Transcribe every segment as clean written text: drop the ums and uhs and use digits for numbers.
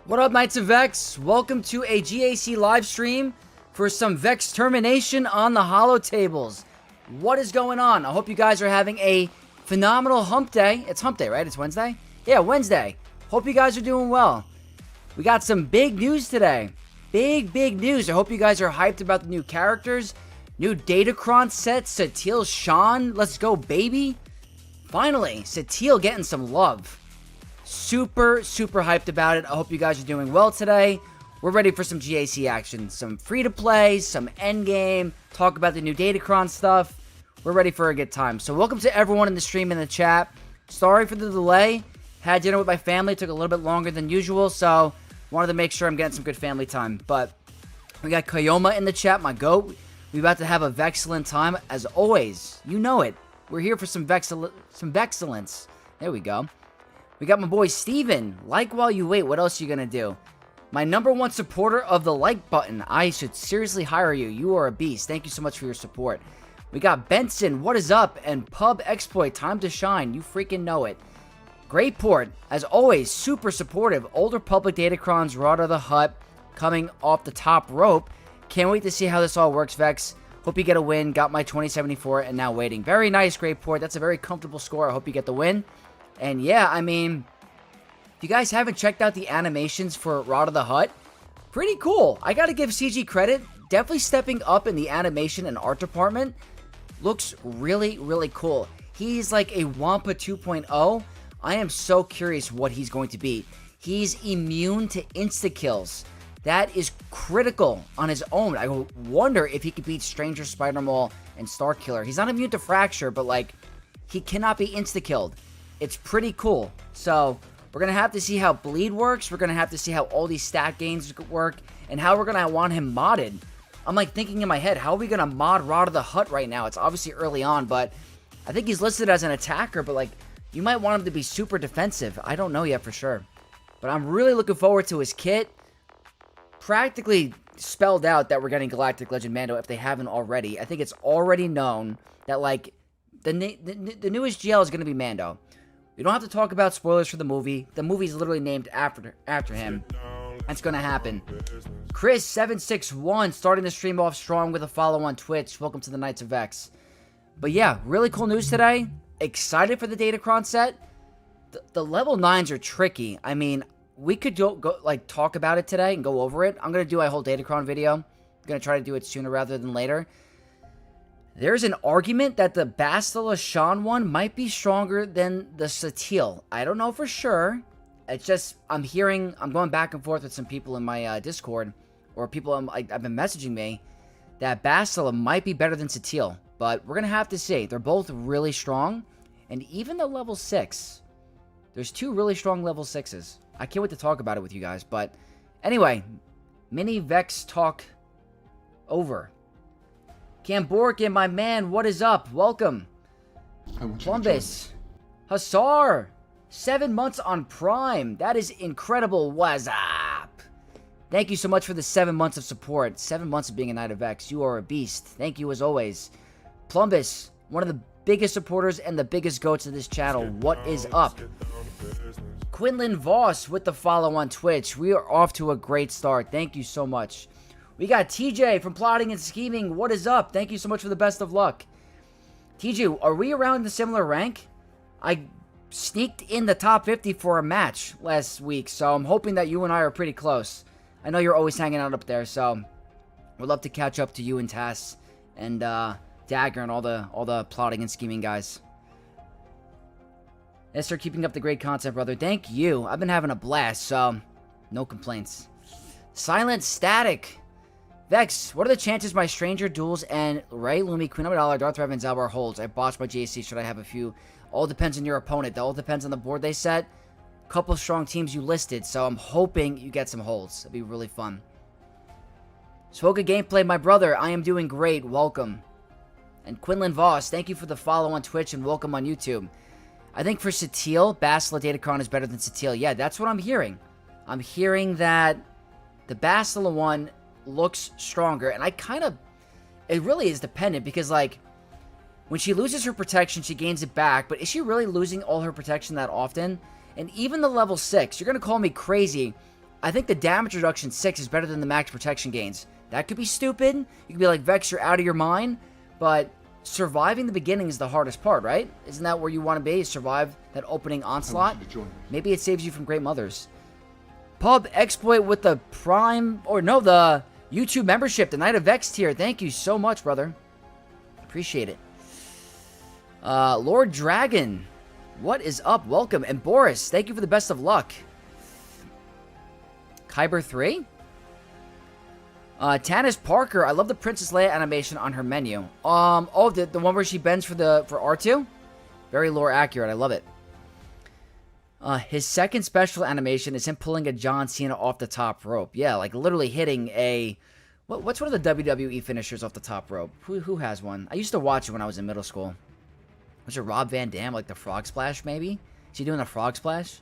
What up, Knights of Vex? Welcome to a GAC live stream for some Vextermination on the Holotables. What is going on? I hope you guys are having a phenomenal hump day. It's hump day, right? It's Wednesday? Yeah, Wednesday. Hope you guys are doing well. We got some big news today. Big news. I hope you guys are hyped about the new characters. New Datacron set, Satil Shan. Let's go, baby. Finally, Satil getting some love. Super hyped about it. I hope you guys are doing well today. We're ready for some GAC action. Some free-to-play, some endgame, talk about the new Datacron stuff. We're ready for a good time. So welcome to everyone in the stream and the chat. Sorry for the delay. Had dinner with my family. Took a little bit longer than usual, so wanted to make sure I'm getting some good family time. But we got Kayoma in the chat, my goat. We about to have a Vexcellent time. As always, you know it. We're here for some Vexcellence. There we go. We got my boy Steven. Like while you wait. What else are you going to do? My #1 supporter of the like button. I should seriously hire you. You are a beast. Thank you so much for your support. We got Benson. What is up? And Pub Exploit. Time to shine. You freaking know it. Great port. As always, super supportive. Older public Datacrons, Rod of the Hut, coming off the top rope. Can't wait to see how this all works, Vex. Hope you get a win. Got my 2074 and now waiting. Very nice, great port. That's a very comfortable score. I hope you get the win. And yeah, I mean, if you guys haven't checked out the animations for Rod of the Hut, pretty cool. I gotta give CG credit. Definitely stepping up in the animation and art department. Looks really cool. He's like a Wampa 2.0. I am so curious what he's going to be. He's immune to insta-kills. That is critical on his own. I wonder if he could beat Stranger, Spider-Maul, and Starkiller. He's not immune to Fracture, but like, he cannot be insta-killed. It's pretty cool. So, we're going to have to see how Bleed works. We're going to have to see how all these stat gains work, and how we're going to want him modded. I'm like thinking in my head, how are we going to mod Rod of the Hut right now? It's obviously early on, but I think he's listed as an attacker, but like, you might want him to be super defensive. I don't know yet for sure. But I'm really looking forward to his kit. Practically spelled out that we're getting Galactic Legend Mando if they haven't already. I think it's already known that, like, the newest GL is going to be Mando. We don't have to talk about spoilers for the movie. The movie's literally named after him. That's going to happen. Chris761 starting the stream off strong with a follow on Twitch. Welcome to the Knights of Vex. But yeah, really cool news today. Excited for the Datacron set. The level 9s are tricky. I mean, we could go like talk about it today and go over it. I'm going to do a whole Datacron video. I'm going to try to do it sooner rather than later. There's an argument that the Bastila Shan one might be stronger than the Satil. I don't know for sure. It's just, I'm going back and forth with some people in my Discord, or people I've been messaging me, that Bastila might be better than Satil. But we're going to have to see. They're both really strong. And even the level 6, there's 2 really strong level 6s. I can't wait to talk about it with you guys. But anyway, mini Vex talk over. Camborkin, my man, what is up? Welcome. Columbus. Hussar. 7 months on Prime. That is incredible. What's up? Thank you so much for the 7 months of support. 7 months of being a Knight of Vex. You are a beast. Thank you as always. Plumbus, one of the biggest supporters and the biggest goats of this channel. What is up? Quinlan Voss with the follow on Twitch. We are off to a great start. Thank you so much. We got TJ from Plotting and Scheming. What is up? Thank you so much for the best of luck. TJ, are we around the similar rank? I sneaked in the top 50 for a match last week, so I'm hoping that you and I are pretty close. I know you're always hanging out up there, so we'd love to catch up to you and Tass and Dagger and all the Plotting and Scheming guys. Yes, sir, keeping up the great content, brother. Thank you. I've been having a blast, so no complaints. Silent Static. Vex, what are the chances my Stranger duels and Ray, Lumi, Queen of Dollar, Darth Revan, Zalbar holds? I botched my GAC. Should I have a few? All depends on your opponent. That all depends on the board they set. Couple strong teams you listed, so I'm hoping you get some holds. It'd be really fun. Swoga Gameplay, my brother. I am doing great. Welcome. And Quinlan Voss, thank you for the follow on Twitch and welcome on YouTube. I think for Satil, Bastila Datacron is better than Satil. Yeah, that's what I'm hearing. I'm hearing that the Bastila one looks stronger, and it really is dependent, because like, when she loses her protection, she gains it back, but is she really losing all her protection that often? And even the level 6, you're gonna call me crazy, I think the damage reduction 6 is better than the max protection gains. That could be stupid. You could be like, Vex, you're out of your mind. But surviving the beginning is the hardest part, right? Isn't that where you want to be? Survive that opening onslaught? Maybe it saves you from great mothers. Pub exploit with the Prime, or no, the YouTube membership, the Knight of Vex tier. Thank you so much, brother. Appreciate it. Lord Dragon, what is up? Welcome. And Boris, thank you for the best of luck. Kyber 3? Tanis Parker, I love the Princess Leia animation on her menu. Oh, the one where she bends for R2? Very lore accurate, I love it. His second special animation is him pulling a John Cena off the top rope. Yeah, like literally hitting a... What's one of the WWE finishers off the top rope? Who has one? I used to watch it when I was in middle school. Was it Rob Van Dam, like the frog splash, maybe? Is he doing the frog splash?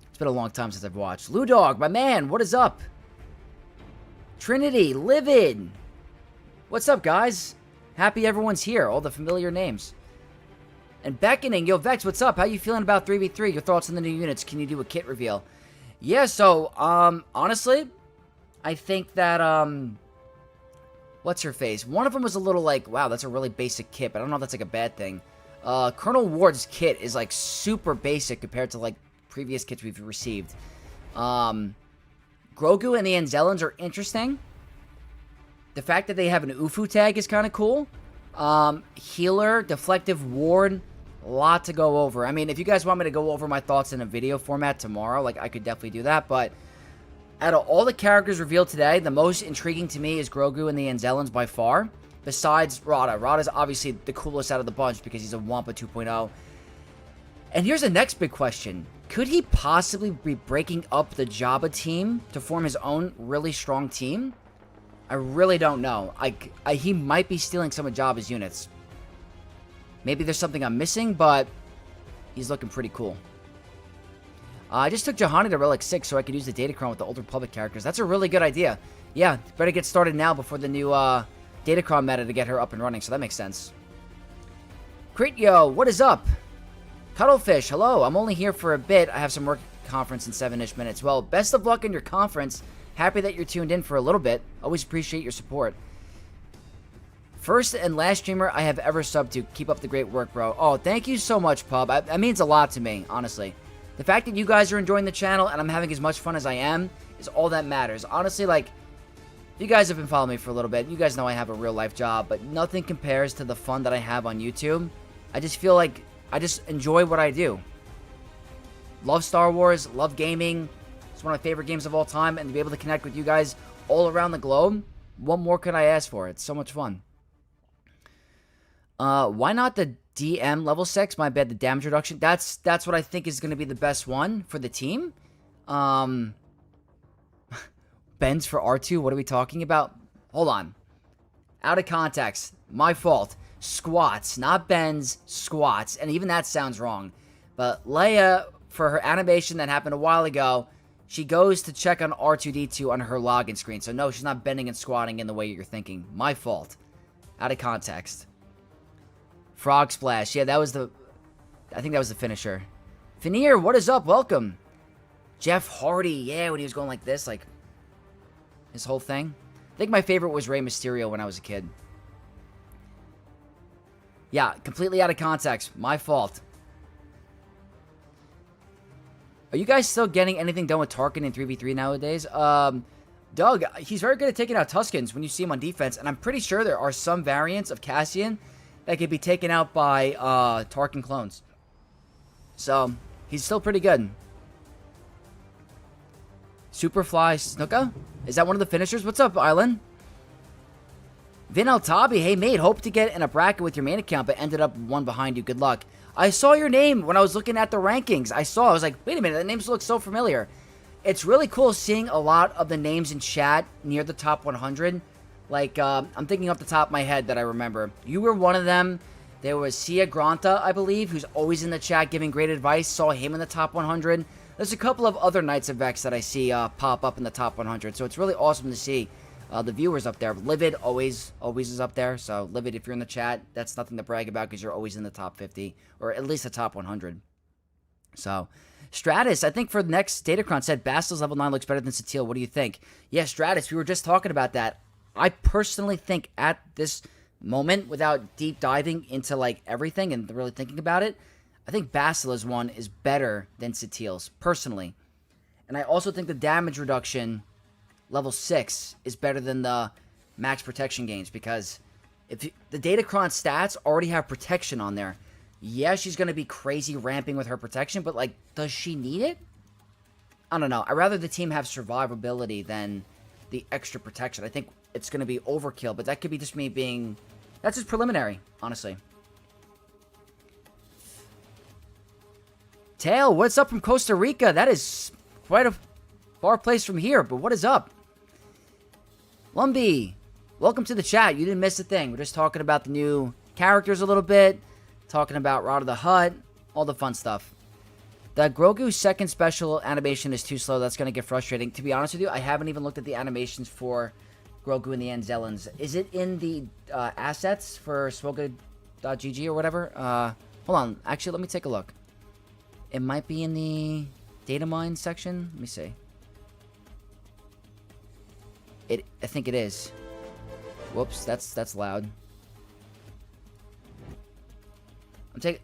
It's been a long time since I've watched. Lou Dog, my man, what is up? Trinity, Livid. What's up, guys? Happy everyone's here. All the familiar names. And Beckoning, yo, Vex, what's up? How you feeling about 3v3? Your thoughts on the new units? Can you do a kit reveal? Yeah, so, honestly, I think that, what's her face? One of them was a little like, wow, that's a really basic kit, but I don't know if that's like a bad thing. Colonel Ward's kit is like super basic compared to like previous kits we've received. Grogu and the Anzellans are interesting. The fact that they have an Ufu tag is kind of cool. Healer, Deflective Ward, a lot to go over. I mean, if you guys want me to go over my thoughts in a video format tomorrow, like, I could definitely do that, but out of all the characters revealed today, the most intriguing to me is Grogu and the Anzellans by far, besides Rada. Rada's obviously the coolest out of the bunch because he's a Wampa 2.0. And here's the next big question. Could he possibly be breaking up the Jabba team to form his own really strong team? I really don't know. He might be stealing some of Jabba's units. Maybe there's something I'm missing, but he's looking pretty cool. I just took Juhani to Relic 6 so I could use the Datacron with the Old Republic characters. That's a really good idea. Yeah, better get started now before the new Datacron meta to get her up and running, so that makes sense. Crityo, what is up? Cuttlefish, hello. I'm only here for a bit. I have some work conference in 7-ish minutes. Well, best of luck in your conference. Happy that you're tuned in for a little bit. Always appreciate your support. First and last streamer I have ever subbed to. Keep up the great work, bro. Oh, thank you so much, Pub. That means a lot to me, honestly. The fact that you guys are enjoying the channel and I'm having as much fun as I am is all that matters. Honestly, like, you guys have been following me for a little bit. You guys know I have a real life job, but nothing compares to the fun that I have on YouTube. I just feel like I just enjoy what I do. Love Star Wars, love gaming. It's one of my favorite games of all time, and to be able to connect with you guys all around the globe, what more could I ask for? It's so much fun. Why not the DM level 6? My bad, the damage reduction. That's what I think is going to be the best one for the team. Bends for R2? What are we talking about? Hold on. Out of context. My fault. Squats, not bends, squats. And even that sounds wrong. But Leia, for her animation that happened a while ago, she goes to check on R2-D2 on her login screen. So no, she's not bending and squatting in the way you're thinking. My fault. Out of context. Frog Splash. Yeah, that was the... I think that was the finisher. Veneer, what is up? Welcome. Jeff Hardy. Yeah, when he was going like this, like... his whole thing. I think my favorite was Rey Mysterio when I was a kid. Yeah, completely out of context. My fault. Are you guys still getting anything done with Tarkin in 3v3 nowadays? Doug, he's very good at taking out Tuskens when you see him on defense, and I'm pretty sure there are some variants of Cassian that could be taken out by Tarkin clones. So, he's still pretty good. Superfly Snuka? Is that one of the finishers? What's up, Island? Vin Altabi, hey mate, hope to get in a bracket with your main account, but ended up one behind you. Good luck. I saw your name when I was looking at the rankings. I was like, wait a minute, that name looks so familiar. It's really cool seeing a lot of the names in chat near the top 100. Like, I'm thinking off the top of my head that I remember. You were one of them. There was Sia Granta, I believe, who's always in the chat giving great advice. Saw him in the top 100. There's a couple of other Knights of Vex that I see pop up in the top 100. So it's really awesome to see the viewers up there. Livid always is up there. So Livid, if you're in the chat, that's nothing to brag about because you're always in the top 50 or at least the top 100. So, Stratus, I think for the next Datacron set, Bastil's level 9 looks better than Satil. What do you think? Yeah, Stratus, we were just talking about that. I personally think at this moment, without deep diving into like everything and really thinking about it, I think Basila's one is better than Satil's, personally. And I also think the damage reduction, level 6, is better than the max protection gains, because if the Datacron stats already have protection on there, yeah, she's going to be crazy ramping with her protection, but, like, does she need it? I don't know. I'd rather the team have survivability than the extra protection. I think it's going to be overkill, but that could be just me being... That's just preliminary, honestly. Tail, what's up from Costa Rica? That is quite a far place from here, but what is up? Lumby, welcome to the chat. You didn't miss a thing. We're just talking about the new characters a little bit, talking about Rod of the Hutt, all the fun stuff. The Grogu's second special animation is too slow. That's going to get frustrating. To be honest with you, I haven't even looked at the animations for Grogu and the Anzellans. Is it in the assets for swoga.gg or whatever? Hold on. Actually, let me take a look. It might be in the data mine section. Let me see. I think it is. Whoops, that's loud. I'm taking...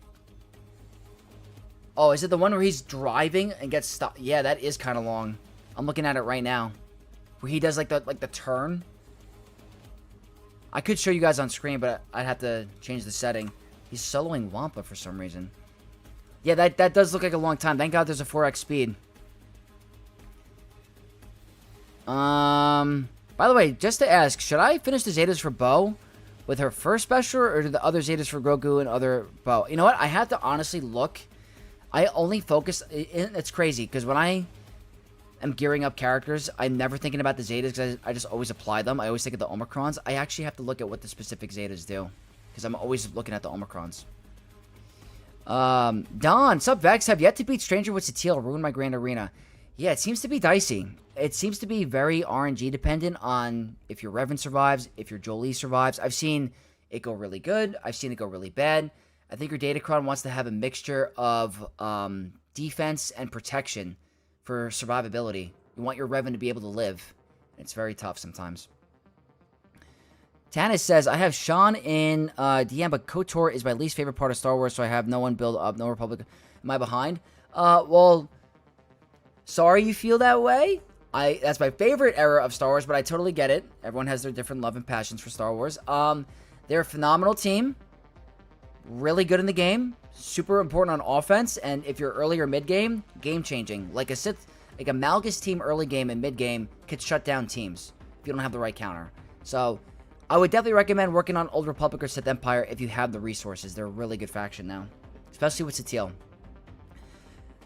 Oh, is it the one where he's driving and gets stopped? Yeah, that is kind of long. I'm looking at it right now. Where he does like the turn. I could show you guys on screen, but I'd have to change the setting. He's soloing Wampa for some reason. Yeah, that does look like a long time. Thank God there's a 4x speed. By the way, just to ask, should I finish the Zetas for Bo with her first special, or do the other Zetas for Grogu and other Bo? You know what? I have to honestly look. I only focus... It's crazy, because when I am gearing up characters, I'm never thinking about the Zetas, because I just always apply them. I always think of the Omicrons. I actually have to look at what the specific Zetas do, because I'm always looking at the Omicrons. Don, sup Vex, have yet to beat Stranger with Satil, ruined my Grand Arena. Yeah, it seems to be dicey. It seems to be very RNG dependent on if your Revan survives, if your Jolie survives. I've seen it go really good. I've seen it go really bad. I think your Datacron wants to have a mixture of defense and protection for survivability. You want your Revan to be able to live. It's very tough sometimes. Tanis says, I have Sean in DM, but KOTOR is my least favorite part of Star Wars, so I have no one build up, no Republic. Am I behind? Well, sorry you feel that way. That's my favorite era of Star Wars, but I totally get it. Everyone has their different love and passions for Star Wars. They're a phenomenal team. Really good in the game. Super important on offense, and if you're early or mid-game, game-changing. Like a Malgus team early game and mid-game could shut down teams if you don't have the right counter. So, I would definitely recommend working on Old Republic or Sith Empire if you have the resources. They're a really good faction now, especially with Satil.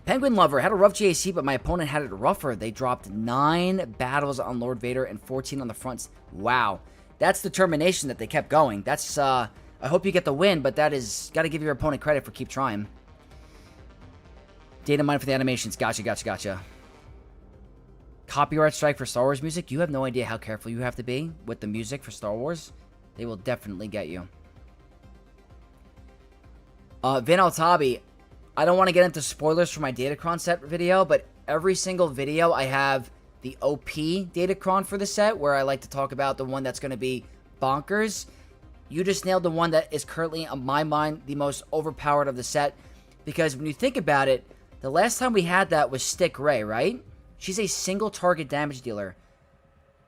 Penguin Lover had a rough GAC, but my opponent had it rougher. They dropped 9 battles on Lord Vader and 14 on the fronts. Wow. That's determination that they kept going. That's, I hope you get the win, but that is, gotta give your opponent credit for keep trying. Data mine for the animations. Gotcha. Copyright strike for Star Wars music. You have no idea how careful you have to be with the music for Star Wars. They will definitely get you. Vin Altabi. I don't want to get into spoilers for my Datacron set video, but every single video I have the OP Datacron for the set, where I like to talk about the one that's going to be bonkers. You just nailed the one that is currently, on my mind, the most overpowered of the set. Because when you think about it, the last time we had that was Stick Ray, right? She's a single target damage dealer.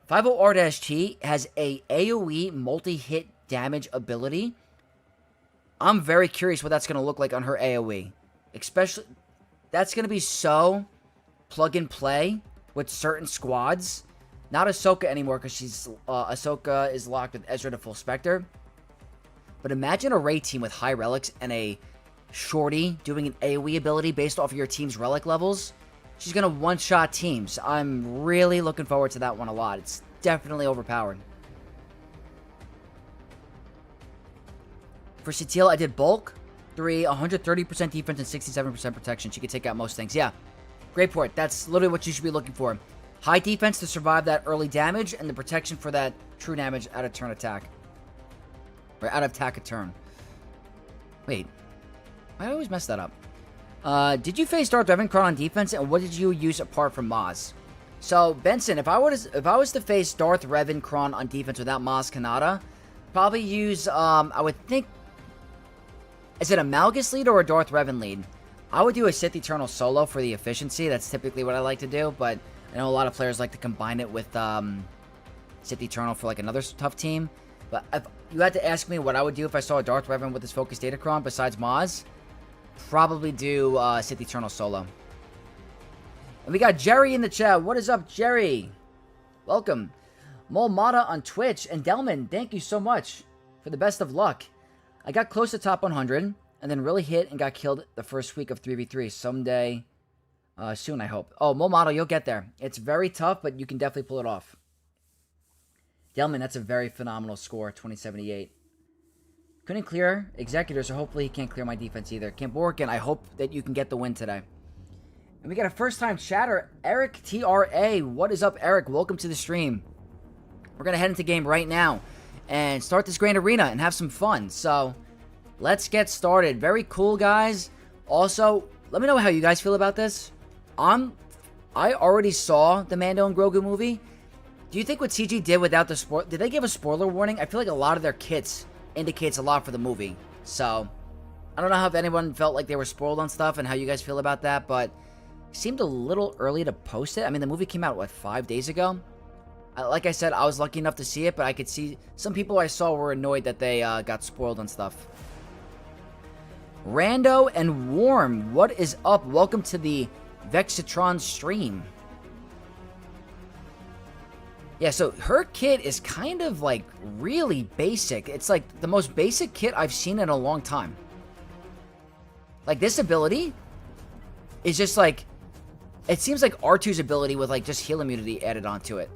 50R-T has a AoE multi-hit damage ability. I'm very curious what that's going to look like on her AoE. Especially, that's going to be so plug and play with certain squads. Not Ahsoka anymore, because Ahsoka is locked with Ezra to full Spectre. But imagine a Rey team with high relics and a Shorty doing an AoE ability based off of your team's relic levels. She's going to one-shot teams. I'm really looking forward to that one a lot. It's definitely overpowered. For Satil, I did bulk. 3, 130% defense and 67% protection. She can take out most things. Yeah, great point. That's literally what you should be looking for. High defense to survive that early damage, and the protection for that true damage out of turn attack. Or out of attack a turn. Wait. I always mess that up. Did you face Darth Revan on defense, and what did you use apart from Maz? So, Benson, if I was to face Darth Revan Kron on defense without Maz Kanata, probably use, I would think, is it a Malgus lead or a Darth Revan lead? I would do a Sith Eternal solo for the efficiency. That's typically what I like to do, but I know a lot of players like to combine it with Sith Eternal for like another tough team. But if you had to ask me what I would do if I saw a Darth Revan with his Focus Datacron besides Maz, probably do Sith Eternal solo. And we got Jerry in the chat. What is up, Jerry? Welcome. Molmata on Twitch. And Delman, thank you so much for the best of luck. I got close to top 100 and then really hit and got killed the first week of 3v3. Someday, soon, I hope. Oh, Molmata, you'll get there. It's very tough, but you can definitely pull it off. Delman, that's a very phenomenal score, 2078. Couldn't clear Executor, so hopefully he can't clear my defense either. Camborkin, I hope that you can get the win today. And we got a first-time chatter, Eric TRA. What is up, Eric? Welcome to the stream. We're going to head into game right now and start this Grand Arena and have some fun. So, let's get started. Very cool, guys. Also, let me know how you guys feel about this. I already saw the Mando and Grogu movie. Do you think what CG did without the spoiler... Did they give a spoiler warning? I feel like a lot of their kits indicates a lot for the movie. So, I don't know if anyone felt like they were spoiled on stuff and how you guys feel about that, but it seemed a little early to post it. I mean, the movie came out, what, 5 days ago? Like I said, I was lucky enough to see it, but I could see some people I saw were annoyed that they got spoiled on stuff. Rando and Warm, what is up? Welcome to the Vexitron stream. Yeah, so her kit is kind of like really basic. It's like the most basic kit I've seen in a long time. Like this ability is just like, it seems like R2's ability with like just heal immunity added onto it.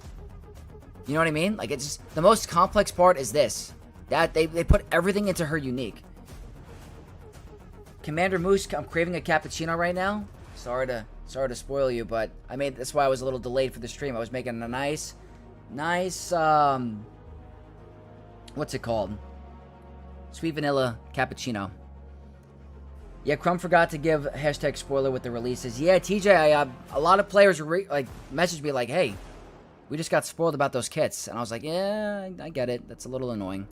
You know what I mean? Like it's just, the most complex part is this. That they put everything into her unique. Commander Moose, I'm craving a cappuccino right now. Sorry to spoil you, but that's why I was a little delayed for the stream. I was making a nice, what's it called? Sweet vanilla cappuccino. Yeah, Crumb forgot to give hashtag spoiler with the releases. Yeah, TJ, a lot of players messaged me like, hey, we just got spoiled about those kits. And I was like, yeah, I get it. That's a little annoying.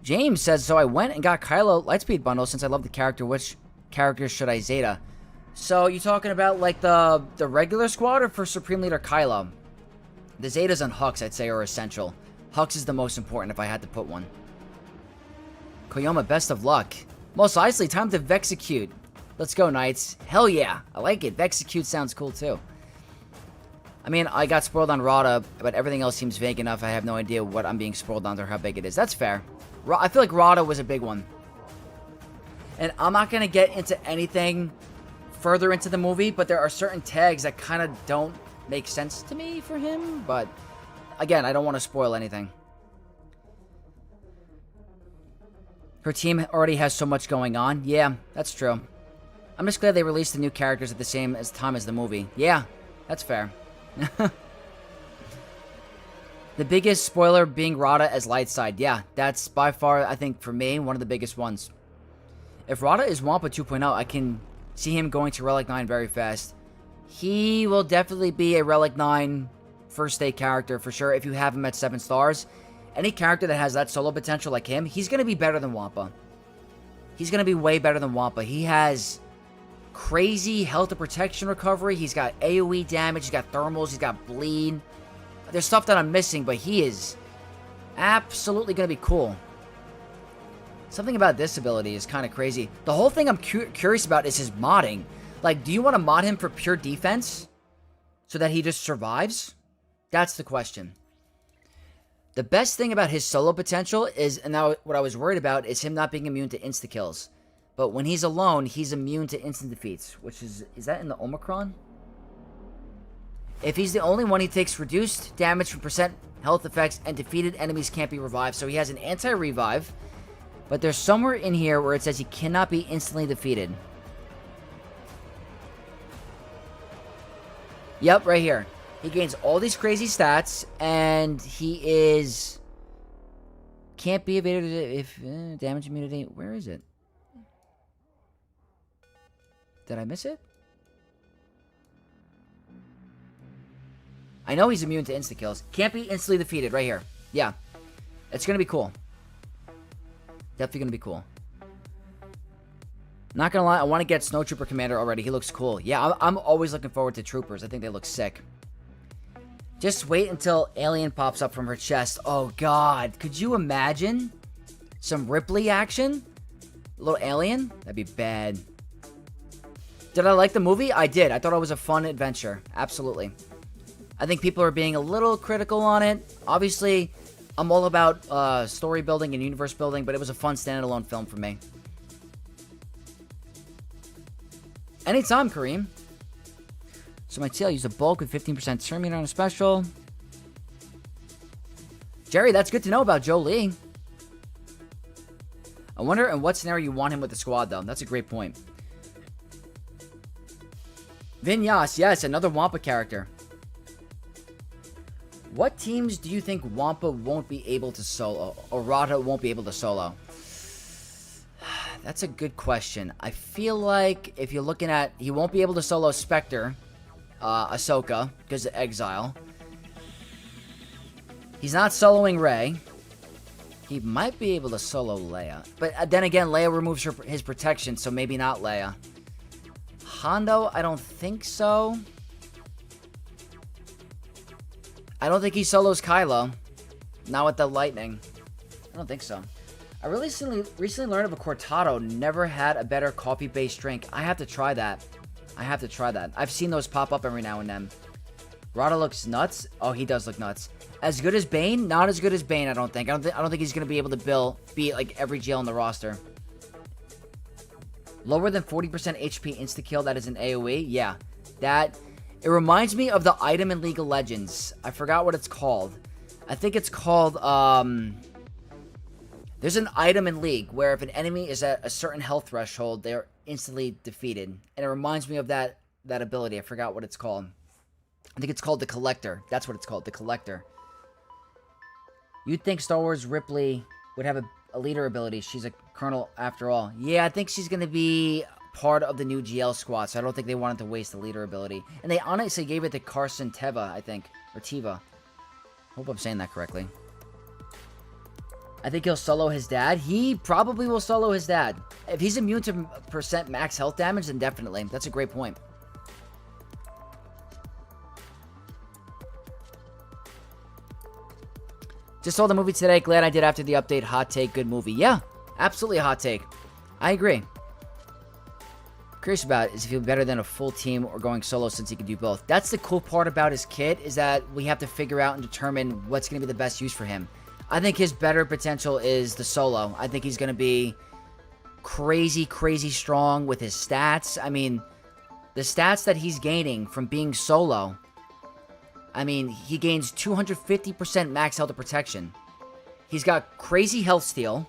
James says, so I went and got Kylo Lightspeed bundle since I love the character. Which characters should I Zeta? So you talking about like the regular squad or for Supreme Leader Kylo? The Zetas and Hux, I'd say, are essential. Hux is the most important if I had to put one. Koyoma, best of luck. Most Isley, time to Vexecute. Let's go, Knights. Hell yeah. I like it. Vexecute sounds cool, too. I mean, I got spoiled on Rada, but everything else seems vague enough. I have no idea what I'm being spoiled on or how big it is. That's fair. I feel like Rada was a big one. And I'm not going to get into anything further into the movie, but there are certain tags that kind of don't make sense to me for him. But, again, I don't want to spoil anything. Her team already has so much going on. Yeah, that's true. I'm just glad they released the new characters at the same time as the movie. Yeah, that's fair. The biggest spoiler being Rada as light side. Yeah, that's by far, I think, for me, one of the biggest ones. If Rada is Wampa 2.0, I can see him going to Relic 9 very fast. He will definitely be a Relic 9 first day character for sure if you have him at 7 stars. Any character that has that solo potential like him, he's going to be better than Wampa. He's going to be way better than Wampa. He has crazy health and protection recovery. He's got AoE damage. He's got thermals. He's got bleed. There's stuff that I'm missing, but he is absolutely going to be cool. Something about this ability is kind of crazy. The whole thing I'm curious about is his modding. Like, do you want to mod him for pure defense so that he just survives? That's the question. The best thing about his solo potential is, and now what I was worried about, is him not being immune to insta-kills. But when he's alone, he's immune to instant defeats, which is that in the Omicron? If he's the only one, he takes reduced damage from percent health effects, and defeated enemies can't be revived. So he has an anti-revive, but there's somewhere in here where it says he cannot be instantly defeated. Yep, right here. He gains all these crazy stats, and he can't be evaded if damage immunity. Where is it? Did I miss it? I know he's immune to insta-kills. Can't be instantly defeated right here. Yeah. It's going to be cool. Definitely going to be cool. Not going to lie, I want to get Snowtrooper Commander already. He looks cool. Yeah, I'm always looking forward to Troopers. I think they look sick. Just wait until Alien pops up from her chest. Oh, God. Could you imagine some Ripley action? A little Alien? That'd be bad. Did I like the movie? I did. I thought it was a fun adventure. Absolutely. I think people are being a little critical on it. Obviously, I'm all about story building and universe building, but it was a fun standalone film for me. Anytime, Kareem. So my TL used a bulk with 15% Terminator on a special. Jerry, that's good to know about Joe Lee. I wonder in what scenario you want him with the squad, though. That's a great point. Vinyas, yes, another Wampa character. What teams do you think Wampa won't be able to solo, or Rada won't be able to solo? That's a good question. I feel like if you're looking at... He won't be able to solo Spectre, Ahsoka, because of Exile. He's not soloing Rey. He might be able to solo Leia. But then again, Leia removes his protection, so maybe not Leia. Hondo, I don't think so. I don't think he solos Kylo. Not with the lightning. I don't think so. I recently learned of a Cortado. Never had a better coffee-based drink. I have to try that. I've seen those pop up every now and then. Rada looks nuts. Oh, he does look nuts. As good as Bane? Not as good as Bane, I don't think. I don't think he's going to be able to beat like every GL in the roster. Lower than 40% HP insta-kill. That is an AoE. Yeah. It reminds me of the item in League of Legends. I forgot what it's called. I think it's called, there's an item in League where if an enemy is at a certain health threshold, they're instantly defeated. And it reminds me of that ability. I forgot what it's called. I think it's called the Collector. That's what it's called, the Collector. You'd think Star Wars Ripley would have a leader ability. She's a colonel after all. Yeah, I think she's going to be part of the new GL squad, so I don't think they wanted to waste the leader ability. And they honestly gave it to Carson Teva, I think. Or Teva. Hope I'm saying that correctly. I think he'll solo his dad. He probably will solo his dad. If he's immune to percent max health damage, then definitely. That's a great point. Just saw the movie today. Glad I did after the update. Hot take, good movie. Yeah, absolutely a hot take. I agree. Curious about is if he'll be better than a full team or going solo since he can do both. That's the cool part about his kit is that we have to figure out and determine what's going to be the best use for him. I think his better potential is the solo. I think he's going to be crazy, crazy strong with his stats. I mean, the stats that he's gaining from being solo, I mean, he gains 250% max health of protection. He's got crazy health steal.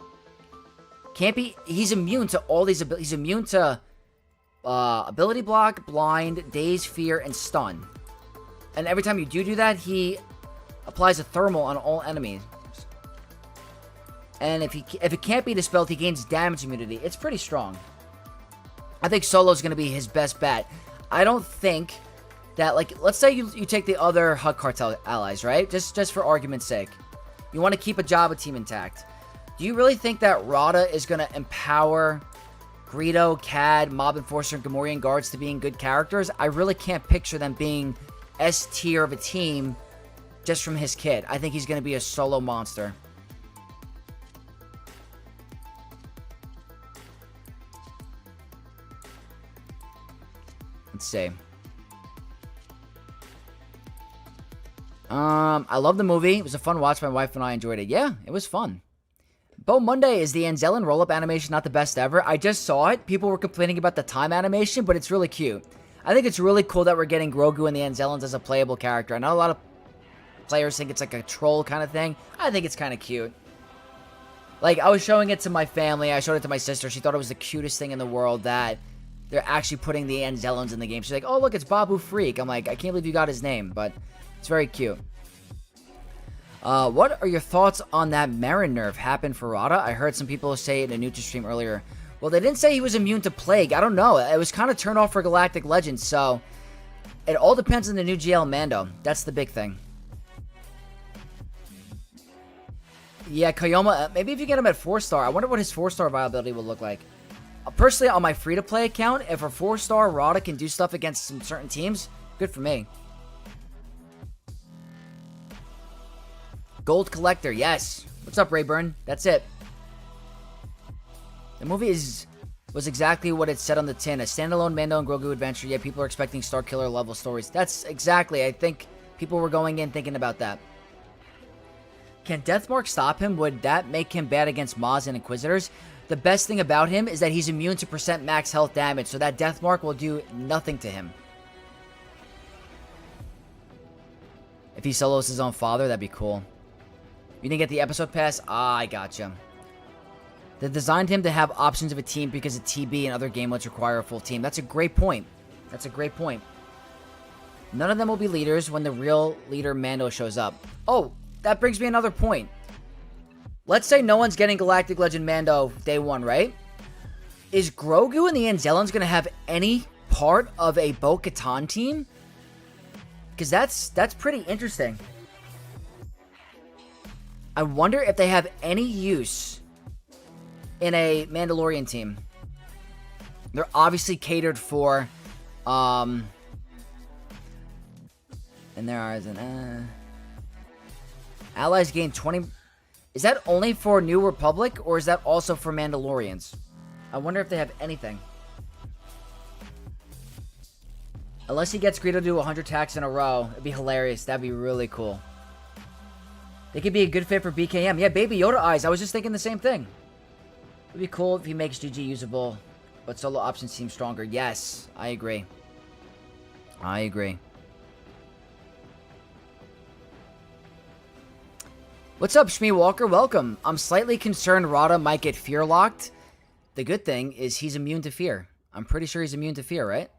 He's immune to all these abilities. He's immune to ability block, blind, daze, fear, and stun. And every time you do that, he applies a thermal on all enemies. And if it can't be dispelled, he gains damage immunity. It's pretty strong. I think Solo's going to be his best bet. I don't think that, like, let's say you take the other Hut Cartel allies, right? Just for argument's sake. You want to keep a Jabba team intact. Do you really think that Rada is going to empower Greedo, Cad, Mob Enforcer, and Gamorrean Guards to being good characters? I really can't picture them being S tier of a team just from his kit. I think he's going to be a solo monster. Let's see. I love the movie. It was a fun watch. My wife and I enjoyed it. Yeah, it was fun. Bo Monday, is the Anzellan roll-up animation not the best ever? I just saw it. People were complaining about the time animation, but it's really cute. I think it's really cool that we're getting Grogu and the Anzellans as a playable character. I know a lot of players think it's like a troll kind of thing. I think it's kind of cute. Like, I was showing it to my family. I showed it to my sister. She thought it was the cutest thing in the world that they're actually putting the Anzellans in the game. She's like, oh, look, it's Babu Freak. I'm like, I can't believe you got his name, but it's very cute. What are your thoughts on that Marin nerf happened for Rada? I heard some people say it in a NutraStream earlier. Well, they didn't say he was immune to Plague. I don't know. It was kind of turned off for Galactic Legends, so it all depends on the new GL Mando. That's the big thing. Yeah, Koyoma, maybe if you get him at 4-star, I wonder what his 4-star viability will look like. Personally, on my free-to-play account, if a 4-star Rada can do stuff against some certain teams, good for me. Gold Collector, yes. What's up, Rayburn? That's it. The movie was exactly what it said on the tin. A standalone Mando and Grogu adventure, yet people are expecting Star Killer level stories. That's exactly, I think people were going in thinking about that. Can Deathmark stop him? Would that make him bad against Maz and Inquisitors? The best thing about him is that he's immune to % max health damage, so that Deathmark will do nothing to him. If he solos his own father, that'd be cool. You didn't get the episode pass? Ah, I gotcha. They designed him to have options of a team because of TB and other game modes require a full team. That's a great point. That's a great point. None of them will be leaders when the real leader Mando shows up. Oh, that brings me another point. Let's say no one's getting Galactic Legend Mando day one, right? Is Grogu and the Anzellans going to have any part of a Bo-Katan team? Because that's pretty interesting. I wonder if they have any use in a Mandalorian team. They're obviously catered for, and there are allies gain 20. Is that only for New Republic, or is that also for Mandalorians? I wonder if they have anything. Unless he gets Greedo to do 100 attacks in a row, it'd be hilarious. That'd be really cool. They could be a good fit for BKM. Yeah, Baby Yoda eyes. I was just thinking the same thing. It'd be cool if he makes GG usable, but solo options seem stronger. Yes, I agree. I agree. What's up, Shmee Walker? Welcome. I'm slightly concerned Rada might get fear locked. The good thing is he's immune to fear. I'm pretty sure he's immune to fear, right?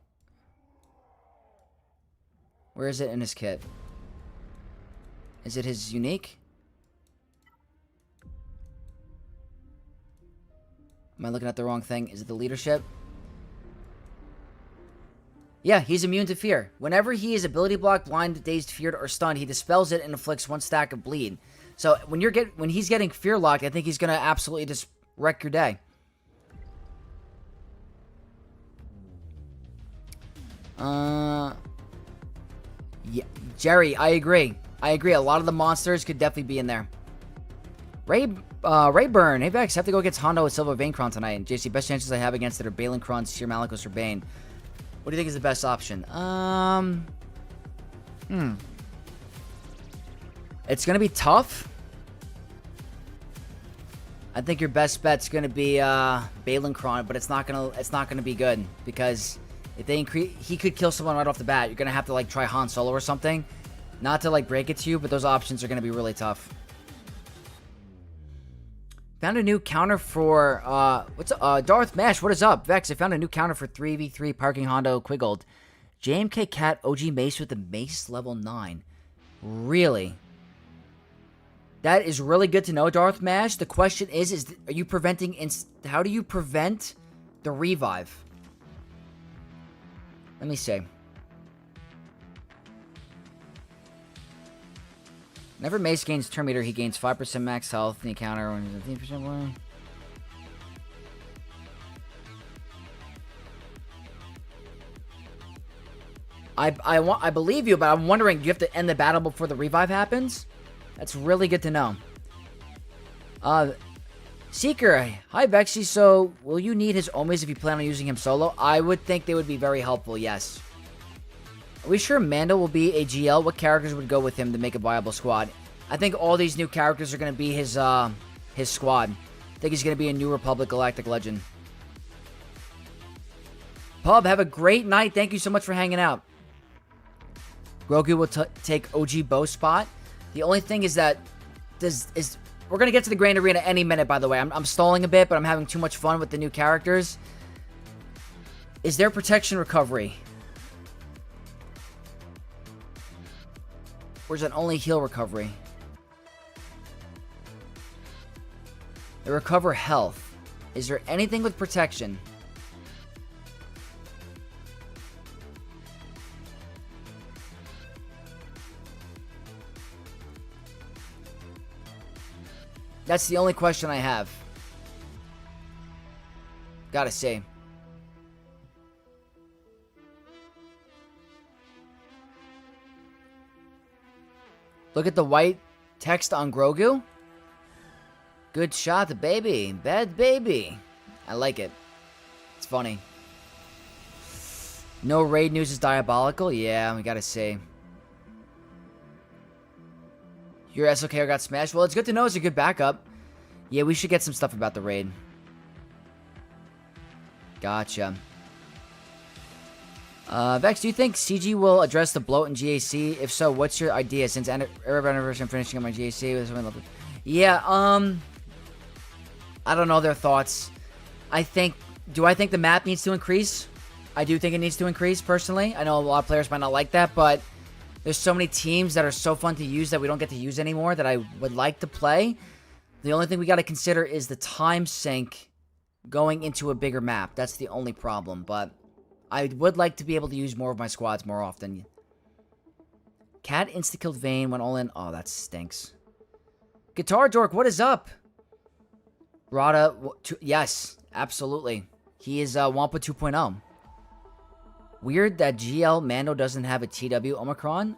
Where is it in his kit? Is it his unique? Am I looking at the wrong thing? Is it the leadership? Yeah, he's immune to fear. Whenever he is ability blocked, blind, dazed, feared, or stunned, he dispels it and inflicts 1 stack of bleed. So when he's getting fear locked, I think he's gonna absolutely just wreck your day. Yeah, Jerry, I agree. I agree. A lot of the monsters could definitely be in there. Rayburn, hey Vex, have to go against Hondo with Silver Vaincron tonight. And JC, best chances I have against it are Balin Kron, Seer Malicos, or Bane. What do you think is the best option? It's gonna be tough. I think your best bet's gonna be Balin Kron, but it's not gonna be good because if they increase, he could kill someone right off the bat. You're gonna have to like try Han Solo or something. Not to like break it to you, but those options are gonna be really tough. Found a new counter for Darth Mash. What is up, Vex? I found a new counter for 3v3 Parking Hondo Quiggold. JMK Cat OG Mace with the Mace level 9. Really? That is really good to know, Darth Mash. The question is are you preventing how do you prevent the revive? Let me see. Whenever Mace gains turn meter, he gains 5% max health in the encounter when he's 15% more. I believe you, but I'm wondering, do you have to end the battle before the revive happens? That's really good to know. Seeker, hi Vexy, so will you need his Omis if you plan on using him solo? I would think they would be very helpful, yes. Are we sure Mando will be a GL? What characters would go with him to make a viable squad? I think all these new characters are going to be his squad. I think he's going to be a New Republic Galactic Legend. Pub, have a great night. Thank you so much for hanging out. Grogu will take OG Bo spot. The only thing is that we're going to get to the Grand Arena any minute, by the way. I'm stalling a bit, but I'm having too much fun with the new characters. Is there protection recovery? Or is it only heal recovery? They recover health. Is there anything with protection? That's the only question I have. Gotta say. Look at the white text on Grogu. Good shot, baby. Bad baby. I like it. It's funny. No raid news is diabolical. Yeah, we gotta say. Your SOKR got smashed. Well, it's good to know it's a good backup. Yeah, we should get some stuff about the raid. Gotcha. Vex, do you think CG will address the bloat in GAC? If so, what's your idea? Since Arab anniversary, I'm finishing on my GAC with something lovely. Yeah, I don't know their thoughts. Do I think the map needs to increase? I do think it needs to increase, personally. I know a lot of players might not like that, but there's so many teams that are so fun to use that we don't get to use anymore that I would like to play. The only thing we got to consider is the time sink going into a bigger map. That's the only problem, but I would like to be able to use more of my squads more often. Cat insta-killed Vayne, went all in. Oh, that stinks. Guitar Dork, what is up? Rada, yes, absolutely. He is Wampa 2.0. Weird that GL Mando doesn't have a TW Omicron.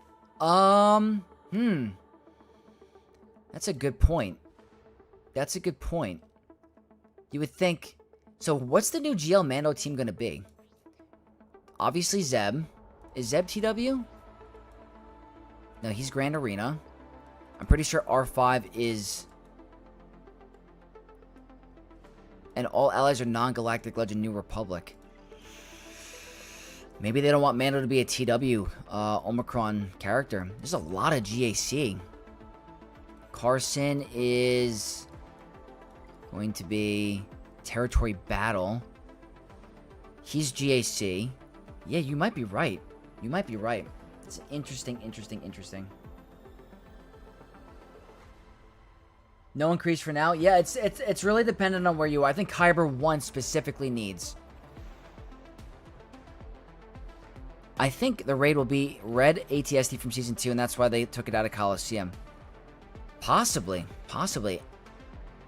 That's a good point. That's a good point. You would think... So, what's the new GL Mando team going to be? Obviously, Zeb. Is Zeb TW? No, he's Grand Arena. I'm pretty sure R5 is... And all allies are non-galactic Legend New Republic. Maybe they don't want Mando to be a TW Omicron character. There's a lot of GAC. Carson is going to be Territory Battle. He's GAC. Yeah, you might be right. You might be right. It's interesting. No increase for now. Yeah, it's really dependent on where you are. I think Kyber 1 specifically needs. I think the raid will be red ATSD from Season 2, and that's why they took it out of Coliseum. Possibly.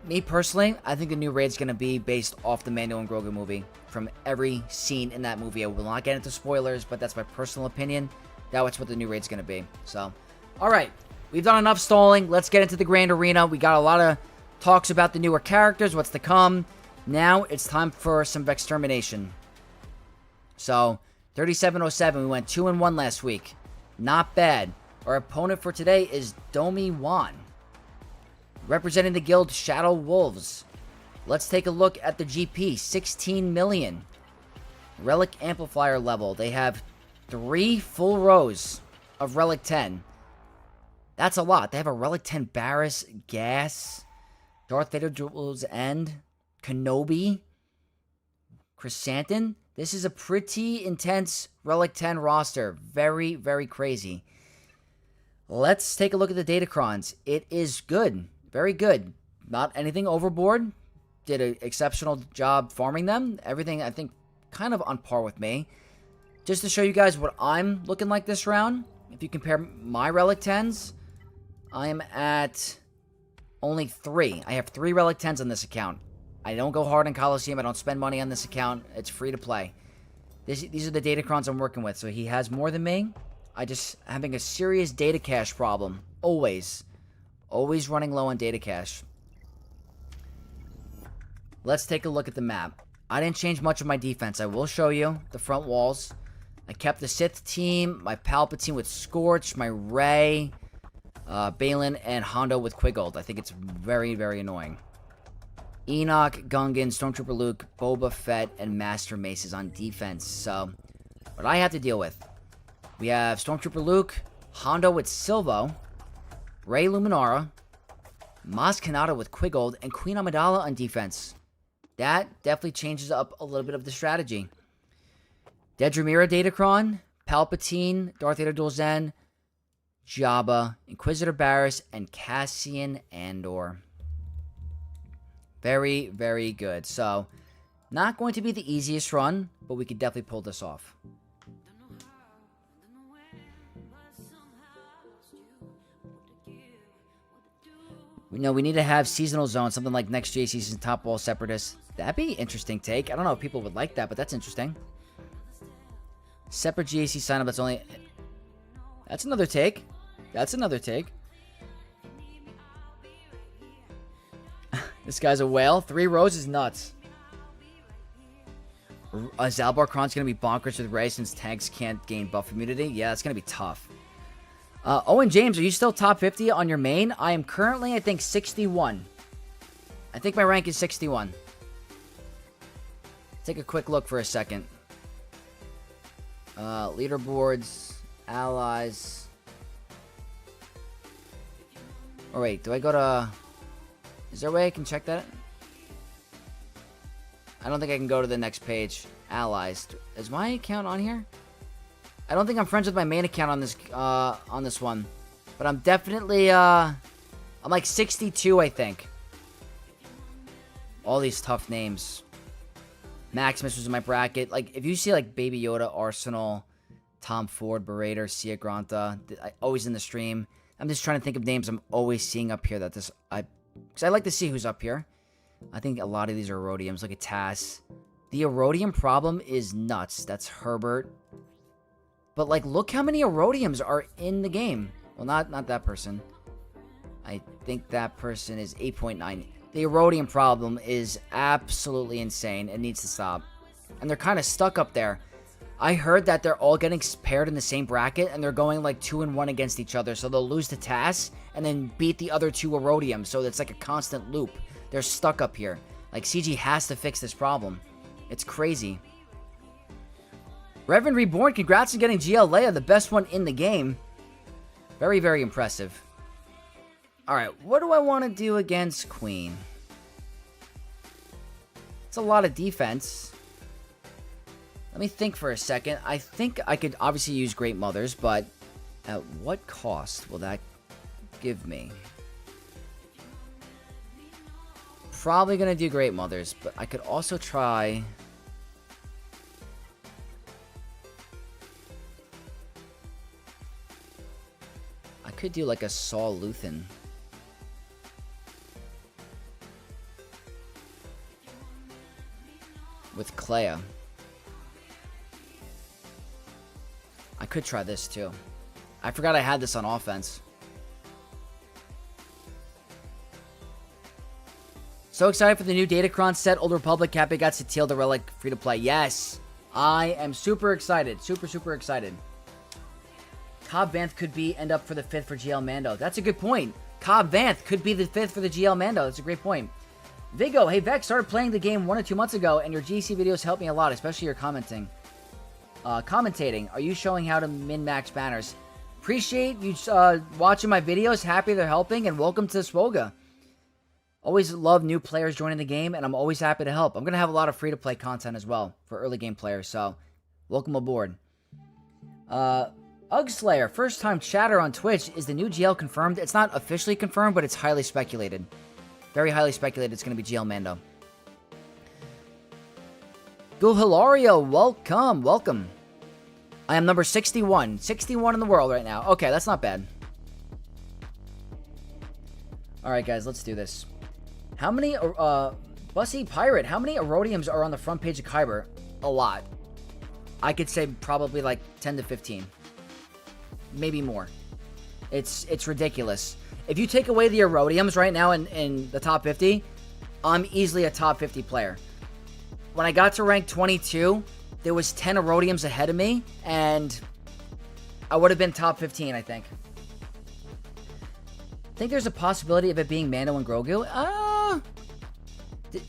Me, personally, I think the new raid's going to be based off the Mando and Grogu movie. From every scene in that movie. I will not get into spoilers, but that's my personal opinion. That's what the new raid's going to be. So, alright. We've done enough stalling. Let's get into the Grand Arena. We got a lot of talks about the newer characters, what's to come. Now, it's time for some Vextermination. So... 3707, we went 2-1 last week. Not bad. Our opponent for today is Domi Wan. Representing the guild Shadow Wolves. Let's take a look at the GP. 16 million. Relic Amplifier level. They have 3 full rows of Relic 10. That's a lot. They have a Relic 10 Barris, Gas, Darth Vader Duel's End, Kenobi, Chrysanthemum. This is a pretty intense Relic 10 roster. Very, very crazy. Let's take a look at the Datacrons. It is good. Very good. Not anything overboard. Did an exceptional job farming them. Everything, I think, kind of on par with me. Just to show you guys what I'm looking like this round. If you compare my Relic 10s, I am at only 3. I have 3 Relic 10s on this account. I don't go hard in Coliseum. I don't spend money on this account. It's free to play. These are the Datacrons I'm working with. So he has more than me. I just having a serious data cache problem. Always. Always running low on data cache. Let's take a look at the map. I didn't change much of my defense. I will show you the front walls. I kept the Sith team, my Palpatine with Scorch, my Rey, Balin, and Hondo with Quiggold. I think it's very, very annoying. Enoch, Gungan, Stormtrooper Luke, Boba Fett, and Master Maces on defense. So, what I have to deal with. We have Stormtrooper Luke, Hondo with Silvo, Rey Luminara, Maz Kanata with Quiggold, and Queen Amidala on defense. That definitely changes up a little bit of the strategy. Dedramira Datacron, Palpatine, Darth Vader Dual Zen, Jabba, Inquisitor Barris, and Cassian Andor. Very, very good. So, not going to be the easiest run, but we could definitely pull this off. We know we need to have seasonal zone, something like next GAC season top wall separatist. That'd be an interesting take. I don't know if people would like that, but that's interesting. Separate GAC sign up. That's only. That's another take. That's another take. This guy's a whale. 3 rows is nuts. Zalbarkron's going to be bonkers with Ray since tanks can't gain buff immunity. Yeah, it's going to be tough. Owen James, are you still top 50 on your main? I am currently, I think, 61. I think my rank is 61. Take a quick look for a second. Leaderboards, allies. Oh, wait, do I go to... Is there a way I can check that? I don't think I can go to the next page. Allies. Is my account on here? I don't think I'm friends with my main account on this one. But I'm definitely, I'm like 62, I think. All these tough names. Maximus was in my bracket. Like, if you see, like, Baby Yoda, Arsenal, Tom Ford, Berater, Sia Granta, always in the stream. I'm just trying to think of names I'm always seeing up here that this... Because I like to see who's up here. I think a lot of these are Erodiums. Look at Tass. The Erodium problem is nuts. That's Herbert. But, like, look how many Erodiums are in the game. Well, not that person. I think that person is 8.9. The Erodium problem is absolutely insane. It needs to stop. And they're kind of stuck up there. I heard that they're all getting paired in the same bracket, and they're going, like, 2-1 against each other. So they'll lose to Tass, and then beat the other 2 Erodiums. So it's like a constant loop. They're stuck up here. Like, CG has to fix this problem. It's crazy. Reverend Reborn, congrats on getting GL Leia, the best one in the game. Very, very impressive. Alright, what do I want to do against Queen? It's a lot of defense. Let me think for a second. I think I could obviously use Great Mothers, but at what cost will that give me? Probably going to do Great Mothers, but I could also try... I could do like a Saul Luthen. With Clea. I could try this too. I forgot I had this on offense. So excited for the new Datacron set. Old Republic, Cappy got Satil, the Relic, free to play. Yes! I am super excited. Super, super excited. Cobb Vanth could end up for the 5th for GL Mando. That's a good point. Cobb Vanth could be the 5th for the GL Mando. That's a great point. Vigo, hey Vex, started playing the game 1 or 2 months ago, and your GC videos helped me a lot, especially your commentating. Are you showing how to min-max banners? Appreciate you watching my videos. Happy they're helping, and welcome to Swoga. Always love new players joining the game, and I'm always happy to help. I'm going to have a lot of free-to-play content as well for early game players, so welcome aboard. Ugslayer, first-time chatter on Twitch. Is the new GL confirmed? It's not officially confirmed, but it's highly speculated. Very highly speculated it's going to be GL Mando. Go Hilario, welcome, welcome. I am number 61. 61 in the world right now. Okay, that's not bad. Alright, guys, let's do this. How many, Bussy Pirate, how many Erodiums are on the front page of Kyber? A lot. I could say probably like 10 to 15. Maybe more. It's ridiculous. If you take away the Erodiums right now in the top 50, I'm easily a top 50 player. When I got to rank 22, there was 10 Erodiums ahead of me, and I would have been top 15, I think. Think there's a possibility of it being Mando and Grogu?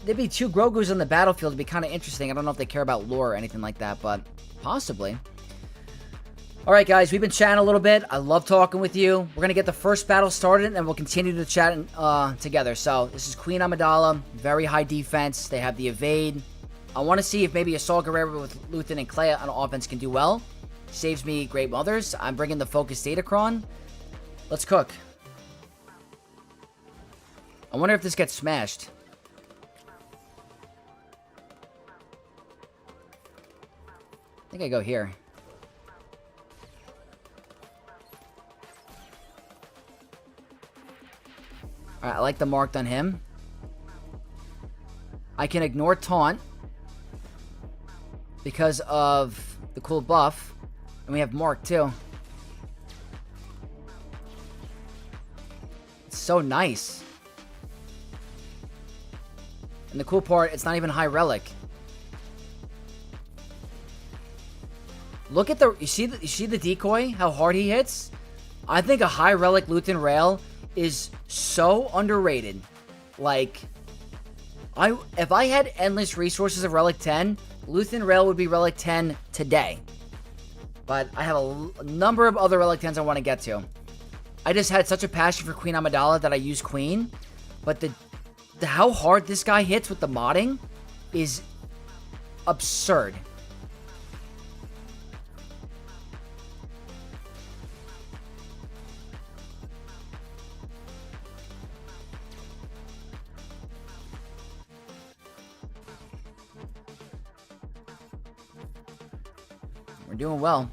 There'd be 2 Grogus on the battlefield. It'd be kind of interesting. I don't know if they care about lore or anything like that, but possibly. Alright, guys, we've been chatting a little bit. I love talking with you. We're going to get the first battle started, and we'll continue to chat together. So, this is Queen Amidala. Very high defense. They have the evade. I want to see if maybe a Saul Guerrero with Luthen and Clea on offense can do well. Saves me Great Mothers. I'm bringing the Focus Datacron. Let's cook. I wonder if this gets smashed. I think I go here. Alright, I like the marked on him. I can ignore taunt because of the cool buff. And we have mark too. It's so nice. And the cool part, it's not even high relic. Look at the, you see the decoy? How hard he hits? I think a high relic Lutheran Rail is so underrated. Like, if I had endless resources of relic 10, Lutheran Rail would be relic 10 today. But I have a number of other relic 10s I want to get to. I just had such a passion for Queen Amidala that I use Queen. But the how hard this guy hits with the modding is absurd. We're doing well.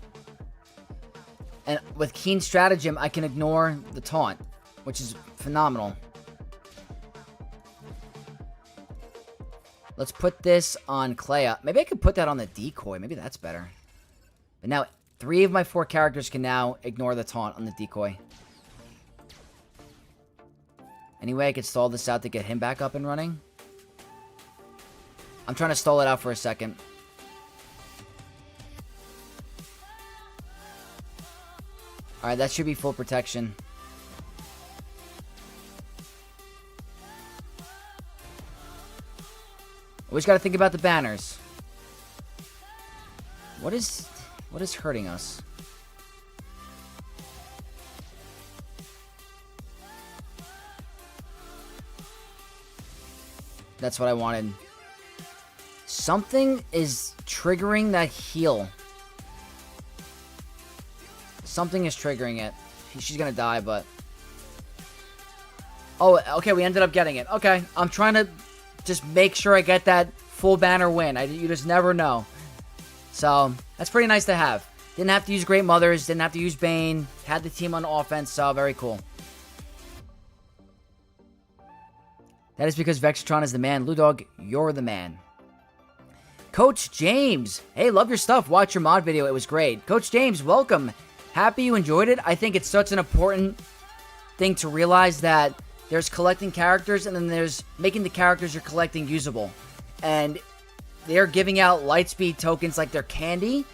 And with Keen Stratagem, I can ignore the taunt, which is phenomenal. Let's put this on Clea. Maybe I could put that on the decoy. Maybe that's better. But now, 3 of my 4 characters can now ignore the taunt on the decoy. Anyway, I could stall this out to get him back up and running. I'm trying to stall it out for a second. Alright, that should be full protection. Always got to think about the banners. What is hurting us? That's what I wanted. Something is triggering that heal. Something is triggering it. She's gonna die, but... Oh, okay, we ended up getting it. Okay, I'm trying to just make sure I get that full banner win. You just never know. So, that's pretty nice to have. Didn't have to use Great Mothers, didn't have to use Bane. Had the team on offense, so very cool. That is because Vextron is the man. Ludog, you're the man. Coach James. Hey, love your stuff. Watch your mod video. It was great. Coach James, welcome. Happy you enjoyed it. I think it's such an important thing to realize that there's collecting characters and then there's making the characters you're collecting usable. And they're giving out Lightspeed tokens like they're candy.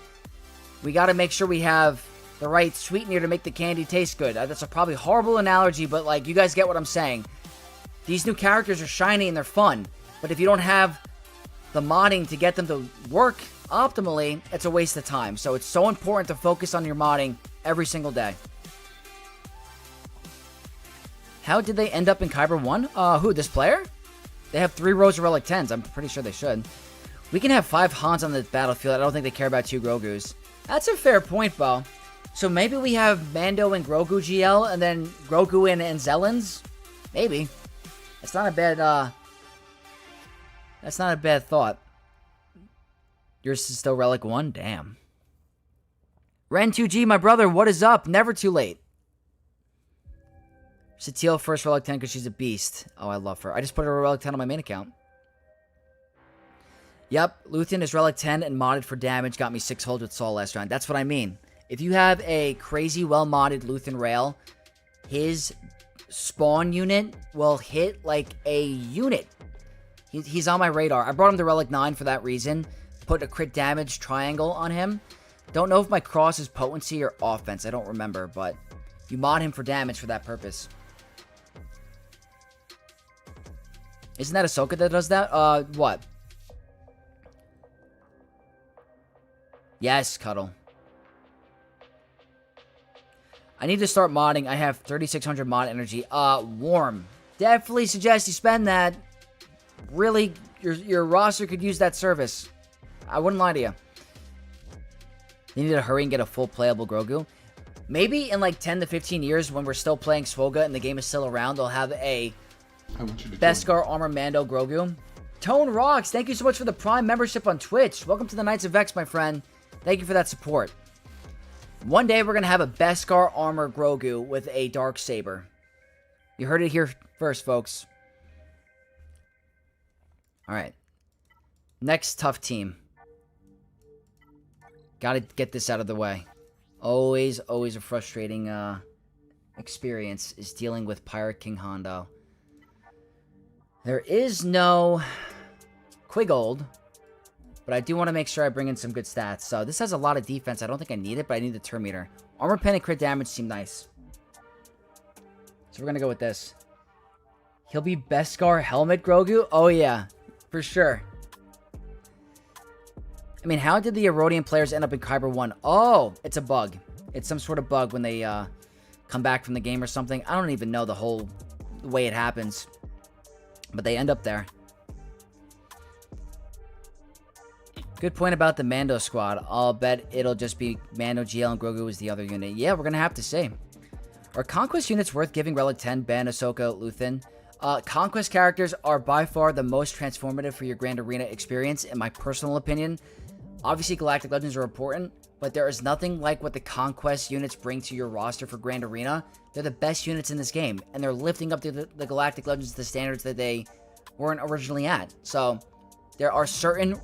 We got to make sure we have the right sweetener to make the candy taste good. That's a probably horrible analogy, but like you guys get what I'm saying. These new characters are shiny and they're fun. But if you don't have the modding to get them to work optimally, it's a waste of time. So it's so important to focus on your modding every single day. How did they end up in Kyber 1? Who, this player? They have 3 rows of Relic 10s. I'm pretty sure they should. We can have 5 Hans on the battlefield. I don't think they care about 2 Grogus. That's a fair point, Bo. So maybe we have Mando and Grogu GL, and then Grogu and Zelens? Maybe. That's not a bad, that's not a bad thought. Yours is still Relic 1? Damn. Ren2G, my brother, what is up? Never too late. Satil first Relic 10 because she's a beast. Oh, I love her. I just put her Relic 10 on my main account. Yep, Luthien is Relic 10 and modded for damage. Got me 6 holds with Saul last round. That's what I mean. If you have a crazy well-modded Luthien Rail, his spawn unit will hit like a unit. He's on my radar. I brought him to Relic 9 for that reason. Put a crit damage triangle on him. Don't know if my cross is potency or offense. I don't remember, but you mod him for damage for that purpose. Isn't that Ahsoka that does that? What? Yes, Cuddle. I need to start modding. I have 3,600 mod energy. Warm. Definitely suggest you spend that. Really, your roster could use that service. I wouldn't lie to you. They need to hurry and get a full playable Grogu. Maybe in like 10 to 15 years when we're still playing Swoga and the game is still around, they'll have a Beskar Armor Mando Grogu. Tone Rocks, thank you so much for the Prime membership on Twitch. Welcome to the Knights of Vex, my friend. Thank you for that support. One day we're going to have a Beskar Armor Grogu with a Dark Saber. You heard it here first, folks. Alright. Next tough team. Gotta get this out of the way. Always a frustrating experience is dealing with Pirate King Hondo. There is no Quigold, but I do want to make sure I bring in some good stats. So this has a lot of defense. I don't think I need it, but I need the turn meter. Armor pen and crit damage seem nice. So we're going to go with this. He'll be Beskar Helmet Grogu? Oh yeah, for sure. I mean, how did the Erodian players end up in Kyber 1? Oh, it's a bug. It's some sort of bug when they come back from the game or something. I don't even know the whole way it happens. But they end up there. Good point about the Mando squad. I'll bet it'll just be Mando, GL, and Grogu is the other unit. Yeah, we're going to have to see. Are Conquest units worth giving Relic 10, Ban, Ahsoka, Luthen? Conquest characters are by far the most transformative for your Grand Arena experience, in my personal opinion. Obviously, Galactic Legends are important, but there is nothing like what the Conquest units bring to your roster for Grand Arena. They're the best units in this game, and they're lifting up the Galactic Legends to the standards that they weren't originally at. So, there are certain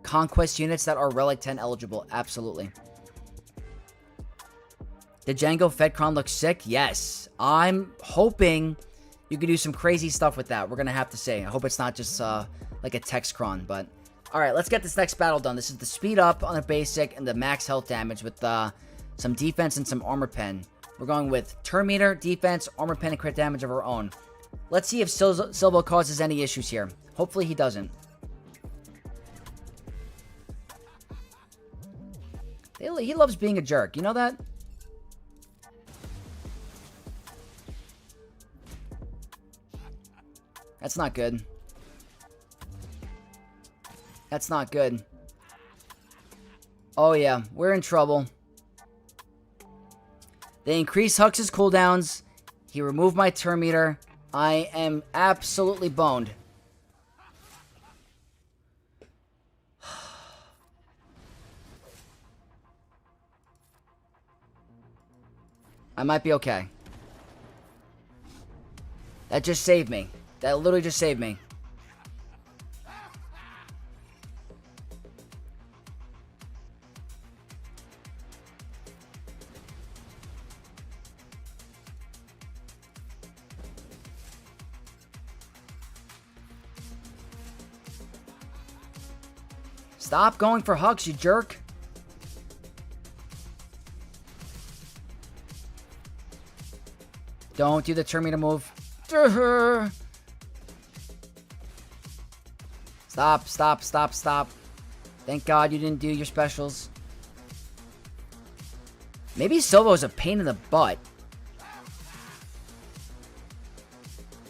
Conquest units that are Relic 10 eligible, absolutely. Did Jango Fedcron look sick? Yes. I'm hoping you can do some crazy stuff with that. We're going to have to say. I hope it's not just like a Texcron, but... Alright, let's get this next battle done. This is the speed up on the basic and the max health damage with some defense and some armor pen. We're going with turn meter, defense, armor pen, and crit damage of our own. Let's see if Silvo causes any issues here. Hopefully he doesn't. He loves being a jerk. You know that? That's not good. That's not good. Oh yeah, we're in trouble. They increased Hux's cooldowns. He removed my turn meter. I am absolutely boned. I might be okay. That just saved me. That literally just saved me. Stop going for Hux, you jerk. Don't do the turn meter move. Stop, stop, stop, stop. Thank God you didn't do your specials. Maybe Silvo's a pain in the butt.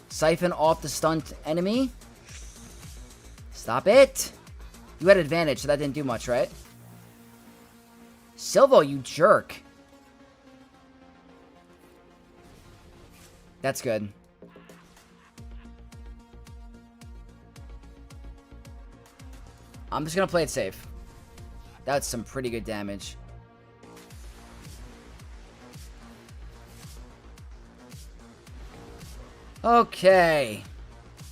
Siphon off the stunned enemy. Stop it. You had advantage, so that didn't do much, right? Silvo, you jerk. That's good. I'm just gonna play it safe. That's some pretty good damage. Okay.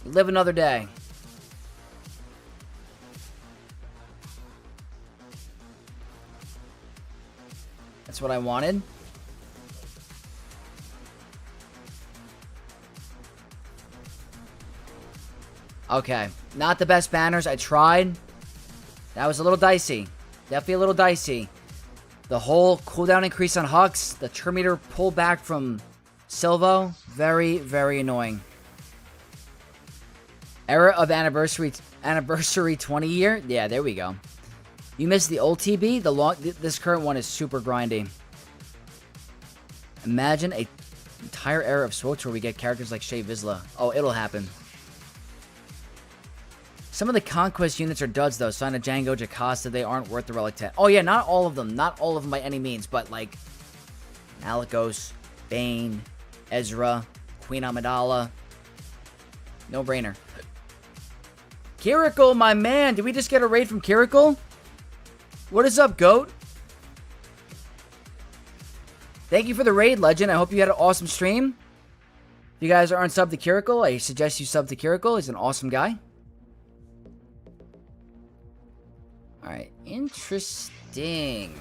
Live another day. That's what I wanted. Okay. Not the best banners. I tried. That was a little dicey. Definitely a little dicey. The whole cooldown increase on Hux. The turn meter pull back from Silvo. Very, very annoying. Era of anniversary 20 year. Yeah, there we go. You missed the old TB? This current one is super grindy. Imagine an entire era of Swoch where we get characters like Shea Vizsla. Oh, it'll happen. Some of the Conquest units are duds, though. Sign of Django, Jocasta, they aren't worth the Relic 10. Oh, yeah, not all of them. Not all of them by any means, but, like, Malicos, Bane, Ezra, Queen Amidala. No-brainer. Kirikul, my man! Did we just get a raid from Kirikul? What is up, GOAT? Thank you for the raid, Legend. I hope you had an awesome stream. If you guys aren't subbed to Kirikal, I suggest you sub to Kirikal. He's an awesome guy. Alright, interesting.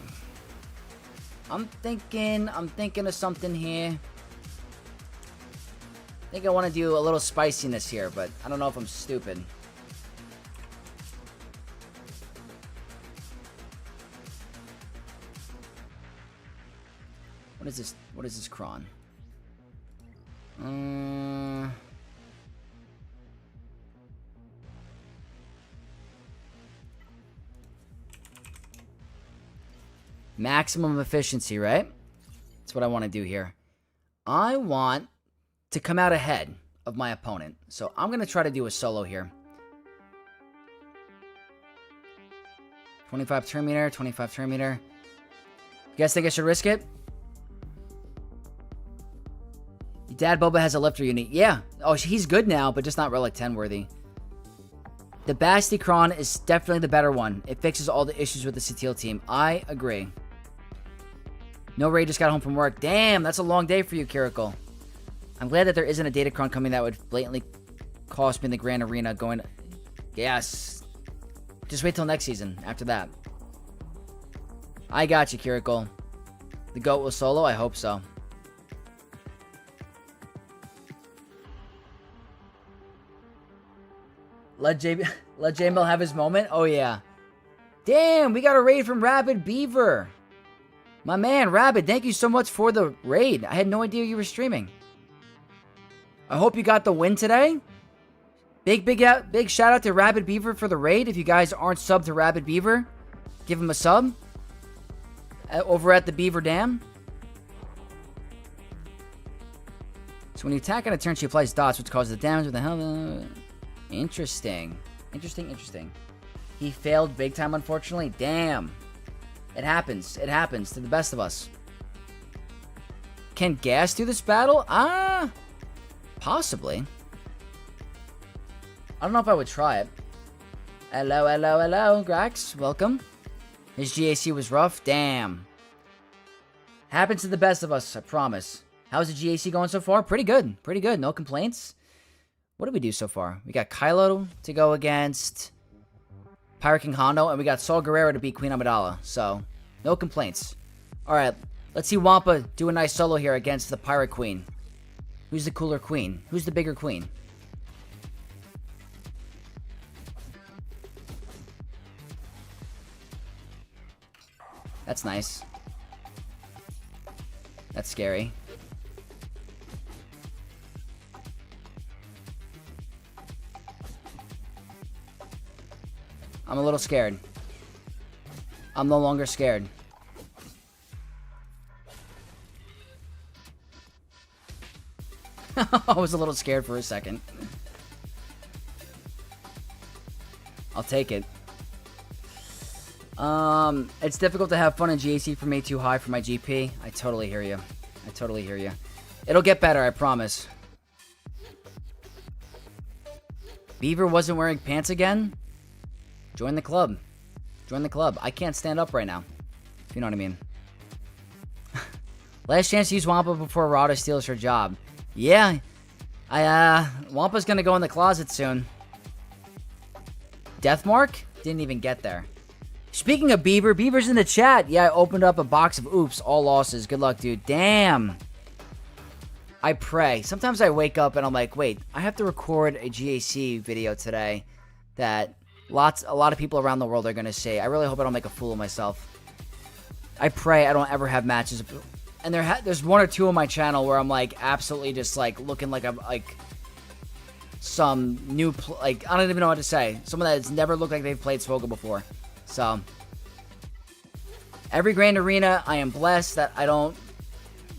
I'm thinking of something here. I think I want to do a little spiciness here, but I don't know if I'm stupid. What is this? What is this cron? Maximum efficiency, right? That's what I want to do here. I want to come out ahead of my opponent. So I'm going to try to do a solo here. 25 turn meter, 25 turn meter. You guys think I should risk it? Your dad Boba has a lifter unit. Yeah. Oh, he's good now, but just not Relic 10 worthy. The Basticron is definitely the better one. It fixes all the issues with the Satil team. I agree. No Ray just got home from work. Damn, that's a long day for you, Kirikal. I'm glad that there isn't a Datacron coming that would blatantly cost me in the Grand Arena going... Yes. Just wait till next season after that. I got you, Kirikal. The GOAT will solo? I hope so. Let J-Mill have his moment? Oh, yeah. Damn, we got a raid from Rabid Beaver. My man, Rabid, thank you so much for the raid. I had no idea you were streaming. I hope you got the win today. Big shout out to Rabid Beaver for the raid. If you guys aren't subbed to Rabid Beaver, give him a sub. Over at the Beaver Dam. So when you attack on a turn, she applies dots, which causes the damage with the hell. Interesting. Interesting. He failed big time, unfortunately. Damn. It happens. It happens to the best of us. Can Gas do this battle? Possibly. I don't know if I would try it. Hello, Grax. Welcome. His GAC was rough. Damn. Happens to the best of us, I promise. How's the GAC going so far? Pretty good. No complaints. What did we do so far? We got Kylo to go against Pirate King Hondo, and we got Saul Guerrero to beat Queen Amidala. So, no complaints. Alright, let's see Wampa do a nice solo here against the Pirate Queen. Who's the cooler queen? Who's the bigger queen? That's nice. That's scary. I'm a little scared. I'm no longer scared. I was a little scared for a second. I'll take it. It's difficult to have fun in GAC for me, too high for my GP. I totally hear you. It'll get better, I promise. Beaver wasn't wearing pants again? Join the club. I can't stand up right now. If you know what I mean. Last chance to use Wampa before Rada steals her job. Yeah. Wampa's gonna go in the closet soon. Deathmark? Didn't even get there. Speaking of Beaver, Beaver's in the chat. Yeah, I opened up a box of oops. All losses. Good luck, dude. Damn. I pray. Sometimes I wake up and I'm like, wait, I have to record a GAC video today that a lot of people around the world are going to say. I really hope I don't make a fool of myself. I pray I don't ever have matches. And there's one or two on my channel where I'm like absolutely just like looking like I'm like some new like I don't even know what to say. Someone that's never looked like they've played Svoga before. So every Grand Arena, I am blessed that I don't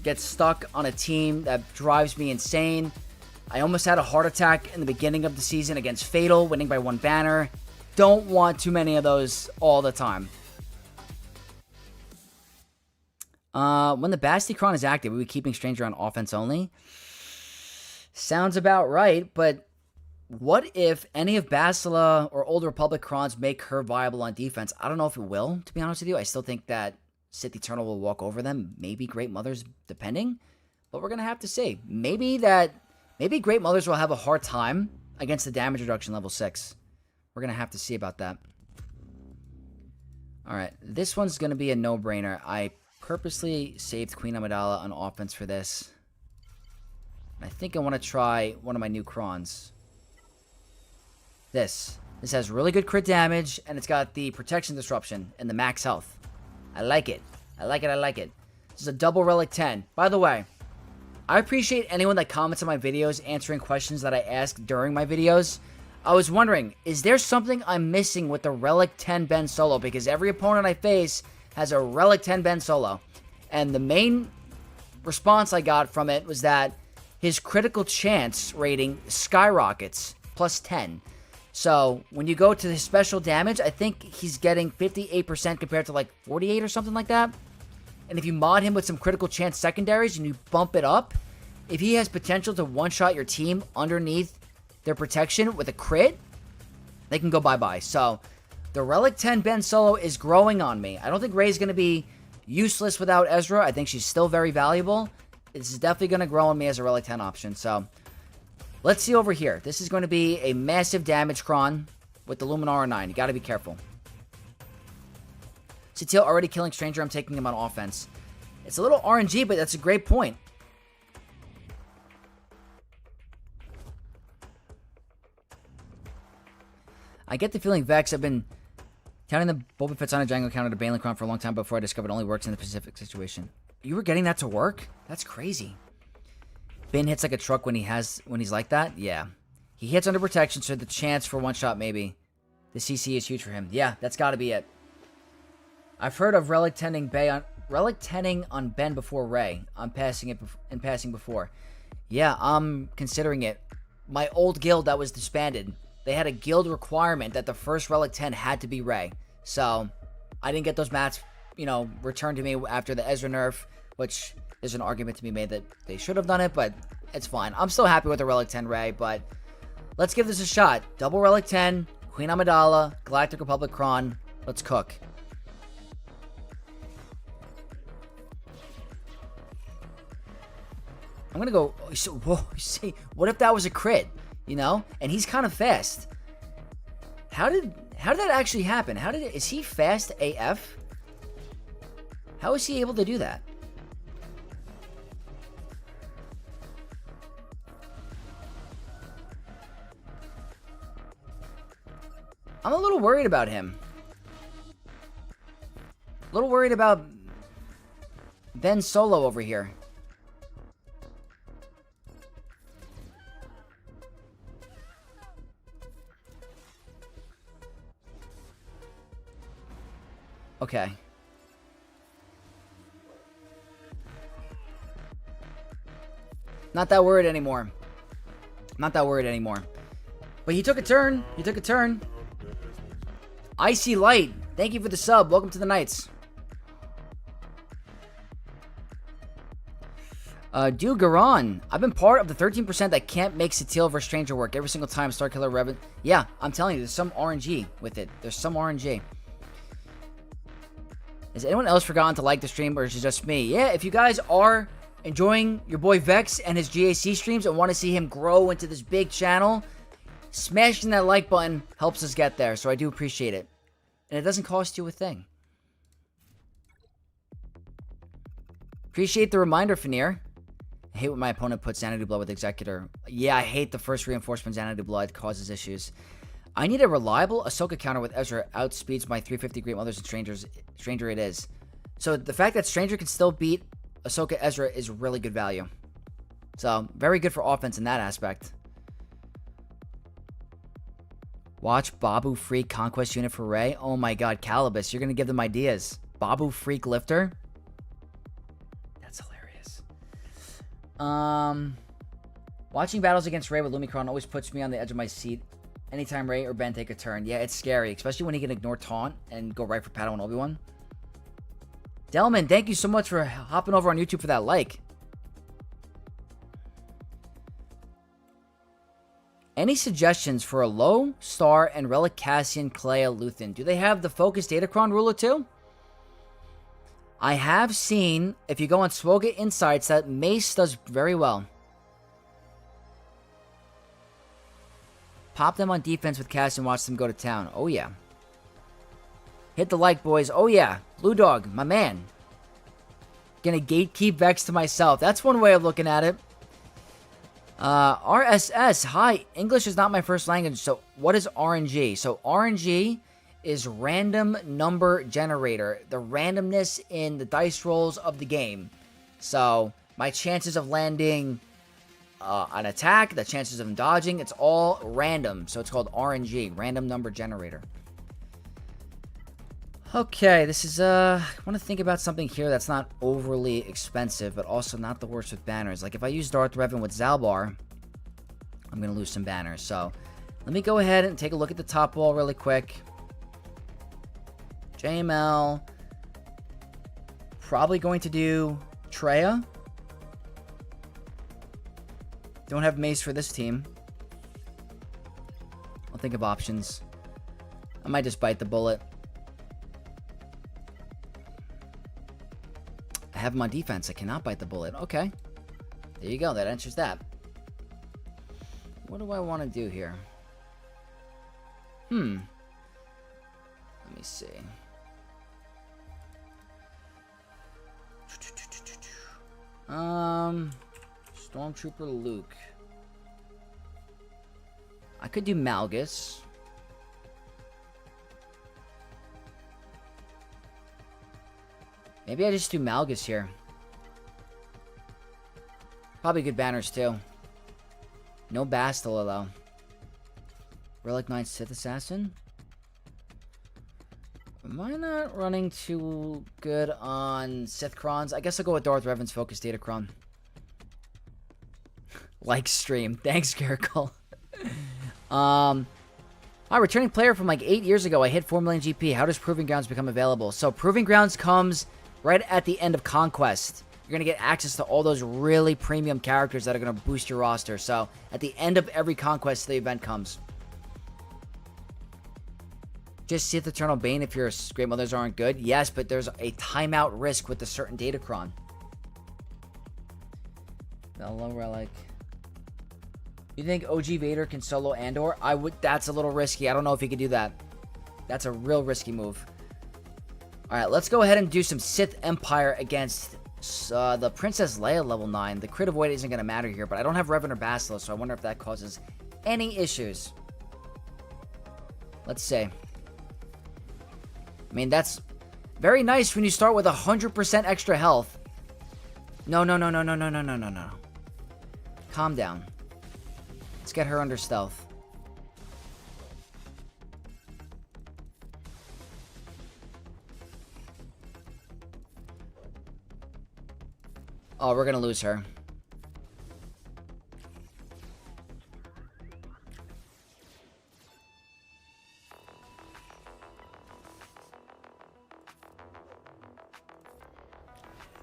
get stuck on a team that drives me insane. I almost had a heart attack in the beginning of the season against Fatal, winning by 1 banner. Don't want too many of those all the time. When the Basticron is active, are we keeping Stranger on offense only? Sounds about right, but what if any of Basila or Old Republic Crons make her viable on defense? I don't know if it will, to be honest with you. I still think that Sith Eternal will walk over them. Maybe Great Mothers, depending. But we're going to have to see. Maybe Great Mothers will have a hard time against the damage reduction level 6. We're going to have to see about that. Alright, this one's going to be a no-brainer. I purposely saved Queen Amidala on offense for this. I think I want to try one of my new Krons. This has really good crit damage, and it's got the protection disruption and the max health. I like it. I like it. This is a double Relic 10. By the way, I appreciate anyone that comments on my videos answering questions that I ask during my videos. I was wondering, is there something I'm missing with the Relic 10 Ben Solo? Because every opponent I face has a Relic 10 Ben Solo. And the main response I got from it was that his critical chance rating skyrockets, plus 10. So, when you go to his special damage, I think he's getting 58% compared to like 48 or something like that. And if you mod him with some critical chance secondaries and you bump it up, if he has potential to one-shot your team underneath their protection with a crit, they can go bye-bye. So, the Relic 10 Ben Solo is growing on me. I don't think Rey's going to be useless without Ezra. I think she's still very valuable. This is definitely going to grow on me as a Relic 10 option. So, let's see over here. This is going to be a massive damage Kron with the Luminara 9. You got to be careful. Satele already killing Stranger. I'm taking him on offense. It's a little RNG, but that's a great point. I get the feeling Vex. I've been counting the Boba Fett's on a Django counter to Baneling Kron for a long time before I discovered it only works in the Pacific situation. You were getting that to work? That's crazy. Bane hits like a truck when he's like that? Yeah. He hits under protection, so the chance for one shot maybe. The CC is huge for him. Yeah, that's got to be it. I've heard of Relic 10ing on Ben before Rey. I'm passing before. Yeah, I'm considering it. My old guild that was disbanded, they had a guild requirement that the first Relic 10 had to be Rey. So, I didn't get those mats, returned to me after the Ezra nerf, which there's an argument to be made that they should have done it, but it's fine. I'm still happy with the Relic 10 Rey, but let's give this a shot. Double Relic 10, Queen Amidala, Galactic Republic Kron. Let's cook. I'm gonna go. Whoa, see, what if that was a crit? And he's kind of fast. How did that actually happen? Is he fast AF? How is he able to do that? I'm a little worried about him. A little worried about Ben Solo over here. Okay. Not that worried anymore. But he took a turn. Icy Light, thank you for the sub. Welcome to the Knights. Dude Garon, I've been part of the 13% that can't make Satele vs. Stranger work every single time Starkiller Revan. Yeah, I'm telling you, there's some RNG with it. Has anyone else forgotten to like the stream, or is it just me? Yeah, if you guys are enjoying your boy Vex and his GAC streams and want to see him grow into this big channel, smashing that like button helps us get there, so I do appreciate it. And it doesn't cost you a thing. Appreciate the reminder, Fanir. I hate when my opponent puts Xanadu Blood with Executor. Yeah, I hate the first reinforcement Xanadu Blood causes issues. I need a reliable Ahsoka counter with Ezra. Outspeeds my 350 Great Mothers and Stranger it is. So the fact that Stranger can still beat Ahsoka Ezra is really good value. So, very good for offense in that aspect. Watch Babu Freak Conquest Unit for Rey. Oh my god, Calibus, you're going to give them ideas. Babu Freak Lifter? That's hilarious. Watching battles against Rey with Lumicron always puts me on the edge of my seat. Anytime Rey or Ben take a turn. Yeah, it's scary, especially when he can ignore Taunt and go right for Padawan Obi-Wan. Delman, thank you so much for hopping over on YouTube for that like. Any suggestions for a low star and Relic Cassian Clea Luthen? Do they have the Focus Datacron ruler too? I have seen, if you go on Swoga Insights, that Mace does very well. Pop them on defense with Cass and watch them go to town. Oh, yeah. Hit the like, boys. Oh, yeah. Blue Dog, my man. Gonna gatekeep Vex to myself. That's one way of looking at it. RSS. Hi. English is not my first language, so what is RNG? So RNG is random number generator. The randomness in the dice rolls of the game. So my chances of landing an attack, the chances of him dodging, it's all random. So it's called RNG, random number generator. Okay, this is, I want to think about something here that's not overly expensive, but also not the worst with banners. Like, if I use Darth Revan with Zalbar, I'm going to lose some banners. So, let me go ahead and take a look at the top wall really quick. JML. Probably going to do Treya. Don't have Mace for this team. I'll think of options. I might just bite the bullet. I have him on defense. I cannot bite the bullet. Okay. There you go. That answers that. What do I want to do here? Let me see. Stormtrooper Luke. I could do Malgus. Maybe I just do Malgus here. Probably good banners too. No Bastila though. Relic Knight Sith Assassin. Am I not running too good on Sith Crons? I guess I'll go with Darth Revan's Focus Datacron. Like stream. Thanks, Garrickle. Returning player from like 8 years ago. I hit 4 million GP. How does Proving Grounds become available? So Proving Grounds comes right at the end of Conquest. You're going to get access to all those really premium characters that are going to boost your roster. So at the end of every Conquest, the event comes. Just Sith Eternal Bane if your Great Mothers aren't good. Yes, but there's a timeout risk with a certain Datacron. Mellow Relic. You think OG Vader can solo Andor? I would. That's a little risky. I don't know if he could do that. That's a real risky move. Alright, let's go ahead and do some Sith Empire against the Princess Leia level 9. The crit avoid isn't going to matter here, but I don't have Revan or Bastila, so I wonder if that causes any issues. Let's see. I mean, that's very nice when you start with 100% extra health. No. Calm down. Let's get her under stealth. Oh, we're gonna lose her.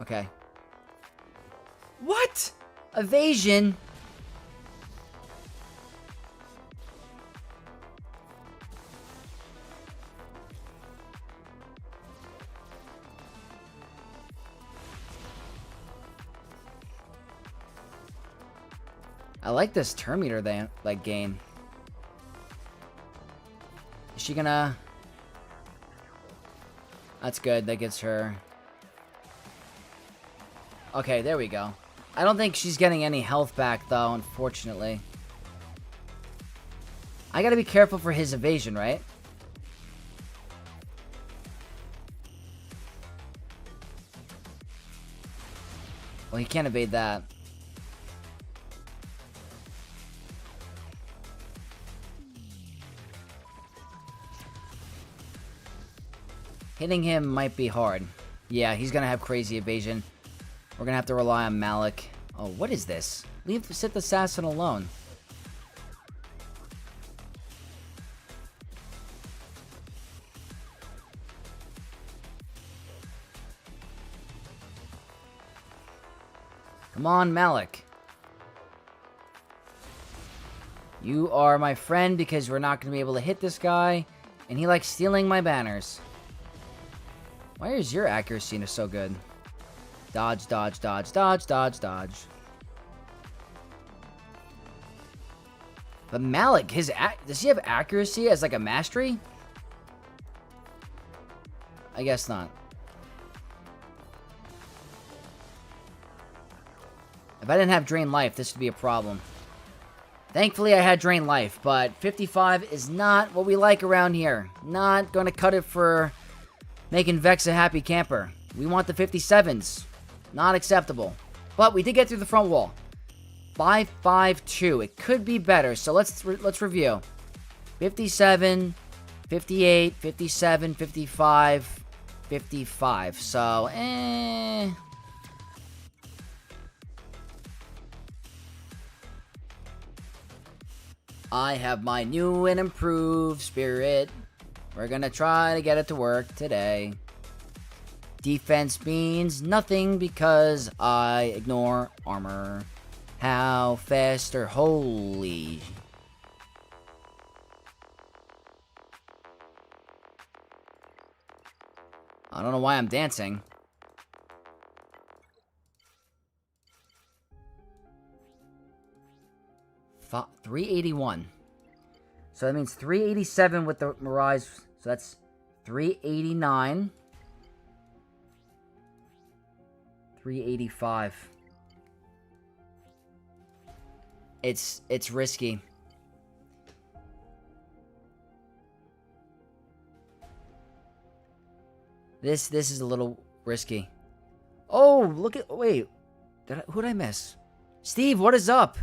Okay. What? Evasion? I like this turn meter they like gain. Is she gonna... That's good. That gets her... Okay, there we go. I don't think she's getting any health back, though, unfortunately. I gotta be careful for his evasion, right? Well, he can't evade that. Hitting him might be hard. Yeah, he's gonna have crazy evasion. We're gonna have to rely on Malik. Oh, what is this? Leave the Sith Assassin alone. Come on, Malik. You are my friend because we're not gonna be able to hit this guy, and he likes stealing my banners. Why is your accuracy so good? Dodge, dodge, dodge, dodge, dodge, dodge. But Malik, does he have accuracy as like a mastery? I guess not. If I didn't have Drain Life, this would be a problem. Thankfully, I had Drain Life, but 55 is not what we like around here. Not going to cut it for making Vex a happy camper. We want the 57s. Not acceptable. But we did get through the front wall. 552. It could be better, so let's review. 57, 58, 57, 55, 55. So, I have my new and improved spirit. We're gonna try to get it to work today. Defense means nothing because I ignore armor. How fast or holy? I don't know why I'm dancing. F 381. So that means 387 with the Mirage. So that's 389. 385. It's risky. This is a little risky. Oh, look at wait. Who did I miss? Steve, what is up?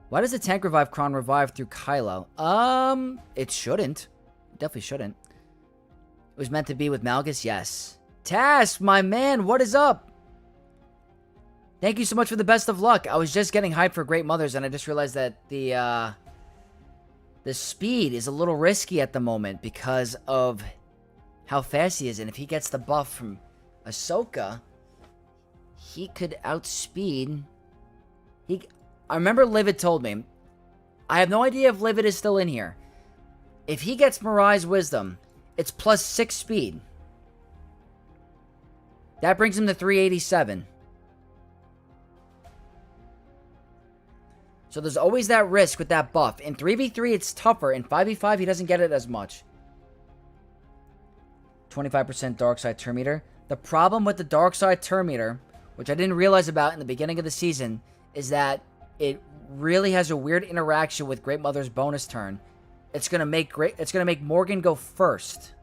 Why does the tank revive cron revive through Kylo? It shouldn't. It definitely shouldn't. It was meant to be with Malgus, yes. Task, my man, what is up? Thank you so much for the best of luck. I was just getting hyped for Great Mothers, and I just realized that the speed is a little risky at the moment because of how fast he is. And if he gets the buff from Ahsoka, he could outspeed. I remember Livid told me. I have no idea if Livid is still in here. If he gets Mirai's Wisdom, it's plus 6 speed. That brings him to 387. So there's always that risk with that buff. In 3v3, it's tougher. In 5v5, he doesn't get it as much. 25% Dark Side turn meter. The problem with the Dark Side turn meter, which I didn't realize about in the beginning of the season, is that it really has a weird interaction with Great Mother's bonus turn. It's gonna make Morgan go first.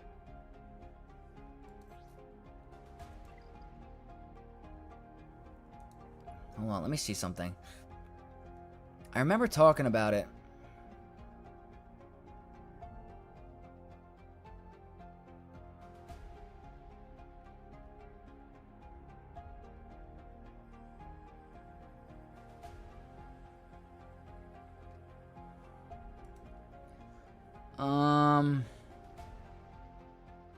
Hold on, let me see something. I remember talking about it.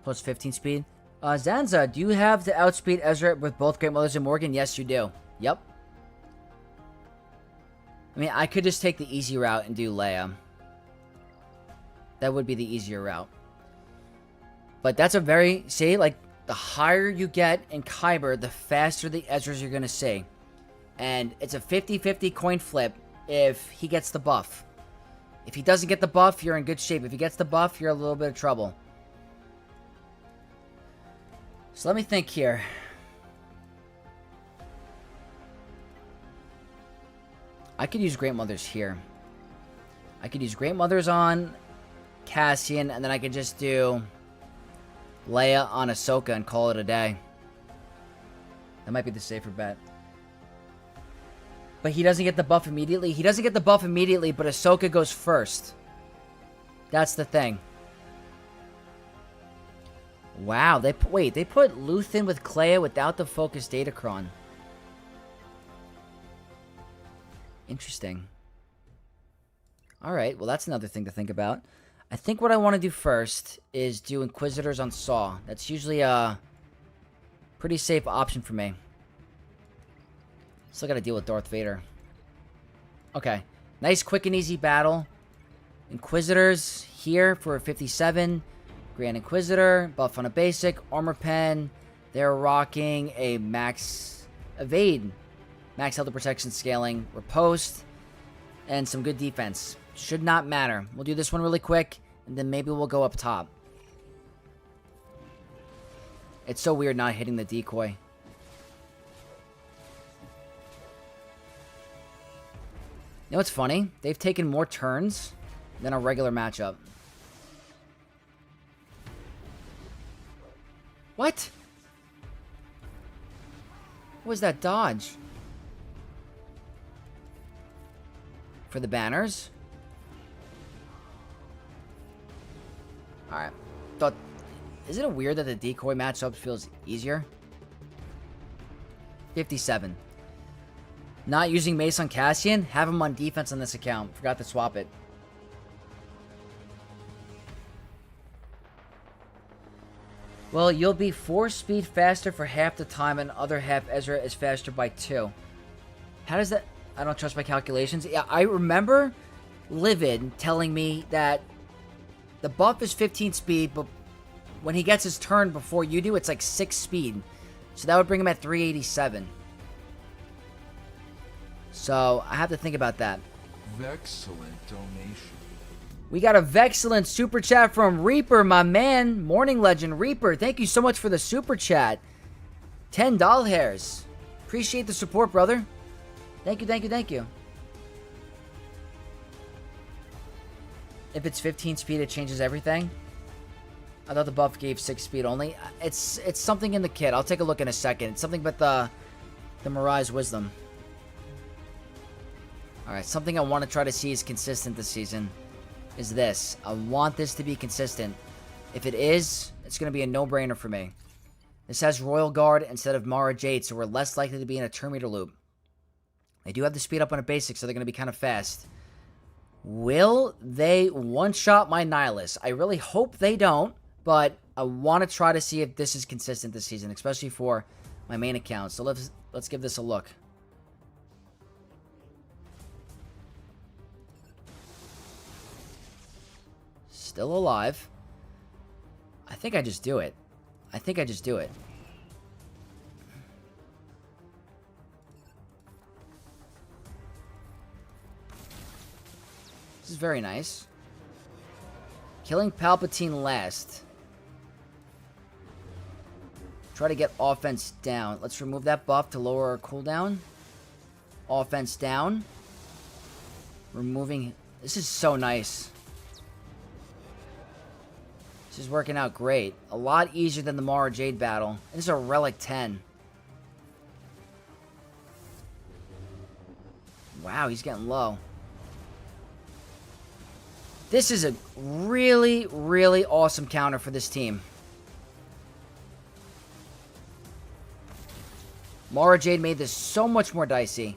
Plus 15 speed. Zanza, do you have to outspeed Ezra with both Great Mothers and Morgan? Yes, you do. Yep. I mean, I could just take the easy route and do Leia. That would be the easier route. But that's a very... See, like, the higher you get in Kyber, the faster the Ezras you're going to see. And it's a 50-50 coin flip if he gets the buff. If he doesn't get the buff, you're in good shape. If he gets the buff, you're in a little bit of trouble. So let me think here. I could use Great Mothers here. I could use Great Mothers on Cassian, and then I could just do Leia on Ahsoka and call it a day. That might be the safer bet. But he doesn't get the buff immediately. He doesn't get the buff immediately, but Ahsoka goes first. That's the thing. Wow, they put Luthen with Clea without the focus Datacron. Interesting. Alright, well that's another thing to think about. I think what I want to do first is do Inquisitors on Saw. That's usually a pretty safe option for me. Still gotta deal with Darth Vader. Okay. Nice, quick, and easy battle. Inquisitors here for a 57. Grand Inquisitor, buff on a basic, armor pen. They're rocking a max evade, max health and protection scaling, riposte, and some good defense. Should not matter. We'll do this one really quick, and then maybe we'll go up top. It's so weird not hitting the decoy. You know what's funny? They've taken more turns than a regular matchup. What? What was that dodge? For the banners? Alright. Thought... Isn't it weird that the decoy matchup feels easier? 57. Not using Mace on Cassian? Have him on defense on this account. Forgot to swap it. Well, you'll be 4 speed faster for half the time, and other half Ezra is faster by 2. How does that... I don't trust my calculations. Yeah, I remember Livid telling me that the buff is 15 speed, but when he gets his turn before you do, it's like 6 speed. So that would bring him at 387. So I have to think about that. Excellent donation. We got a Vexcellent super chat from Reaper, my man. Morning Legend Reaper. Thank you so much for the super chat. 10 doll hairs. Appreciate the support, brother. Thank you, thank you, thank you. If it's 15 speed, it changes everything. I thought the buff gave 6 speed only. It's something in the kit. I'll take a look in a second. It's something but the Mirai's Wisdom. Alright, something I want to try to see is consistent this season. Is this. I want this to be consistent. If it is, it's going to be a no-brainer for me. This has Royal Guard instead of Mara Jade, so we're less likely to be in a turn meter loop. They do have the speed up on a basic, so they're going to be kind of fast. Will they one-shot my Nihilus? I really hope they don't, but I want to try to see if this is consistent this season, especially for my main account. So let's give this a look. Still alive. I think I just do it. I think I just do it. This is very nice. Killing Palpatine last. Try to get offense down. Let's remove that buff to lower our cooldown. Offense down. Removing... This is so nice. This is working out great. A lot easier than the Mara Jade battle. This is a Relic 10. Wow, he's getting low. This is a really, really awesome counter for this team. Mara Jade made this so much more dicey.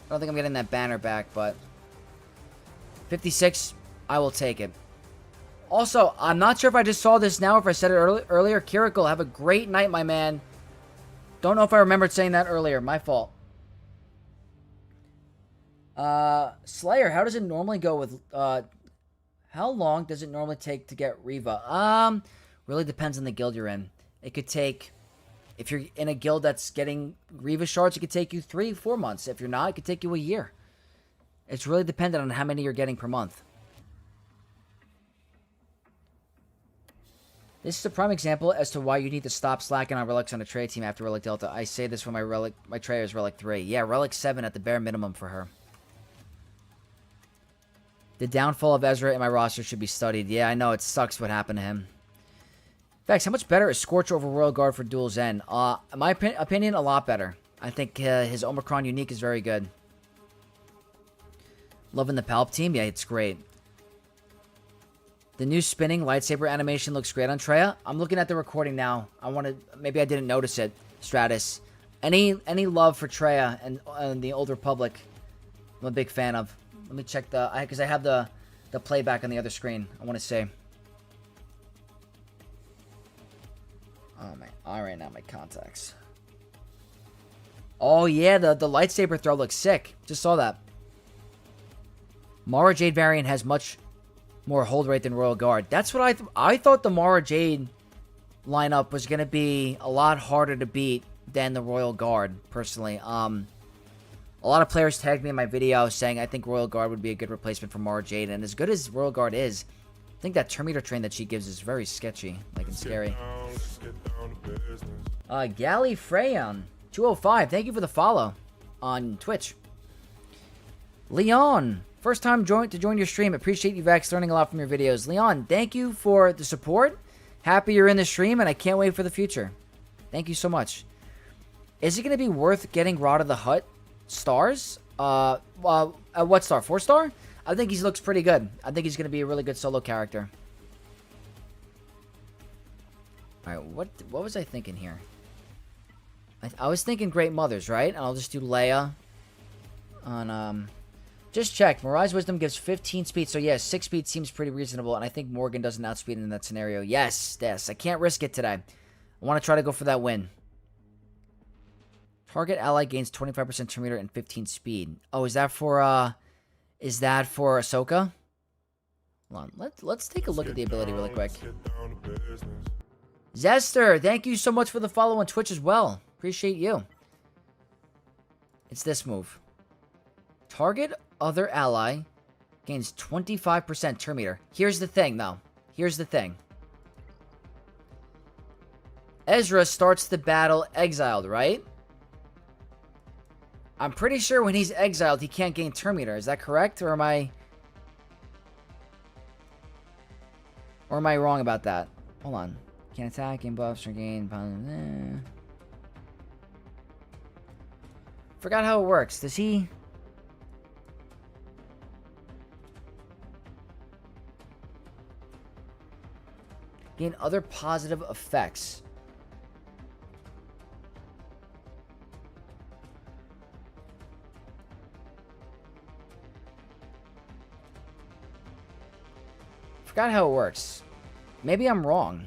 I don't think I'm getting that banner back, but 56, I will take it. Also, I'm not sure if I just saw this now or if I said it earlier. Kirikul, have a great night, my man. Don't know if I remembered saying that earlier. My fault. Slayer, how does it normally go with... how long does it normally take to get Reva? Really depends on the guild you're in. It could take... If you're in a guild that's getting Reva shards, it could take you 3-4 months. If you're not, it could take you a year. It's really dependent on how many you're getting per month. This is a prime example as to why you need to stop slacking on relics on a trade team after Relic Delta. I say this when my Trey is Relic 3. Yeah, Relic 7 at the bare minimum for her. The downfall of Ezra in my roster should be studied. Yeah, I know, it sucks what happened to him. Vex, how much better is Scorch over Royal Guard for Dual Zen? In my opinion, a lot better. I think his Omicron unique is very good. Loving the Palp team? Yeah, it's great. The new spinning lightsaber animation looks great on Treya. I'm looking at the recording now. Maybe I didn't notice it. Stratus. Any love for Treya and the Old Republic, I'm a big fan of. Let me check because I have the playback on the other screen. I want to say. Oh, my eye right now, my contacts. Oh, yeah, the lightsaber throw looks sick. Just saw that. Mara Jade variant has much more hold rate than Royal Guard. That's what I thought the Mara Jade lineup was going to be a lot harder to beat than the Royal Guard, personally. A lot of players tagged me in my video saying I think Royal Guard would be a good replacement for Mara Jade, and as good as Royal Guard is, I think that Terminator train that she gives is very sketchy, like, and scary. Galley Freyon 205, thank you for the follow on Twitch. Leon, first time to join your stream. Appreciate you, Vex, learning a lot from your videos. Leon, thank you for the support. Happy you're in the stream, and I can't wait for the future. Thank you so much. Is it going to be worth getting Rod of the Hutt stars? At what star? 4-star? I think he looks pretty good. I think he's going to be a really good solo character. Alright, what was I thinking here? I was thinking Great Mothers, right? And I'll just do Leia on, just check. Mirai's Wisdom gives 15 speed, so yeah, 6 speed seems pretty reasonable, and I think Morgan doesn't outspeed in that scenario. Yes, I can't risk it today. I want to try to go for that win. Target ally gains 25% turn meter and 15 speed. Oh, is that for Ahsoka? Hold on, let's take a look at the ability really quick. Zester, thank you so much for the follow on Twitch as well. Appreciate you. It's this move. Target other ally gains 25% turn meter. Here's the thing, though. Here's the thing. Ezra starts the battle exiled, right? I'm pretty sure when he's exiled, he can't gain turn meter. Is that correct? Or am I wrong about that? Hold on. Can't attack, gain buffs, or gain... Forgot how it works. Does he... gain other positive effects? Forgot how it works. Maybe I'm wrong.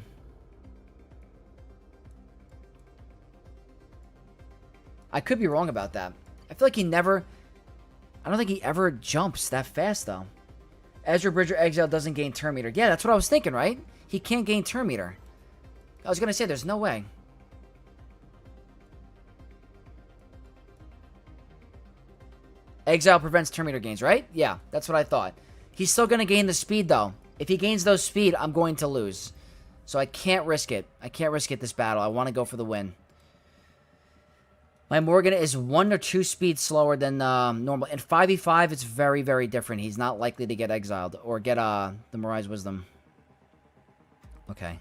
I could be wrong about that. I feel like he never... I don't think he ever jumps that fast, though. Ezra Bridger Exile doesn't gain turn meter. Yeah, that's what I was thinking, right? He can't gain turn meter. I was going to say, there's no way. Exile prevents turn meter gains, right? Yeah, that's what I thought. He's still going to gain the speed, though. If he gains those speed, I'm going to lose. So I can't risk it. I can't risk it this battle. I want to go for the win. My Morgan is 1 or 2 speed slower than normal. In 5v5, it's very, very different. He's not likely to get exiled or get the Mirai's Wisdom. Okay.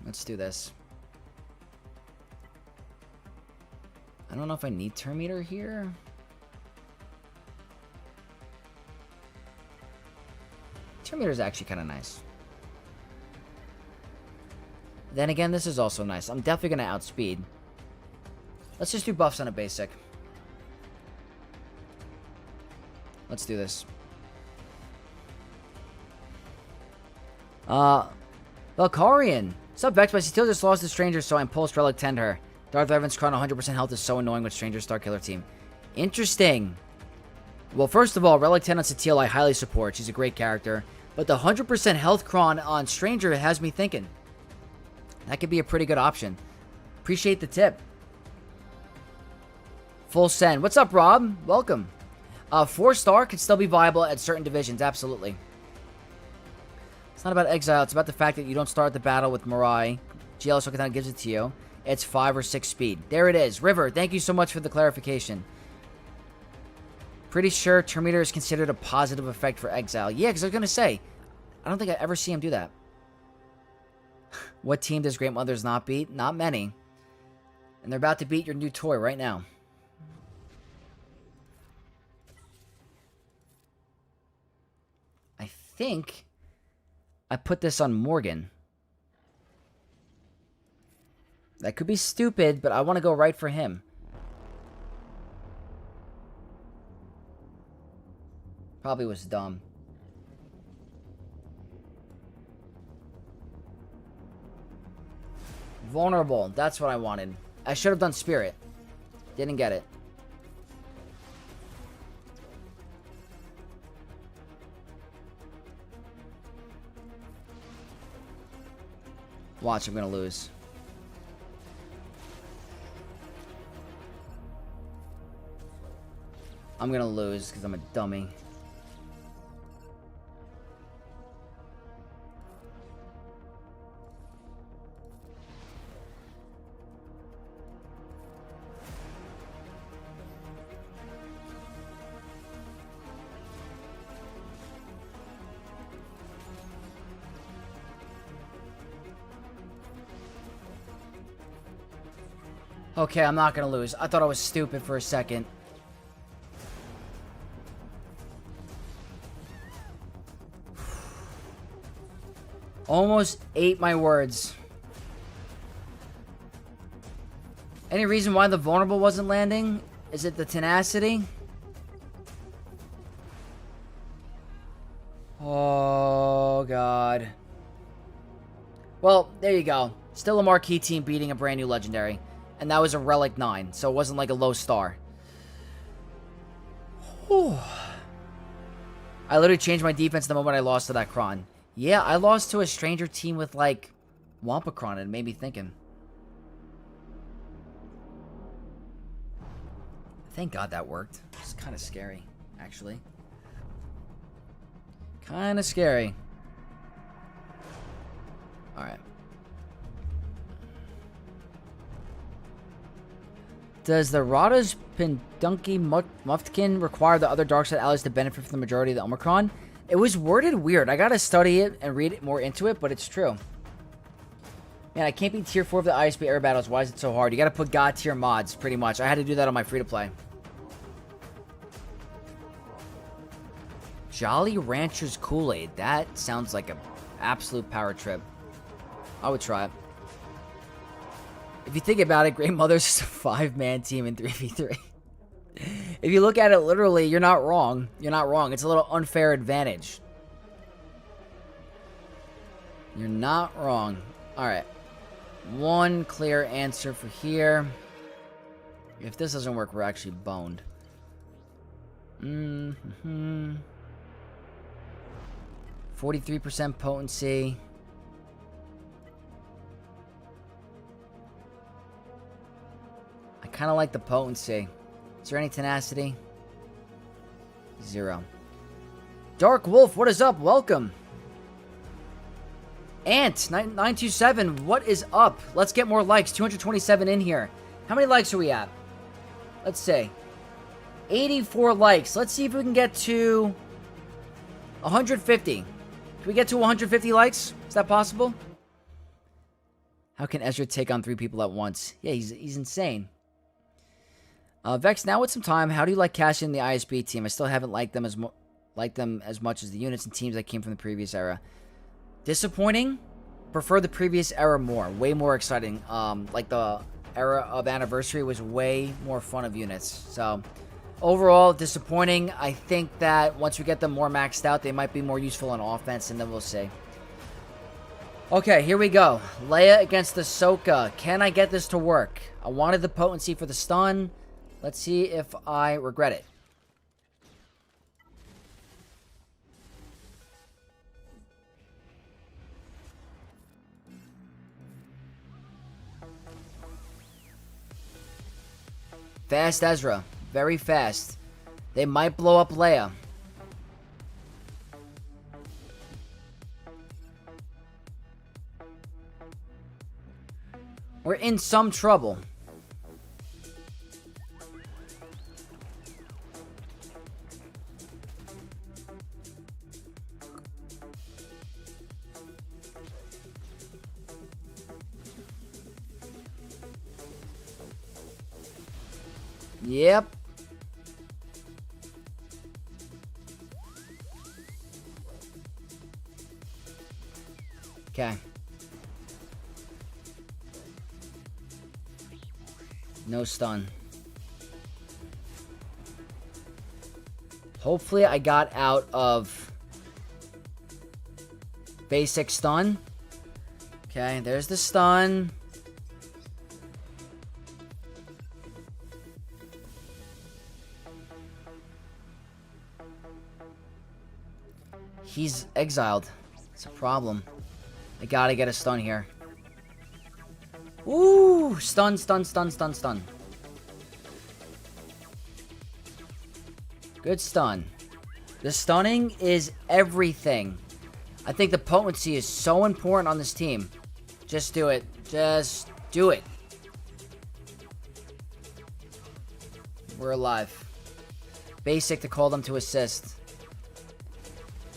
Let's do this. I don't know if I need turn meter here. Turn meter is actually kind of nice. Then again, this is also nice. I'm definitely going to outspeed. Let's just do buffs on a basic. Let's do this. Valkarian. What's up, Vex? My Steel just lost to Stranger, so I impulse Relic Tend her. Darth Revan's Crown 100% health is so annoying with Stranger Star Killer team. Interesting. Well, first of all, Relic Tend on Satele I highly support. She's a great character. But the 100% health Kron on Stranger has me thinking. That could be a pretty good option. Appreciate the tip. Full send. What's up, Rob? Welcome. 4-star could still be viable at certain divisions. Absolutely. It's not about exile. It's about the fact that you don't start the battle with Mirai. GL Sokatan gives it to you. It's 5 or 6 speed. There it is. River, thank you so much for the clarification. Pretty sure turn meter is considered a positive effect for exile. Yeah, because I was going to say, I don't think I ever see him do that. What team does Great Mothers not beat? Not many. And they're about to beat your new toy right now. I think I put this on Morgan. That could be stupid, but I want to go right for him. Probably was dumb. Vulnerable. That's what I wanted. I should have done Spirit. Didn't get it. Watch, I'm gonna lose. I'm gonna lose because I'm a dummy. Okay, I'm not gonna lose. I thought I was stupid for a second. Almost ate my words. Any reason why the vulnerable wasn't landing? Is it the tenacity? Oh, God. Well, there you go. Still a marquee team beating a brand new legendary. And that was a Relic 9, so it wasn't like a low star. Whew. I literally changed my defense the moment I lost to that Kron. Yeah, I lost to a stranger team with, like, Wampakron, and it made me thinking. Thank God that worked. It's kind of scary, actually. Kind of scary. Alright. Does the Rada's Pindunky Muftkin require the other Darkseid allies to benefit from the majority of the Omicron? It was worded weird. I gotta study it and read it more into it, but it's true. Man, I can't be tier 4 of the ISP air battles. Why is it so hard? You gotta put God tier mods, pretty much. I had to do that on my free-to-play. Jolly Ranchers Kool-Aid. That sounds like an absolute power trip. I would try it. If you think about it, Great Mother's is a 5-man team in 3v3. If you look at it literally, you're not wrong. You're not wrong. It's a little unfair advantage. You're not wrong. Alright. One clear answer for here. If this doesn't work, we're actually boned. 43% potency. I kind of like the potency. Is there any tenacity? 0. Dark Wolf, what is up? Welcome. Ant927, what is up? Let's get more likes. 227 in here. How many likes are we at? Let's see. 84 likes. Let's see if we can get to 150. Can we get to 150 likes? Is that possible? How can Ezra take on 3 people at once? Yeah, he's insane. Vex, now with some time, how do you like cashing in the ISB team? I still haven't liked them as much as the units and teams that came from the previous era. Disappointing. Prefer the previous era more. Way more exciting. Like the era of Anniversary was way more fun of units. So, overall, disappointing. I think that once we get them more maxed out, they might be more useful on offense, and then we'll see. Okay, here we go. Leia against the Ahsoka. Can I get this to work? I wanted the potency for the stun. Let's see if I regret it. Fast Ezra. Very fast. They might blow up Leia. We're in some trouble. Yep. Okay. No stun. Hopefully I got out of basic stun. Okay, there's the stun. He's exiled. It's a problem. I gotta get a stun here. Ooh! Stun, stun, stun, stun, stun. Good stun. The stunning is everything. I think the potency is so important on this team. Just do it. Just do it. We're alive. Basic to call them to assist.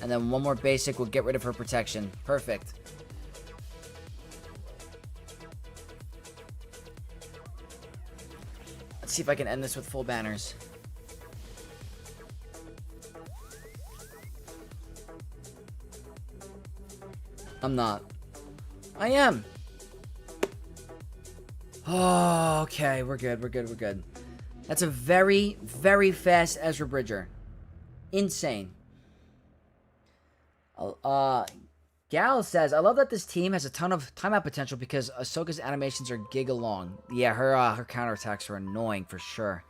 And then one more basic will get rid of her protection. Perfect. Let's see if I can end this with full banners. I'm not. I am. Oh, okay. We're good. We're good. We're good. That's a very, very fast Ezra Bridger. Insane. Gal says, I love that this team has a ton of timeout potential because Ahsoka's animations are giga long. Yeah, her counterattacks are annoying for sure.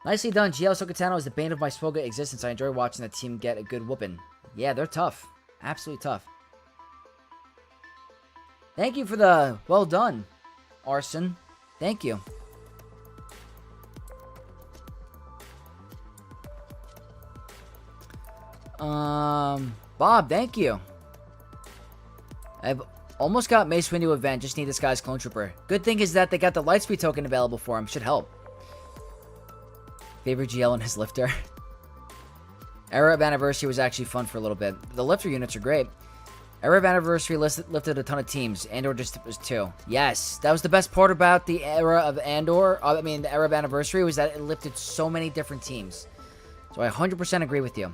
Nicely done. GL Ahsoka Tano is the bane of my Swoga existence. I enjoy watching the team get a good whooping. Yeah, they're tough. Absolutely tough. Thank you for the well done, Arson. Thank you. Bob, thank you. I've almost got Mace Windu event. Just need this guy's clone trooper. Good thing is that they got the Lightspeed token available for him. Should help. Favorite GL and his lifter. Era of Anniversary was actually fun for a little bit. The lifter units are great. Era of Anniversary lifted a ton of teams. Andor just was 2. Yes, that was the best part about the Era of Andor. The Era of Anniversary was that it lifted so many different teams. So I 100% agree with you.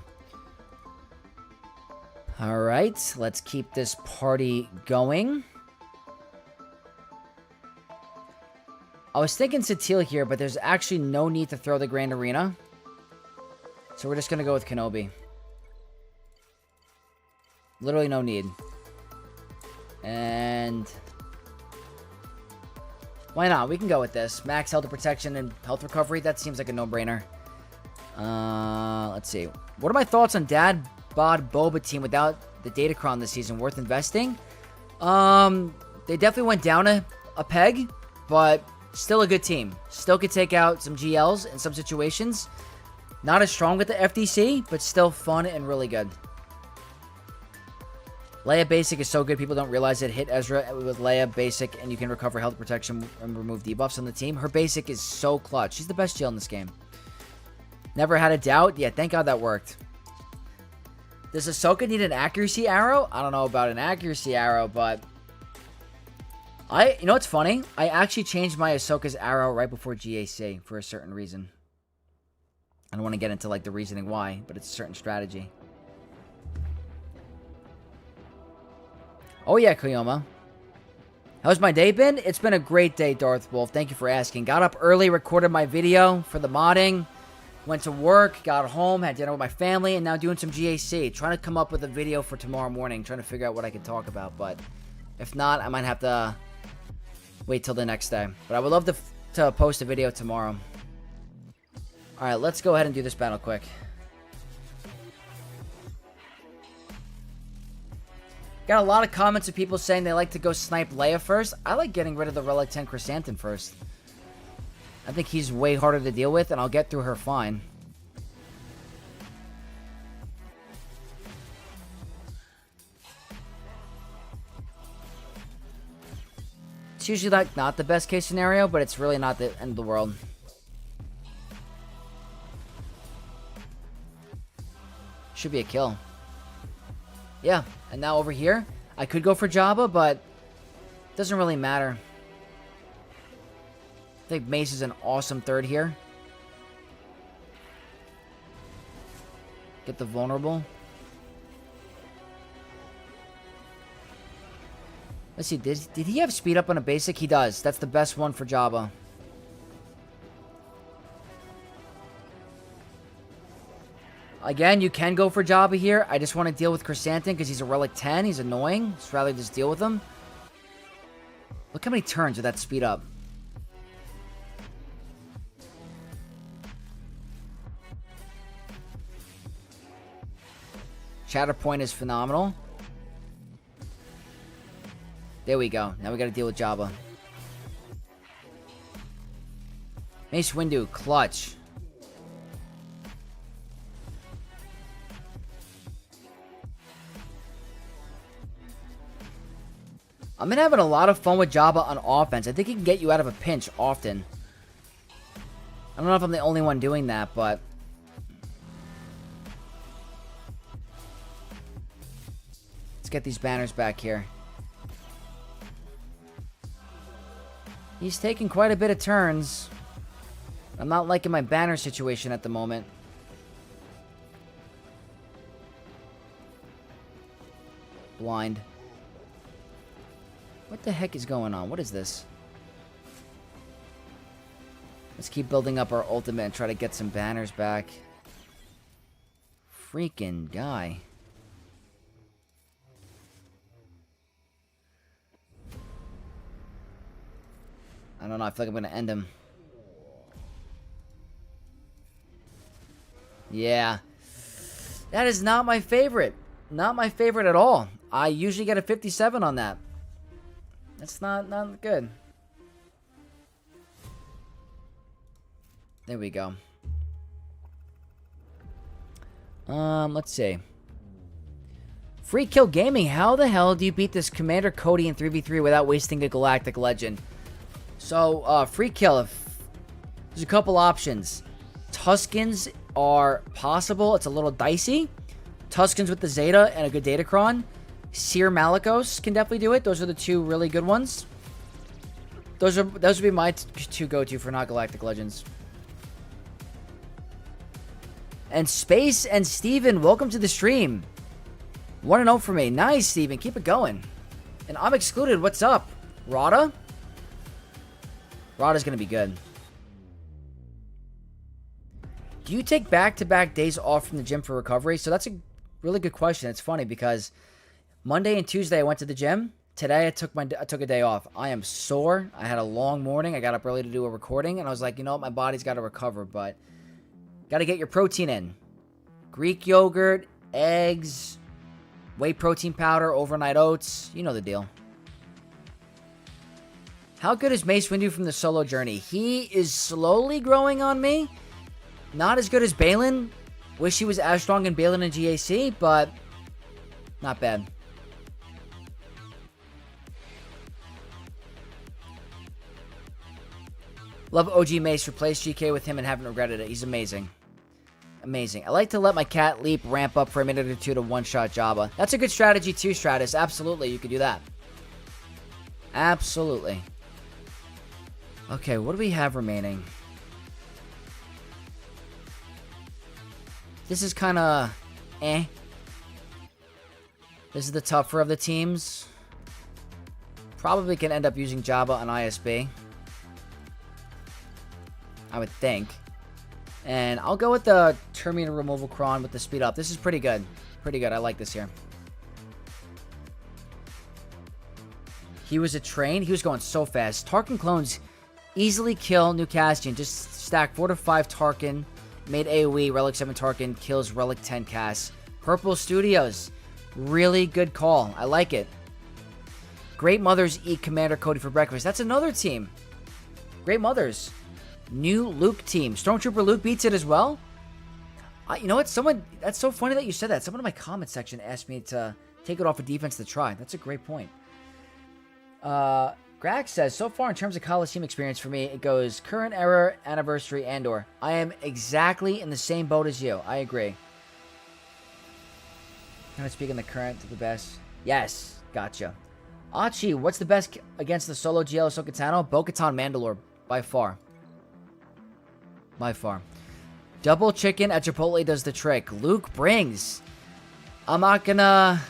Alright, let's keep this party going. I was thinking Satele here, but there's actually no need to throw the Grand Arena. So we're just going to go with Kenobi. Literally no need. And why not? We can go with this. Max health protection and health recovery. That seems like a no-brainer. Let's see. What are my thoughts on Dad Bod Boba team without the Datacron this season? Worth investing? They definitely went down a peg, but still a good team. Still could take out some GLs in some situations. Not as strong with the FDC, but still fun and really good. Leia Basic is so good, people don't realize it. Hit Ezra with Leia Basic, and you can recover health protection and remove debuffs on the team. Her Basic is so clutch. She's the best GL in this game. Never had a doubt. Yeah, thank God that worked. Does Ahsoka need an accuracy arrow? I don't know about an accuracy arrow, but you know what's funny? I actually changed my Ahsoka's arrow right before GAC for a certain reason. I don't want to get into like the reasoning why, but it's a certain strategy. Oh yeah, Koyoma. How's my day been? It's been a great day, Darth Wolf. Thank you for asking. Got up early, recorded my video for the modding. Went to work, got home, had dinner with my family, and now doing some GAC. Trying to come up with a video for tomorrow morning. Trying to figure out what I can talk about, but if not, I might have to wait till the next day. But I would love to post a video tomorrow. Alright, let's go ahead and do this battle quick. Got a lot of comments of people saying they like to go snipe Leia first. I like getting rid of the Relic 10 Chrysanthemum first. I think he's way harder to deal with, and I'll get through her fine. It's usually like not the best case scenario, but it's really not the end of the world. Should be a kill. Yeah, and now over here, I could go for Jabba, but it doesn't really matter. I think Mace is an awesome third here. Get the vulnerable. Let's see, did he have speed up on a basic? He does. That's the best one for Jabba. Again, you can go for Jabba here. I just want to deal with Chrysanthemum because he's a Relic 10. He's annoying. Just rather just deal with him. Look how many turns with that speed up. Shatterpoint is phenomenal. There we go. Now we gotta deal with Jabba. Mace Windu, clutch. I've been having a lot of fun with Jabba on offense. I think he can get you out of a pinch often. I don't know if I'm the only one doing that, but... let's get these banners back here. He's taking quite a bit of turns. I'm not liking my banner situation at the moment. Blind. What the heck is going on? What is this? Let's keep building up our ultimate and try to get some banners back. Freaking guy. I don't know. I feel like I'm going to end him. Yeah. That is not my favorite. Not my favorite at all. I usually get a 57 on that. That's not good. There we go. Let's see. Free Kill Gaming, how the hell do you beat this Commander Cody in 3v3 without wasting a Galactic Legend? So, Free Kill, there's a couple options. Tuskens are possible. It's a little dicey. Tuskens with the Zeta and a good Datacron. Seer Malicos can definitely do it. Those are the two really good ones. Those would be my two go-to for not Galactic Legends. And Space and Steven, welcome to the stream. 1-0 for me. Nice, Steven. Keep it going. And I'm excluded. What's up? Rada? Rada's going to be good. Do you take back-to-back days off from the gym for recovery? So that's a really good question. It's funny because Monday and Tuesday I went to the gym. Today I took a day off. I am sore. I had a long morning. I got up early to do a recording, and I was like, you know what? My body's got to recover, but got to get your protein in. Greek yogurt, eggs, whey protein powder, overnight oats. You know the deal. How good is Mace Windu from the solo journey? He is slowly growing on me. Not as good as Balin. Wish he was as strong in Balin and GAC, but not bad. Love OG Mace. Replace GK with him and haven't regretted it. He's amazing. Amazing. I like to let my cat leap ramp up for a minute or two to one-shot Jabba. That's a good strategy too, Stratus. Absolutely, you could do that. Absolutely. Okay, what do we have remaining? This is kind of eh. This is the tougher of the teams. Probably can end up using Jabba on ISB. I would think. And I'll go with the Terminator Removal Cron with the speed up. This is pretty good. Pretty good. I like this here. He was a train. He was going so fast. Tarkin clones easily kill Newcastian. Just stack 4 to 5 Tarkin. Made AoE. Relic 7 Tarkin kills Relic 10 Cass. Purple Studios. Really good call. I like it. Great Mothers eat Commander Cody for breakfast. That's another team. Great Mothers. New Luke team. Stormtrooper Luke beats it as well. You know what? That's so funny that you said that. Someone in my comment section asked me to take it off of defense to try. That's a great point. Greg says, so far in terms of Coliseum experience for me, it goes current era, anniversary, Andor. I am exactly in the same boat as you. I agree. Can I speak in the current to the best? Yes. Gotcha. Achi, what's the best against the solo GL Ahsoka Tano? Bo-Katan Mandalore. By far. By far. Double chicken at Chipotle does the trick. Luke brings. I'm not gonna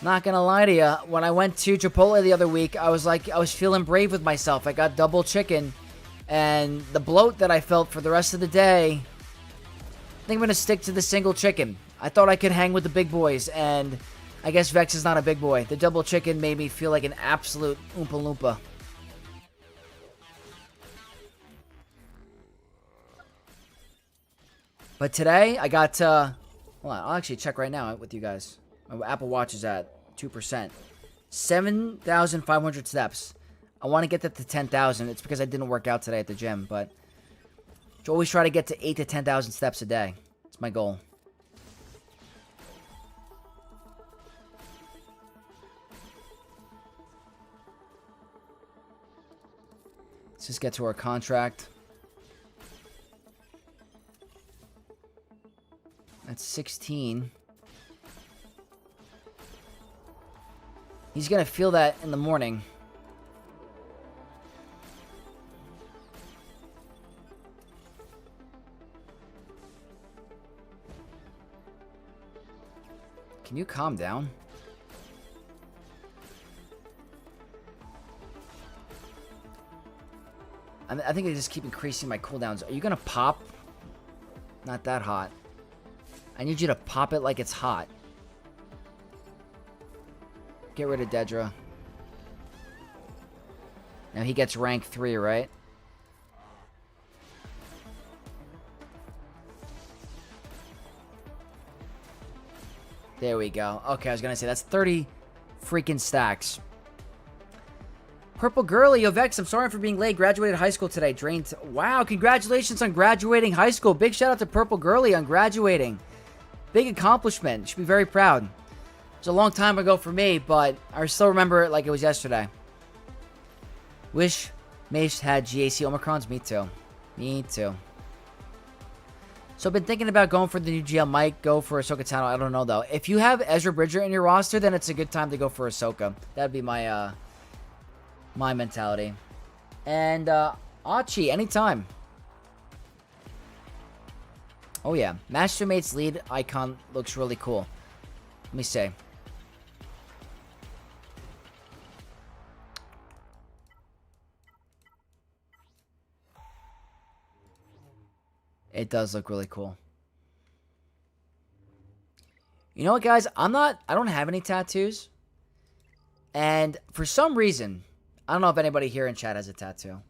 lie to you. When I went to Chipotle the other week, I was feeling brave with myself. I got double chicken. And the bloat that I felt for the rest of the day, I think I'm gonna stick to the single chicken. I thought I could hang with the big boys, and I guess Vex is not a big boy. The double chicken made me feel like an absolute Oompa Loompa. But today, I got to Hold on, I'll actually check right now with you guys. My Apple Watch is at 2%. 7,500 steps. I want to get that to 10,000. It's because I didn't work out today at the gym, but I always try to get to 8 to 10,000 steps a day. It's my goal. Let's just get to our contract. That's 16. He's going to feel that in the morning. Can you calm down? I think I just keep increasing my cooldowns. Are you going to pop? Not that hot. I need you to pop it like it's hot. Get rid of Dedra. Now he gets rank 3, right? There we go. Okay, I was going to say, that's 30 freaking stacks. Purple Girly, yo Vex, I'm sorry for being late. Graduated high school today. Drained. Wow, congratulations on graduating high school. Big shout out to Purple Girly on graduating. Big accomplishment. You should be very proud. It was a long time ago for me, but I still remember it like it was yesterday. Wish Mace had GAC Omicrons. Me too. Me too. So I've been thinking about going for the new GL. Might go for Ahsoka Tano. I don't know, though. If you have Ezra Bridger in your roster, then it's a good time to go for Ahsoka. That'd be my, my mentality. And, Achi, anytime. Oh, yeah. Mastermate's lead icon looks really cool. Let me see. It does look really cool. You know what, guys? I don't have any tattoos. And for some reason, I don't know if anybody here in chat has a tattoo.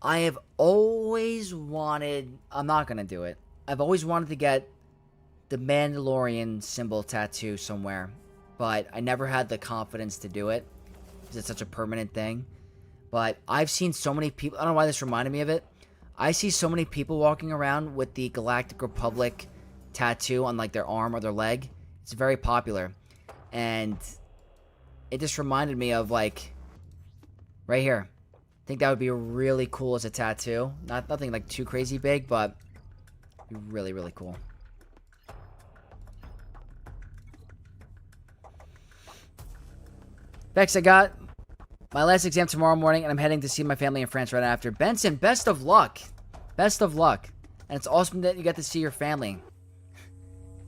I have always wanted, I'm not going to do it. I've always wanted to get the Mandalorian symbol tattoo somewhere. But I never had the confidence to do it. Because it's such a permanent thing. But I've seen so many people, I don't know why this reminded me of it. I see so many people walking around with the Galactic Republic tattoo on like their arm or their leg. It's very popular. And it just reminded me of like right here. I think that would be really cool as a tattoo. Nothing like too crazy big, but be really, really cool. Bex, I got my last exam tomorrow morning, and I'm heading to see my family in France right after. Benson, best of luck. Best of luck. And it's awesome that you get to see your family.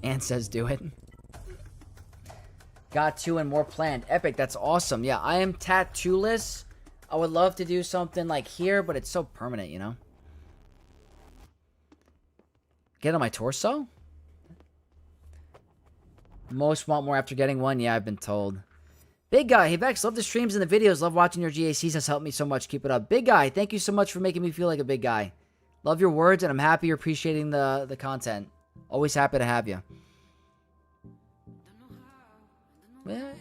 Ann says do it. Got 2 and more planned. Epic, that's awesome. Yeah, I am tattoo-less. I would love to do something like here, but it's so permanent, you know? Get on my torso? Most want more after getting one. Yeah, I've been told. Big Guy, hey Vex, love the streams and the videos. Love watching your GACs. Has helped me so much. Keep it up. Big Guy, thank you so much for making me feel like a big guy. Love your words, and I'm happy you're appreciating the content. Always happy to have you. Yeah.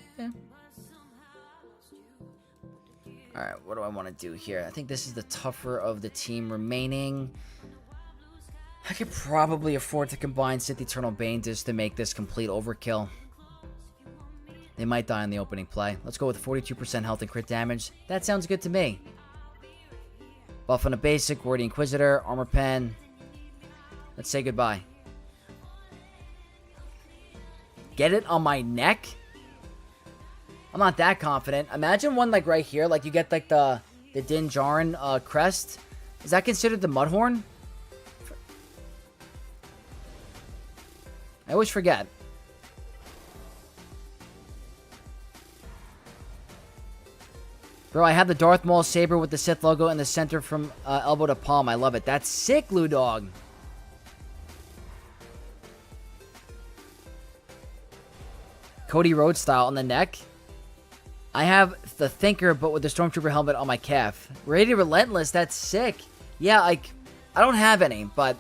Alright, what do I want to do here? I think this is the tougher of the team remaining. I could probably afford to combine Sith Eternal Bane just to make this complete overkill. They might die in the opening play. Let's go with 42% health and crit damage. That sounds good to me. Buff on a basic, Wordy Inquisitor, Armor Pen. Let's say goodbye. Get it on my neck? I'm not that confident. Imagine one like right here, like you get like the Din Djarin crest. Is that considered the Mudhorn? I always forget. Bro, I have the Darth Maul saber with the Sith logo in the center from elbow to palm. I love it. That's sick, Lou Dog. Cody Rhodes style on the neck. I have the Thinker, but with the Stormtrooper helmet on my calf. Radiant Relentless, that's sick. Yeah, like, I don't have any, but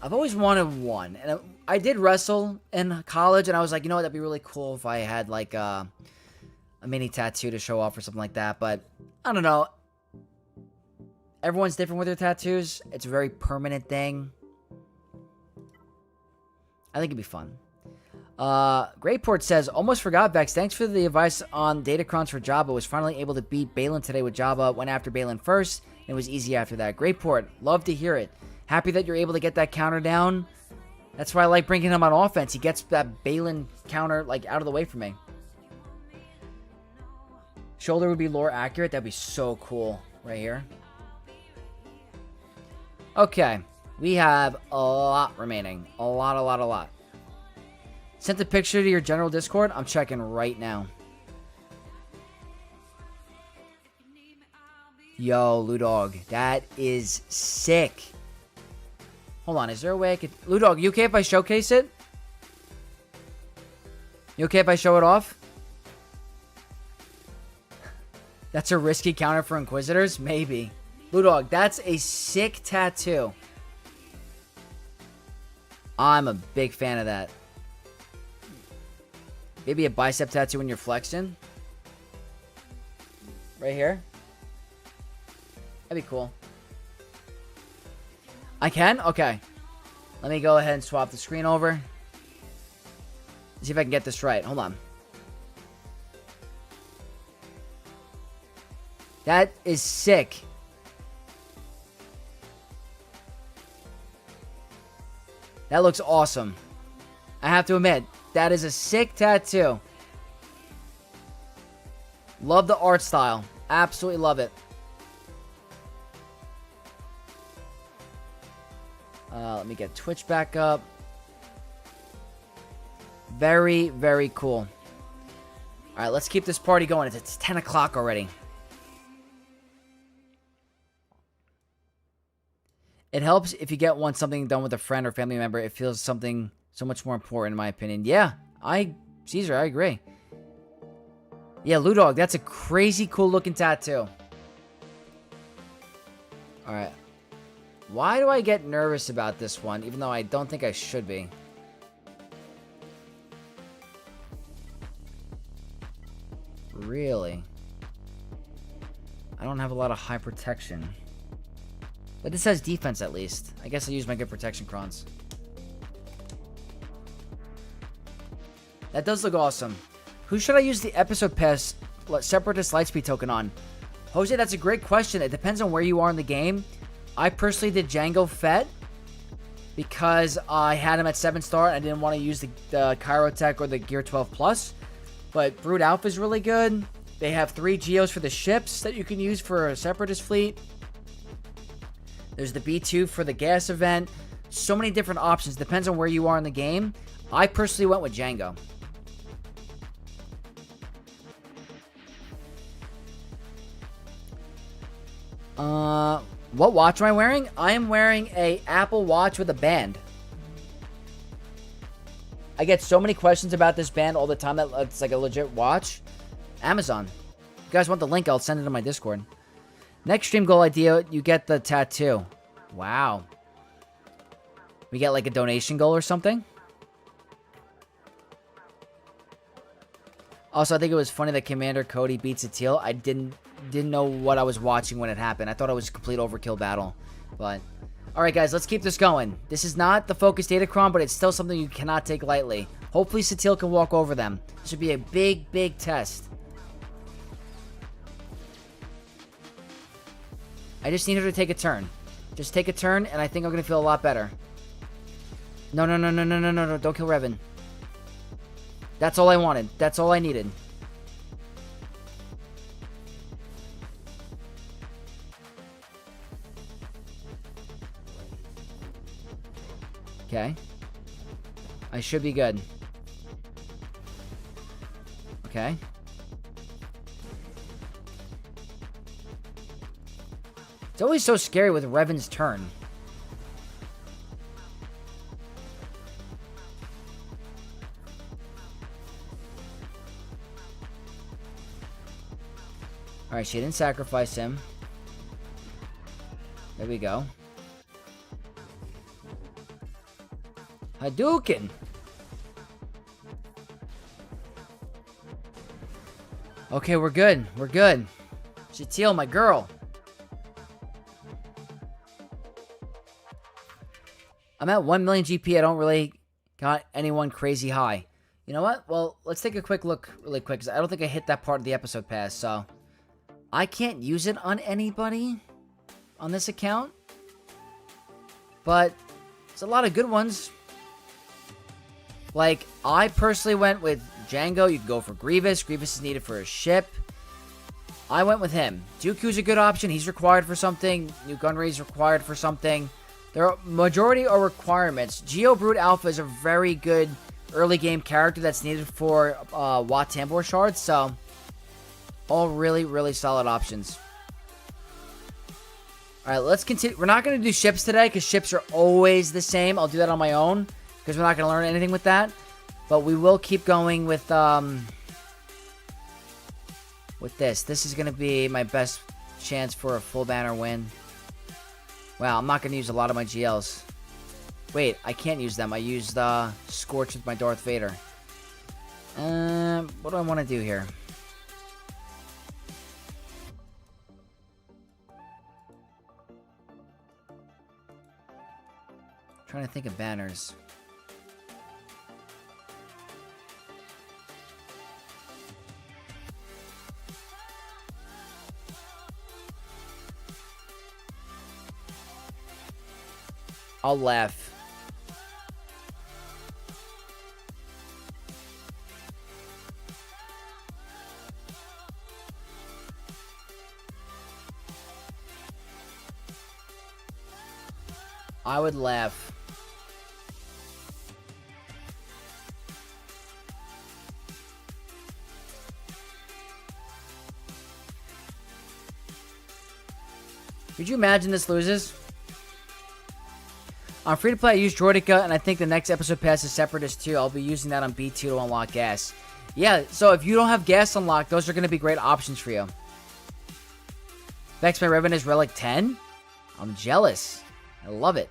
I've always wanted one. And I did wrestle in college, and I was like, you know what, that'd be really cool if I had, like, a mini tattoo to show off or something like that. But, I don't know. Everyone's different with their tattoos. It's a very permanent thing. I think it'd be fun. Greyport says, almost forgot, Vex. Thanks for the advice on Datacrons for Jabba. Was finally able to beat Balin today with Jabba. Went after Balin first, and it was easy after that. Greyport, love to hear it. Happy that you're able to get that counter down. That's why I like bringing him on offense. He gets that Balin counter, like, out of the way for me. Shoulder would be lore accurate. That'd be so cool right here. Okay. We have a lot remaining. A lot. Sent the picture to your general Discord. I'm checking right now. Yo, Ludog. That is sick. Hold on. Is there a way I could... Ludog, you okay if I showcase it? You okay if I show it off? That's a risky counter for Inquisitors? Maybe. Ludog, that's a sick tattoo. I'm a big fan of that. Maybe a bicep tattoo when you're flexing. Right here. That'd be cool. I can? Okay. Let me go ahead and swap the screen over. See if I can get this right. Hold on. That is sick. That looks awesome. I have to admit, that is a sick tattoo. Love the art style. Absolutely love it. Let me get Twitch back up. Very, very cool. Alright, let's keep this party going. It's 10 o'clock already. It helps if you get something done with a friend or family member. It feels something so much more important, in my opinion. Yeah, Caesar, I agree. Yeah, Ludog, that's a crazy cool looking tattoo. Alright. Why do I get nervous about this one, even though I don't think I should be? Really? I don't have a lot of high protection. But this has defense at least. I guess I'll use my good protection crons. That does look awesome. Who should I use the episode pass Separatist Lightspeed token on? Jose, that's a great question. It depends on where you are in the game. I personally did Django Fett because I had him at 7-star and I didn't want to use the Chirotech or the Gear 12 Plus. But Brood Alpha is really good. They have 3 Geos for the ships that you can use for a Separatist fleet. There's the B2 for the gas event. So many different options. Depends on where you are in the game. I personally went with Django. What watch am I wearing? I am wearing a Apple Watch with a band. I get so many questions about this band all the time that it's like a legit watch. Amazon. If you guys want the link, I'll send it to my Discord. Next stream goal idea, you get the tattoo. Wow. We get like a donation goal or something? Also, I think it was funny that Commander Cody beats Atil. I didn't know what I was watching when it happened. I thought it was a complete overkill battle. But, alright guys, let's keep this going. This is not the focus Datacron, but it's still something you cannot take lightly. Hopefully Satil can walk over them. This should be a big, big test. I just need her to take a turn. Just take a turn, and I think I'm going to feel a lot better. No, don't kill Revan. That's all I wanted. That's all I needed. Okay. I should be good. Okay. It's always so scary with Revan's turn. Alright, she didn't sacrifice him. There we go. Hadouken! Okay, we're good. We're good. Shatil, my girl. I'm at 1 million GP. I don't really got anyone crazy high. You know what? Well, let's take a quick look really quick, because I don't think I hit that part of the episode pass, so... I can't use it on anybody on this account. But it's a lot of good ones. Like, I personally went with Django. You can go for Grievous. Grievous is needed for a ship. I went with him. Dooku's a good option. He's required for something. New Gunray is required for something. There are majority are requirements. Geobrute Alpha is a very good early game character that's needed for Wat Tambor shards. So, all really, really solid options. Alright, let's continue. We're not going to do ships today because ships are always the same. I'll do that on my own because we're not going to learn anything with that. But we will keep going with this. This is going to be my best chance for a full banner win. Wow, I'm not going to use a lot of my GLs. Wait, I can't use them. I used Scorch with my Darth Vader. What do I want to do here? Trying to think of banners. I'll laugh. I would laugh. Could you imagine this loses? On free to play, I use Droidica, and I think the next episode pass is Separatist too. I'll be using that on B2 to unlock gas. Yeah, so if you don't have gas unlocked, those are going to be great options for you. Vex, my Revan is Relic 10? I'm jealous. I love it.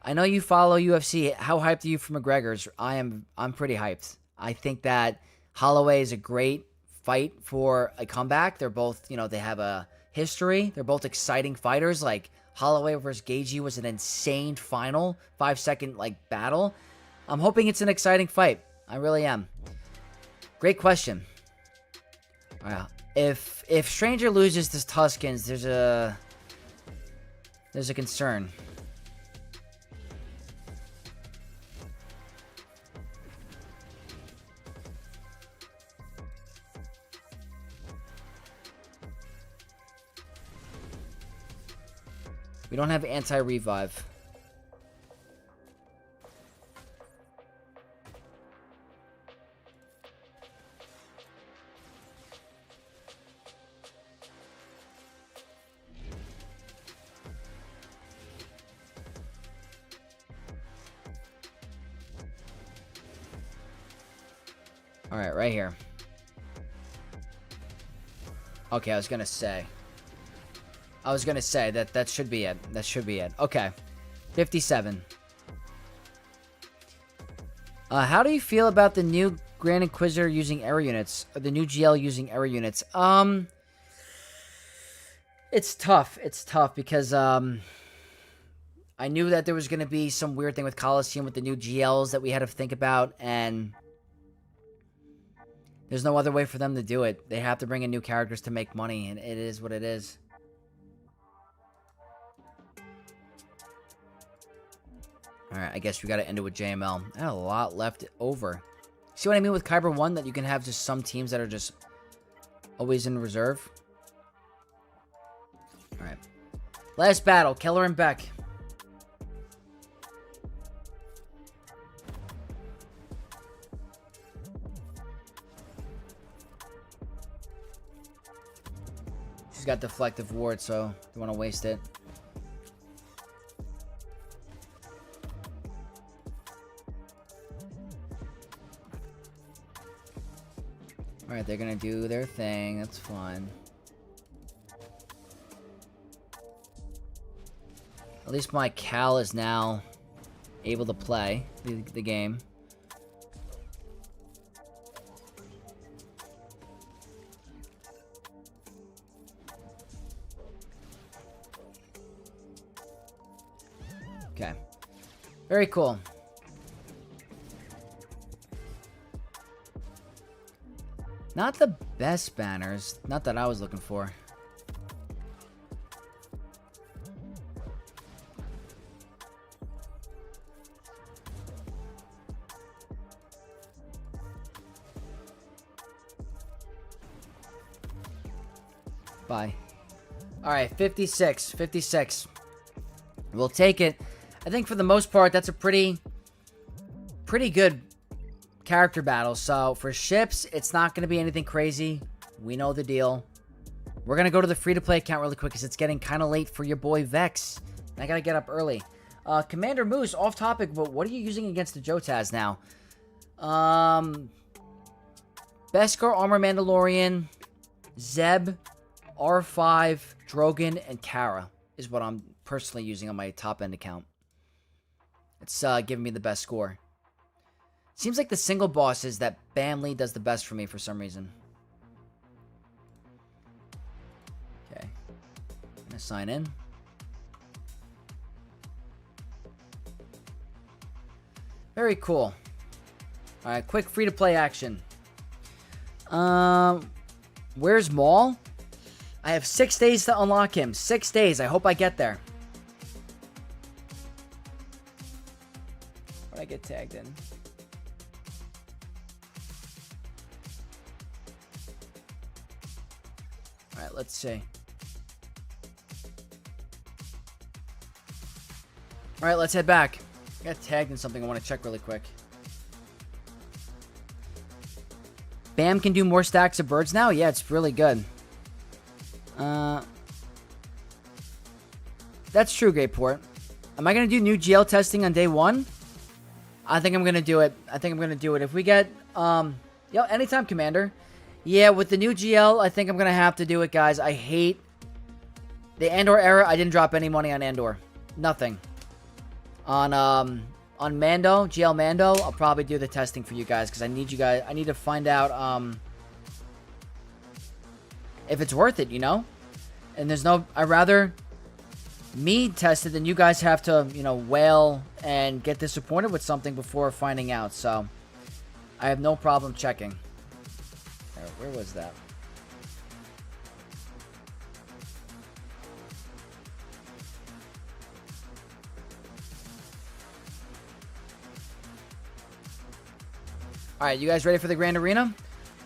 I know you follow UFC. How hyped are you for McGregor's? I'm pretty hyped. I think that Holloway is a great fight for a comeback. They're both, they have a history. They're both exciting fighters. Like, Holloway versus Gagey was an insane final 5-second battle. I'm hoping it's an exciting fight. I really am. Great question. If Stranger loses to Tuskens, there's a concern. We don't have anti-revive. Alright, right here. Okay, I was gonna say that should be it. That should be it. Okay. 57. How do you feel about the new Grand Inquisitor using error units? Or the new GL using error units? It's tough. It's tough because, I knew that there was going to be some weird thing with Coliseum with the new GLs that we had to think about, and there's no other way for them to do it. They have to bring in new characters to make money, and it is what it is. Alright, I guess we gotta end it with JML. I had a lot left over. See what I mean with Kyber 1? That you can have just some teams that are just always in reserve. Alright. Last battle, Keller and Beck. She's got deflective ward, so don't want to waste it. Alright, they're gonna do their thing. That's fine. At least my Cal is now able to play the game. Okay. Very cool. Not the best banners. Not that I was looking for. Bye. Alright, 56. 56. We'll take it. I think for the most part, that's a pretty good character battle. So for ships, it's not going to be anything crazy. We know the deal. We're going to go to the free-to-play account really quick because it's getting kind of late for your boy Vex. And I got to get up early. Commander Moose, off topic, but what are you using against the Jotaz now? Beskar, Armor Mandalorian, Zeb, R5, Drogon, and Kara is what I'm personally using on my top-end account. It's giving me the best score. Seems like the single bosses that Bamley does the best for me for some reason. Okay. I'm gonna sign in. Very cool. Alright, quick free-to-play action. Where's Maul? I have 6 days to unlock him. 6 days. I hope I get there. When I get tagged in. Alright, let's see. Alright, let's head back. I got tagged in something I want to check really quick. Bam can do more stacks of birds now? Yeah, it's really good. That's true, Greyport. Am I going to do new GL testing on day 1? I think I'm going to do it. If we get, anytime, Commander. Yeah, with the new GL, I think I'm going to have to do it, guys. I hate the Andor era. I didn't drop any money on Andor. Nothing. On Mando, GL Mando, I'll probably do the testing for you guys because I need to find out, if it's worth it, you know? And I'd rather me test it than you guys have to, wail and get disappointed with something before finding out. So, I have no problem checking. Where was that? Alright, you guys ready for the Grand Arena?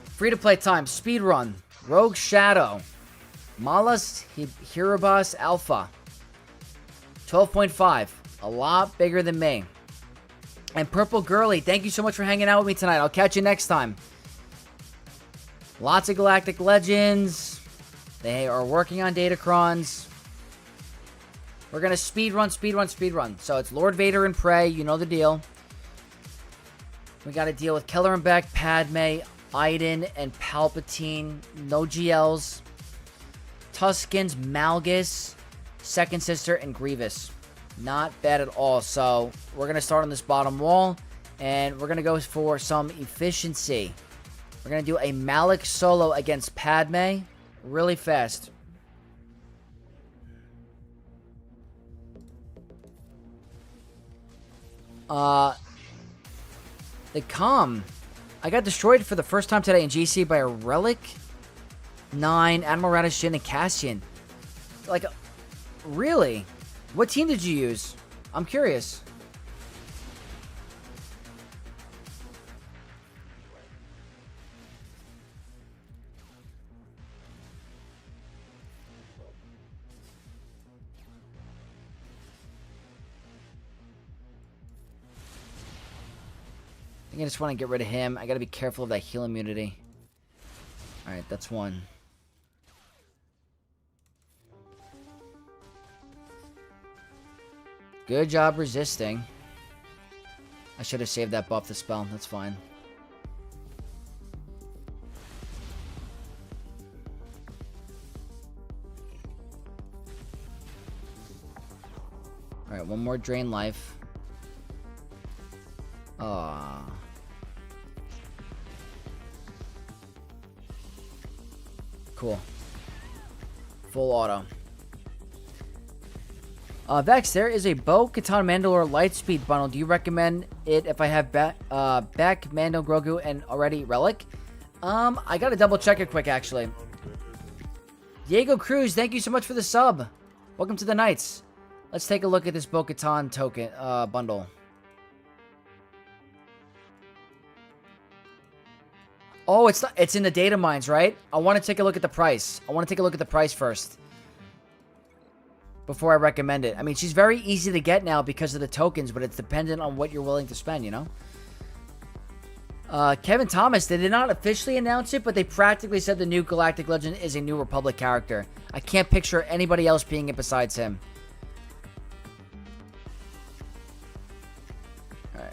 Free-to-play time. Speed run. Rogue Shadow. Malas Hirabas Alpha. 12.5. A lot bigger than me. And Purple Girly, thank you so much for hanging out with me tonight. I'll catch you next time. Lots of Galactic Legends. They are working on Datacrons. We're going to speed run. So it's Lord Vader and Prey. You know the deal. We got to deal with Keller and Beck, Padme, Iden, and Palpatine. No GLs. Tuskens, Malgus, Second Sister, and Grievous. Not bad at all. So we're going to start on this bottom wall. And we're going to go for some efficiency. We're going to do a Malik solo against Padme. Really fast. The comm. I got destroyed for the first time today in GC by a Relic, 9, Admiral Radishin, and Cassian. Like, really? What team did you use? I'm curious. I think I just want to get rid of him. I got to be careful of that heal immunity. Alright, that's one. Good job resisting. I should have saved that buff to spell. That's fine. Alright, one more drain life. Ah. Cool. Full auto. Vex, there is a Bow, Katana, Mandalore, Lightspeed bundle. Do you recommend it if I have Beck, Mando, Grogu, and already Relic? I gotta double check it quick, actually. Diego Cruz, thank you so much for the sub. Welcome to the Knights. Let's take a look at this Bo-Katan token bundle. Oh, it's in the data mines, right? I want to take a look at the price. I want to take a look at the price first before I recommend it. I mean, she's very easy to get now because of the tokens, but it's dependent on what you're willing to spend, you know? Kevin Thomas, they did not officially announce it, but they practically said the new Galactic Legend is a New Republic character. I can't picture anybody else being it besides him. Alright.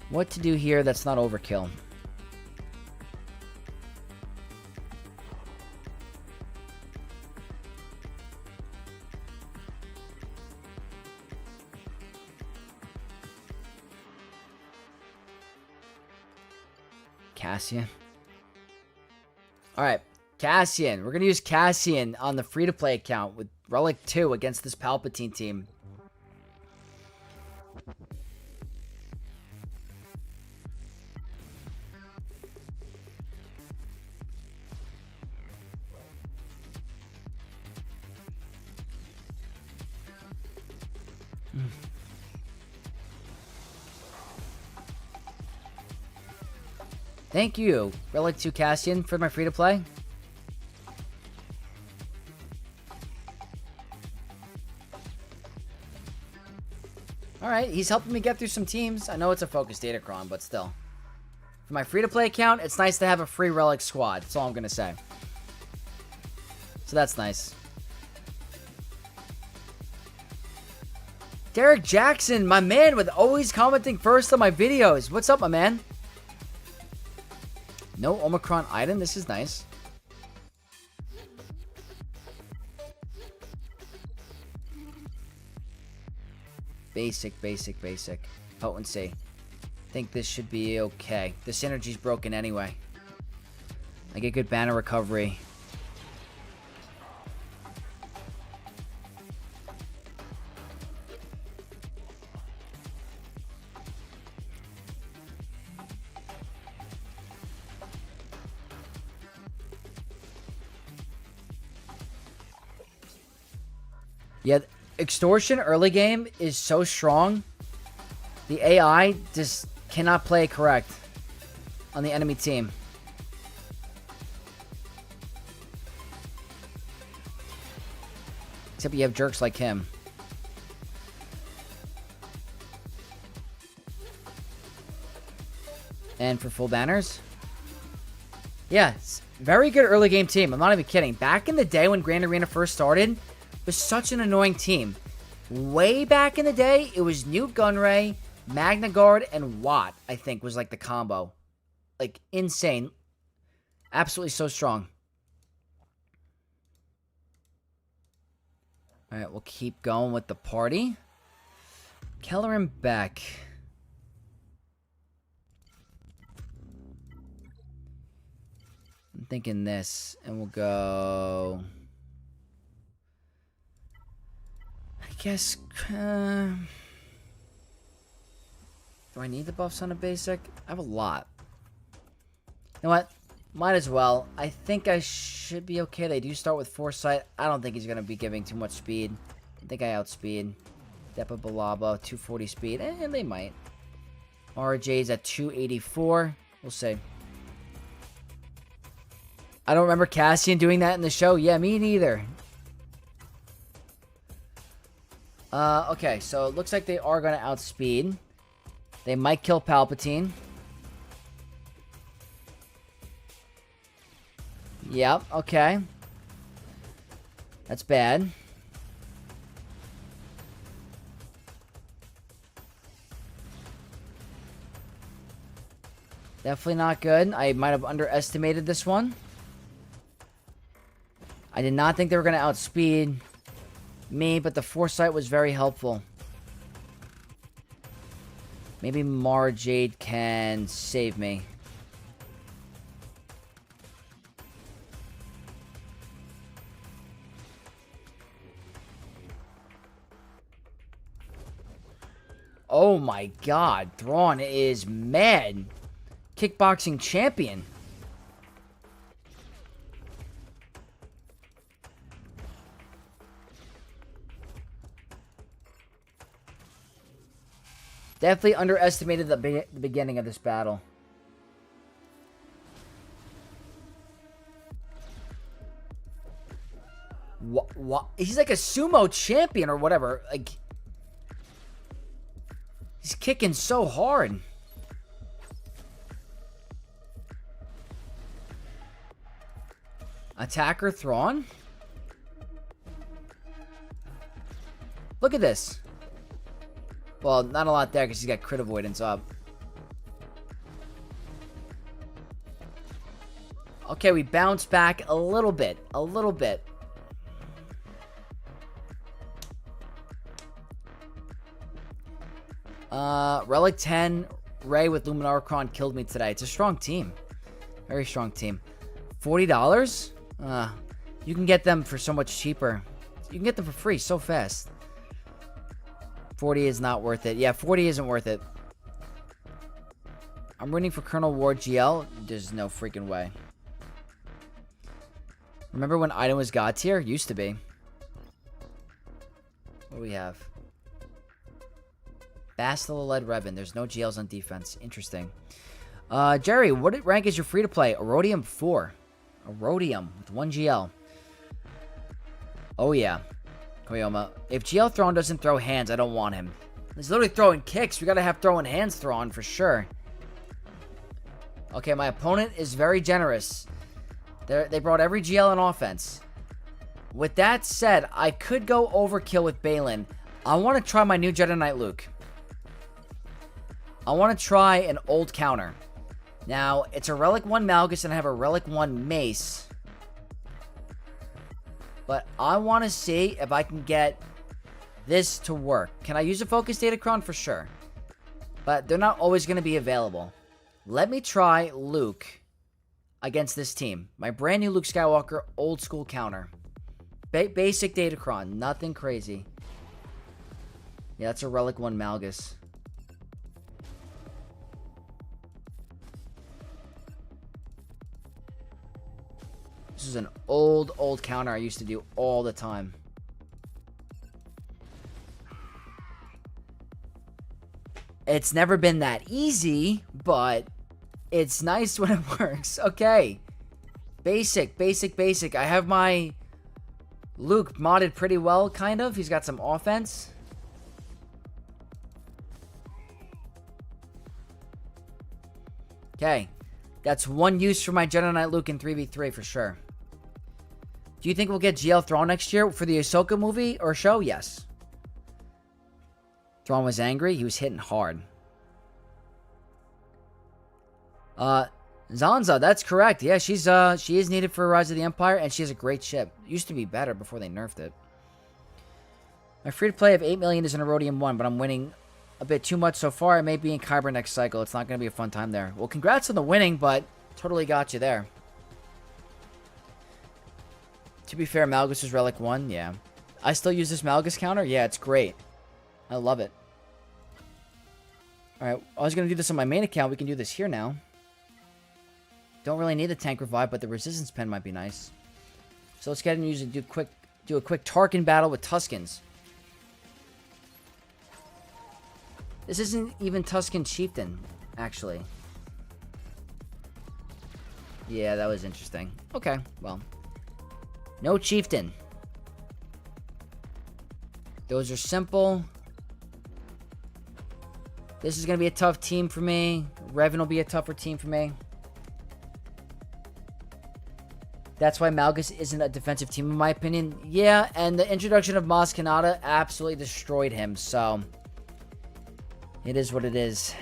What to do here that's not overkill? Cassian. Alright, Cassian. We're going to use Cassian on the free-to-play account with Relic 2 against this Palpatine team. Thank you, Relic 2 Cassian, for my free-to-play. Alright, he's helping me get through some teams. I know it's a focus datacron, but still. For my free-to-play account, it's nice to have a free Relic squad. That's all I'm going to say. So that's nice. Derek Jackson, my man, with always commenting first on my videos. What's up, my man? No Omicron item. This is nice. Basic. Potency. Think this should be okay. The synergy's broken anyway. I get good banner recovery. Yeah, Extortion early game is so strong. The AI just cannot play correct on the enemy team. Except you have jerks like him. And for full banners. Yeah, it's very good early game team. I'm not even kidding. Back in the day when Grand Arena first started, was such an annoying team. Way back in the day, it was Newt Gunray, Magna Guard, and Watt, I think, was like the combo. Like, insane. Absolutely so strong. Alright, we'll keep going with the party. Keller and Beck. I'm thinking this, and we'll go... I guess, do I need the buffs on a basic? I have a lot. You know what? Might as well. I think I should be okay. They do start with Foresight. I don't think he's going to be giving too much speed. I think I outspeed. Depa Balaba, 240 speed. And they might. RJ's at 284. We'll see. I don't remember Cassian doing that in the show. Yeah, me neither. Okay, so it looks like they are going to outspeed. They might kill Palpatine. Yep, okay. That's bad. Definitely not good. I might have underestimated this one. I did not think they were going to outspeed me, but the Foresight was very helpful. Maybe Mara Jade can save me. Oh my god, Thrawn is mad. Kickboxing champion. Definitely underestimated the beginning of this battle. What? He's like a sumo champion or whatever. Like, he's kicking so hard. Attacker Thrawn? Look at this. Well, not a lot there because he's got crit avoidance up. Okay, we bounce back a little bit. A little bit. Relic 10, Ray with Luminarchron killed me today. It's a strong team. Very strong team. $40? You can get them for so much cheaper. You can get them for free so fast. 40 is not worth it. Yeah, 40 isn't worth it. I'm rooting for Colonel Ward GL. There's no freaking way. Remember when Iden was God tier? Used to be. What do we have? Bastila led Revan. There's no GLs on defense. Interesting. Jerry, what rank is your free-to-play? Erodium 4. Erodium with 1 GL. Oh, yeah. Koyoma. If GL Thrawn doesn't throw hands, I don't want him. He's literally throwing kicks. We gotta have throwing hands Thrawn for sure. Okay, my opponent is very generous. They brought every GL on offense. With that said, I could go overkill with Balin. I want to try my new Jedi Knight Luke. I want to try an old counter. Now, it's a Relic 1 Malgus and I have a Relic 1 Mace. But I want to see if I can get this to work. Can I use a Focus Datacron? For sure. But they're not always going to be available. Let me try Luke against this team. My brand new Luke Skywalker old school counter. Basic Datacron. Nothing crazy. Yeah, that's a Relic 1 Malgus. This is an old counter I used to do all the time. It's never been that easy, but it's nice when it works. Okay. Basic. I have my Luke modded pretty well, kind of. He's got some offense. Okay. That's one use for my Jedi Knight Luke in 3v3 for sure. Do you think we'll get GL Thrawn next year for the Ahsoka movie or show? Yes. Thrawn was angry. He was hitting hard. Zanza, that's correct. Yeah, she is needed for Rise of the Empire, and she has a great ship. Used to be better before they nerfed it. My free-to-play of 8 million is an Erodium 1, but I'm winning a bit too much so far. I may be in Kyber next cycle. It's not going to be a fun time there. Well, congrats on the winning, but totally got you there. To be fair, Malgus is Relic 1. Yeah. I still use this Malgus counter. Yeah, it's great. I love it. Alright, I was going to do this on my main account. We can do this here now. Don't really need the tank revive, but the resistance pen might be nice. So let's get and do a quick Tarkin battle with Tuskens. This isn't even Tusken Chieftain, actually. Yeah, that was interesting. Okay, well. No Chieftain. Those are simple. This is going to be a tough team for me. Revan will be a tougher team for me. That's why Malgus isn't a defensive team, in my opinion. Yeah, and the introduction of Maz Kanata absolutely destroyed him, so it is what it is.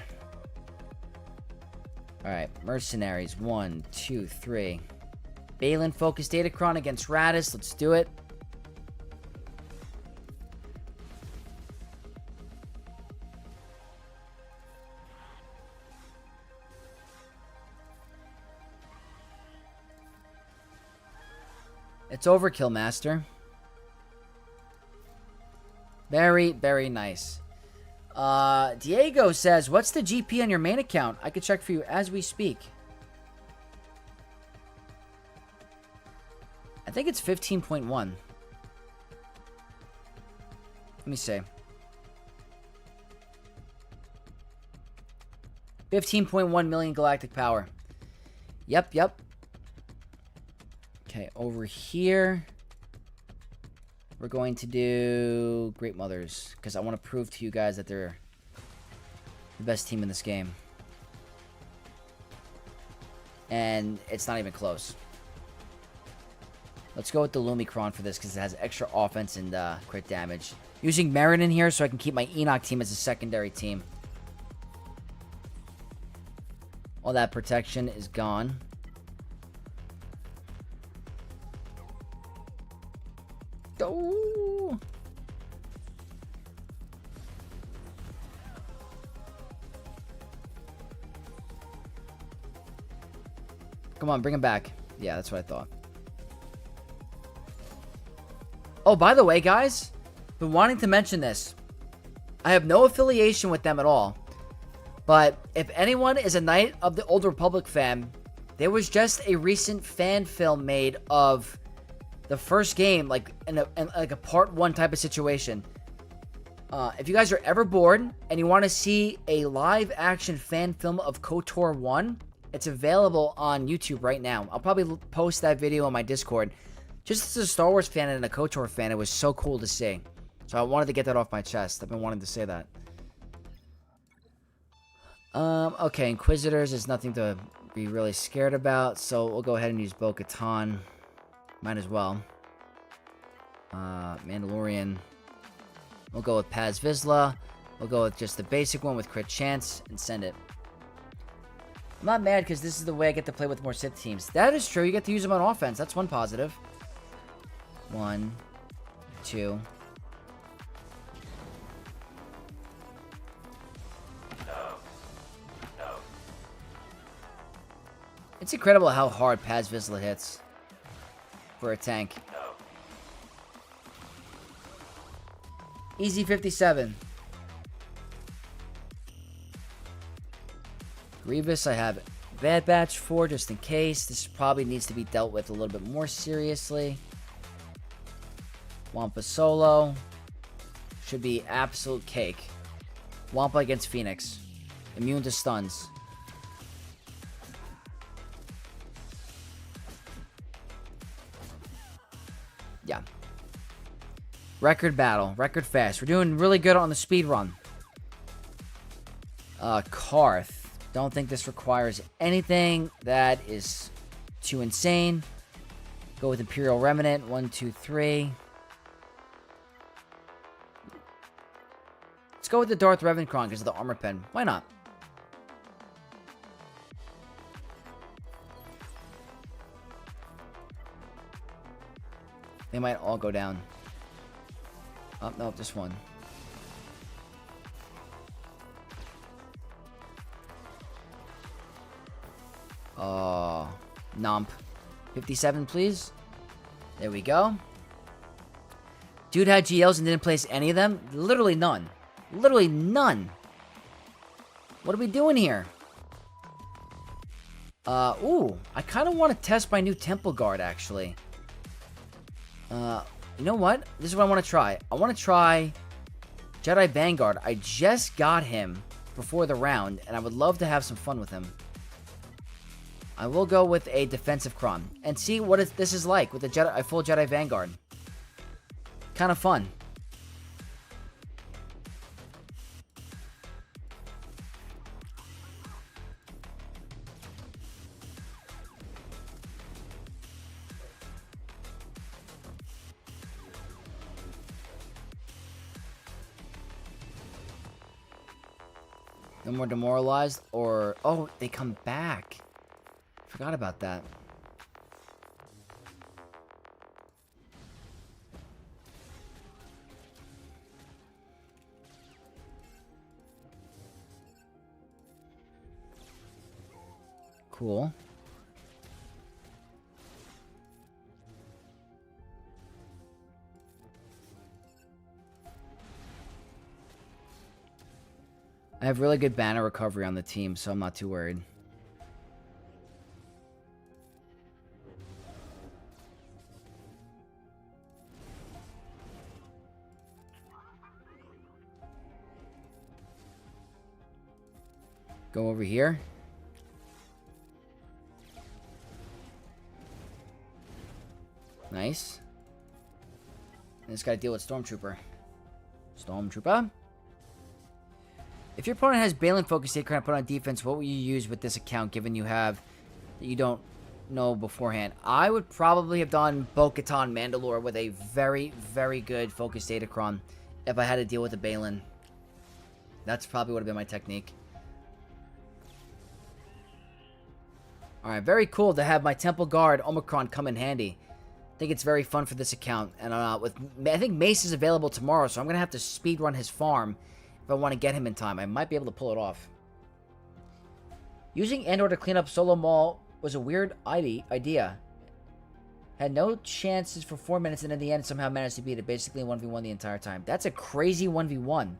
Alright, Mercenaries. 1, 2, 3. Balin Focus Datacron against Radis. Let's do it. It's overkill, Master. Very, very nice. Diego says, what's the GP on your main account? I could check for you as we speak. I think it's 15.1. Let me see. 15.1 million galactic power. Yep, yep. Okay, over here, we're going to do Great Mothers, because I want to prove to you guys that they're the best team in this game. And it's not even close. Let's go with the Lumicron for this, because it has extra offense and crit damage. Using Marin in here so I can keep my Enoch team as a secondary team. All that protection is gone. Oh. Come on, bring him back. Yeah, that's what I thought. Oh, by the way, guys, been wanting to mention this. I have no affiliation with them at all. But if anyone is a Knight of the Old Republic fan, there was just a recent fan film made of the first game, like in a part 1 type of situation. If you guys are ever bored and you want to see a live action fan film of KOTOR 1, it's available on YouTube right now. I'll probably post that video on my Discord. Just as a Star Wars fan and a KOTOR fan, it was so cool to see. So I wanted to get that off my chest. I've been wanting to say that. Okay, Inquisitors is nothing to be really scared about, so we'll go ahead and use Bo-Katan. Might as well. Mandalorian. We'll go with Paz Vizsla. We'll go with just the basic one with crit chance and send it. I'm not mad because this is the way I get to play with more Sith teams. That is true. You get to use them on offense. That's one positive. 1, 2. It's incredible how hard Paz Vizsla hits for a tank. Easy 57. Grievous, I have Bad Batch for just in case. This probably needs to be dealt with a little bit more seriously. Wampa solo. Should be absolute cake. Wampa against Phoenix. Immune to stuns. Yeah. Record battle. Record fast. We're doing really good on the speed run. Karth. Don't think this requires anything that is too insane. Go with Imperial Remnant. 1, 2, 3. Let's go with the Darth Revancron because of the armor pen. Why not? They might all go down. Oh, no, just one. Oh, Nomp. 57, please. There we go. Dude had GLs and didn't place any of them? Literally none. Literally none. What are we doing here? Ooh. I kind of want to test my new Temple Guard, actually. You know what? This is what I want to try. I want to try Jedi Vanguard. I just got him before the round, and I would love to have some fun with him. I will go with a defensive Kron and see what this is like with a full Jedi Vanguard. Kind of fun. No more demoralized or... Oh, they come back. Forgot about that. Cool. I have really good banner recovery on the team, so I'm not too worried. Go over here. Nice. And just gotta deal with Stormtrooper. Stormtrooper. If your opponent has Balin Focus State current put on defense, what will you use with this account, given you have that you don't know beforehand? I would probably have done Bo-Katan Mandalore with a very, very good Focus Datacron if I had to deal with the Balin. That's probably would have been my technique. Alright, very cool to have my Temple Guard Omicron come in handy. I think it's very fun for this account. And I think Mace is available tomorrow, so I'm going to have to speedrun his farm if I want to get him in time. I might be able to pull it off. Using Andor to clean up Solo Maul was a weird idea. Had no chances for 4 minutes, and in the end somehow managed to beat it. Basically 1v1 the entire time. That's a crazy 1v1.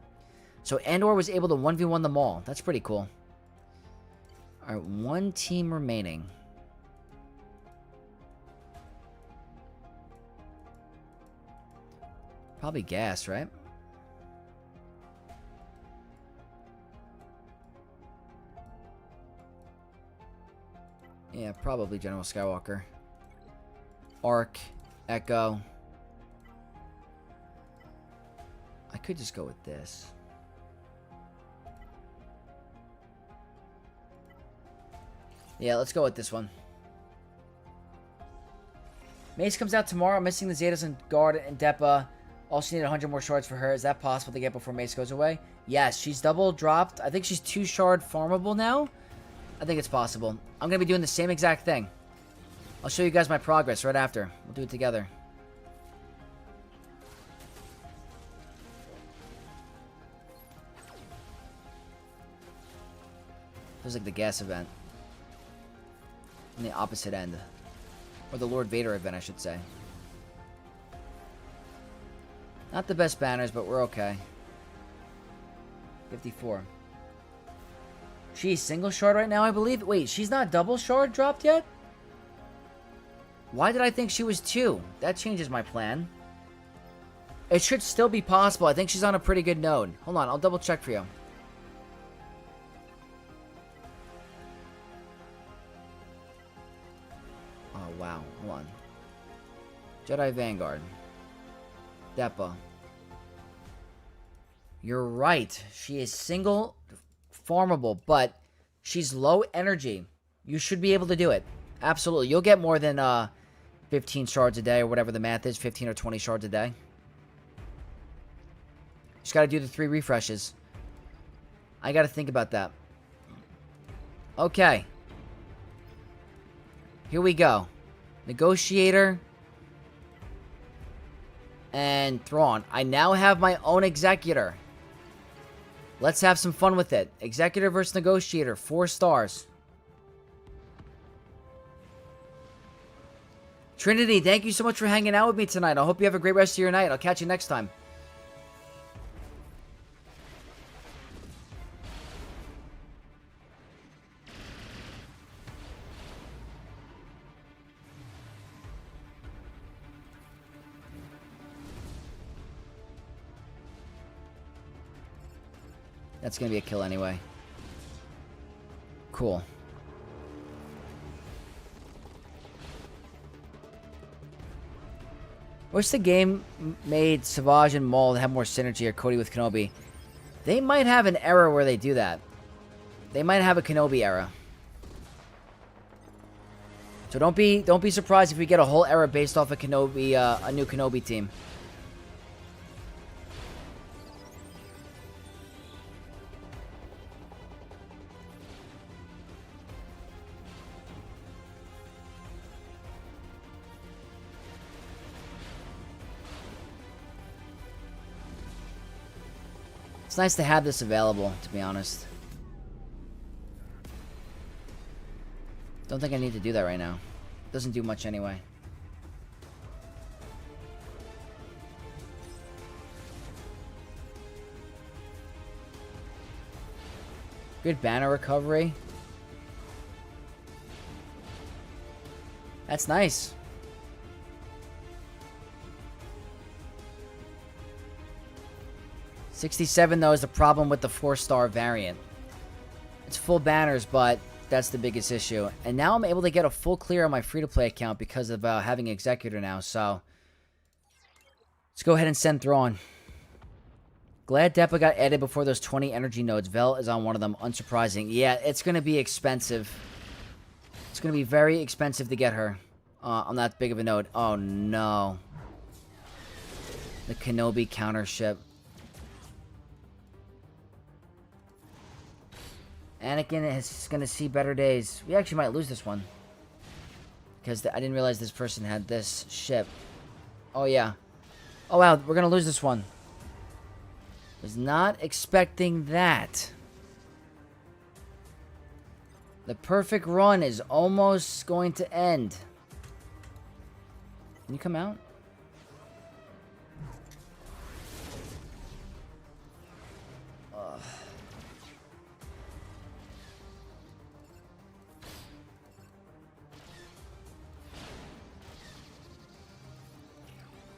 So Andor was able to 1v1 them all. That's pretty cool. Alright, one team remaining. Probably gas, right? Yeah, probably General Skywalker. Arc, Echo. I could just go with this. Yeah, let's go with this one. Mace comes out tomorrow. I'm missing the Zetas and Guard and Depa. Also need 100 more shards for her. Is that possible to get before Mace goes away? Yes, she's double dropped. I think she's 2 shard farmable now. I think it's possible. I'm going to be doing the same exact thing. I'll show you guys my progress right after. We'll do it together. Feels like the gas event. On the opposite end. Or the Lord Vader event, I should say. Not the best banners, but we're okay. 54. She's single shard right now, I believe. Wait, she's not double shard dropped yet? Why did I think she was 2? That changes my plan. It should still be possible. I think she's on a pretty good node. Hold on, I'll double check for you. Oh, wow. Hold on. Jedi Vanguard. Depa. You're right. She is single farmable, but she's low energy. You should be able to do it. Absolutely. You'll get more than 15 shards a day or whatever the math is. 15 or 20 shards a day. Just got to do the 3 refreshes. I got to think about that. Okay. Here we go. Negotiator. And Thrawn. I now have my own Executor. Let's have some fun with it. Executor versus Negotiator. 4 stars. Trinity, thank you so much for hanging out with me tonight. I hope you have a great rest of your night. I'll catch you next time. That's going to be a kill anyway. Cool. Wish the game made Savage and Maul have more synergy, or Cody with Kenobi. They might have an era where they do that. They might have a Kenobi era. So don't be surprised if we get a whole era based off of Kenobi, a new Kenobi team. It's nice to have this available, to be honest. Don't think I need to do that right now. Doesn't do much anyway. Good banner recovery. That's nice. $67 though is the problem with the 4-star variant. It's full banners, but that's the biggest issue. And now I'm able to get a full clear on my free-to-play account because of having Executor now, so... Let's go ahead and send Thrawn. Glad Depa got added before those 20 energy nodes. Vel is on one of them, unsurprising. Yeah, it's going to be expensive. It's going to be very expensive to get her on that big of a node. Oh, no. The Kenobi counter ship. Anakin is going to see better days. We actually might lose this one. Because I didn't realize this person had this ship. Oh, yeah. Oh, wow. We're going to lose this one. Was not expecting that. The perfect run is almost going to end. Can you come out? Ugh.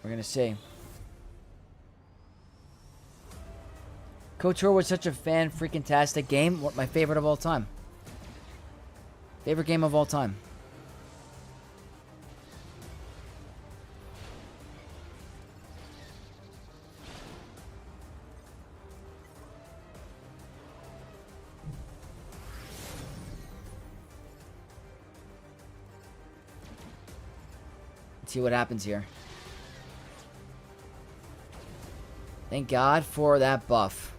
We're gonna see. KOTOR was such a fan-freaking-tastic game. What my favorite of all time. Favorite game of all time. Let's see what happens here. Thank God for that buff.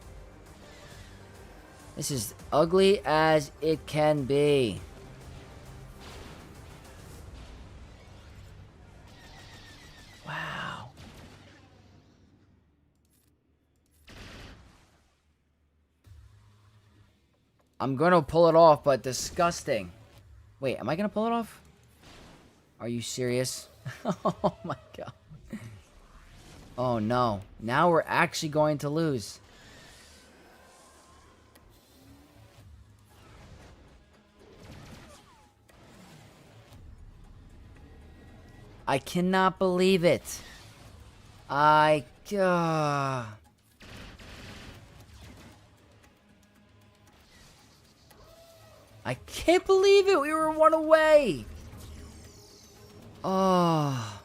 This is ugly as it can be. Wow. I'm gonna pull it off, but disgusting. Wait, am I gonna pull it off? Are you serious? Oh my God. Oh no. Now we're actually going to lose. I cannot believe it. I can't believe it. We were one away. Oh.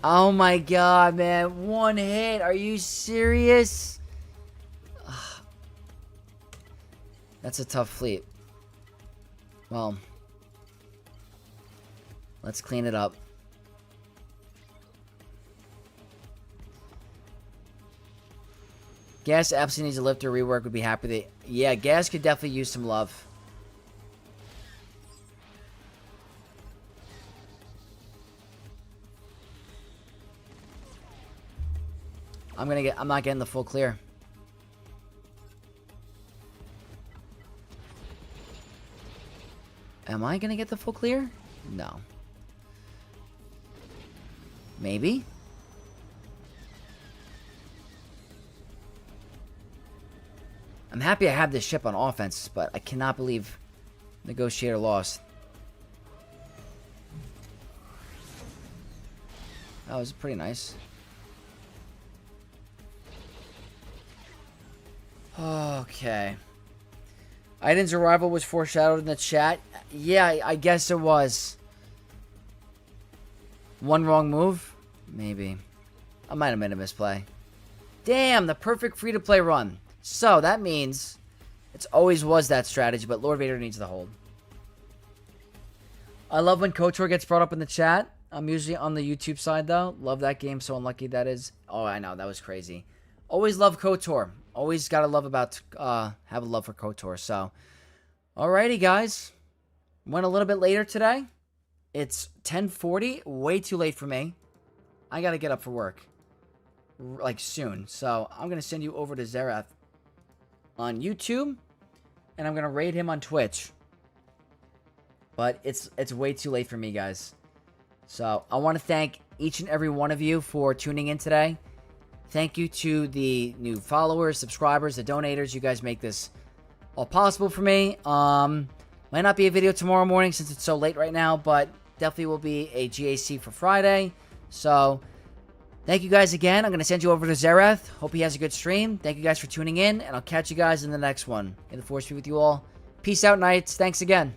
Oh my God, man. One hit. Are you serious? Ugh. That's a tough fleet. Well, let's clean it up. Gas absolutely needs a lifter rework. Would be happy to... Yeah, Gas could definitely use some love. I'm not getting the full clear. Am I gonna get the full clear? No. Maybe? I'm happy I have this ship on offense, but I cannot believe Negotiator lost. That was pretty nice. Okay. Aiden's arrival was foreshadowed in the chat. Yeah, I guess it was. One wrong move? Maybe. I might have made a misplay. Damn, the perfect free-to-play run. So, that means it always was that strategy, but Lord Vader needs the hold. I love when KOTOR gets brought up in the chat. I'm usually on the YouTube side, though. Love that game. So unlucky that is. Oh, I know. That was crazy. Always love KOTOR. Always gotta love about, have a love for KOTOR. So, alrighty, guys. Went a little bit later today. It's 10:40. Way too late for me. I gotta get up for work. Like, soon. So, I'm gonna send you over to Zerath on YouTube. And I'm gonna raid him on Twitch. But it's way too late for me, guys. So I want to thank each and every one of you for tuning in today. Thank you to the new followers, subscribers, the donators. You guys make this all possible for me. Might not be a video tomorrow morning since it's so late right now, but definitely will be a GAC for Friday. So thank you guys again. I'm going to send you over to Zareth. Hope he has a good stream. Thank you guys for tuning in, and I'll catch you guys in the next one. May the force be with you all. Peace out, Knights. Thanks again.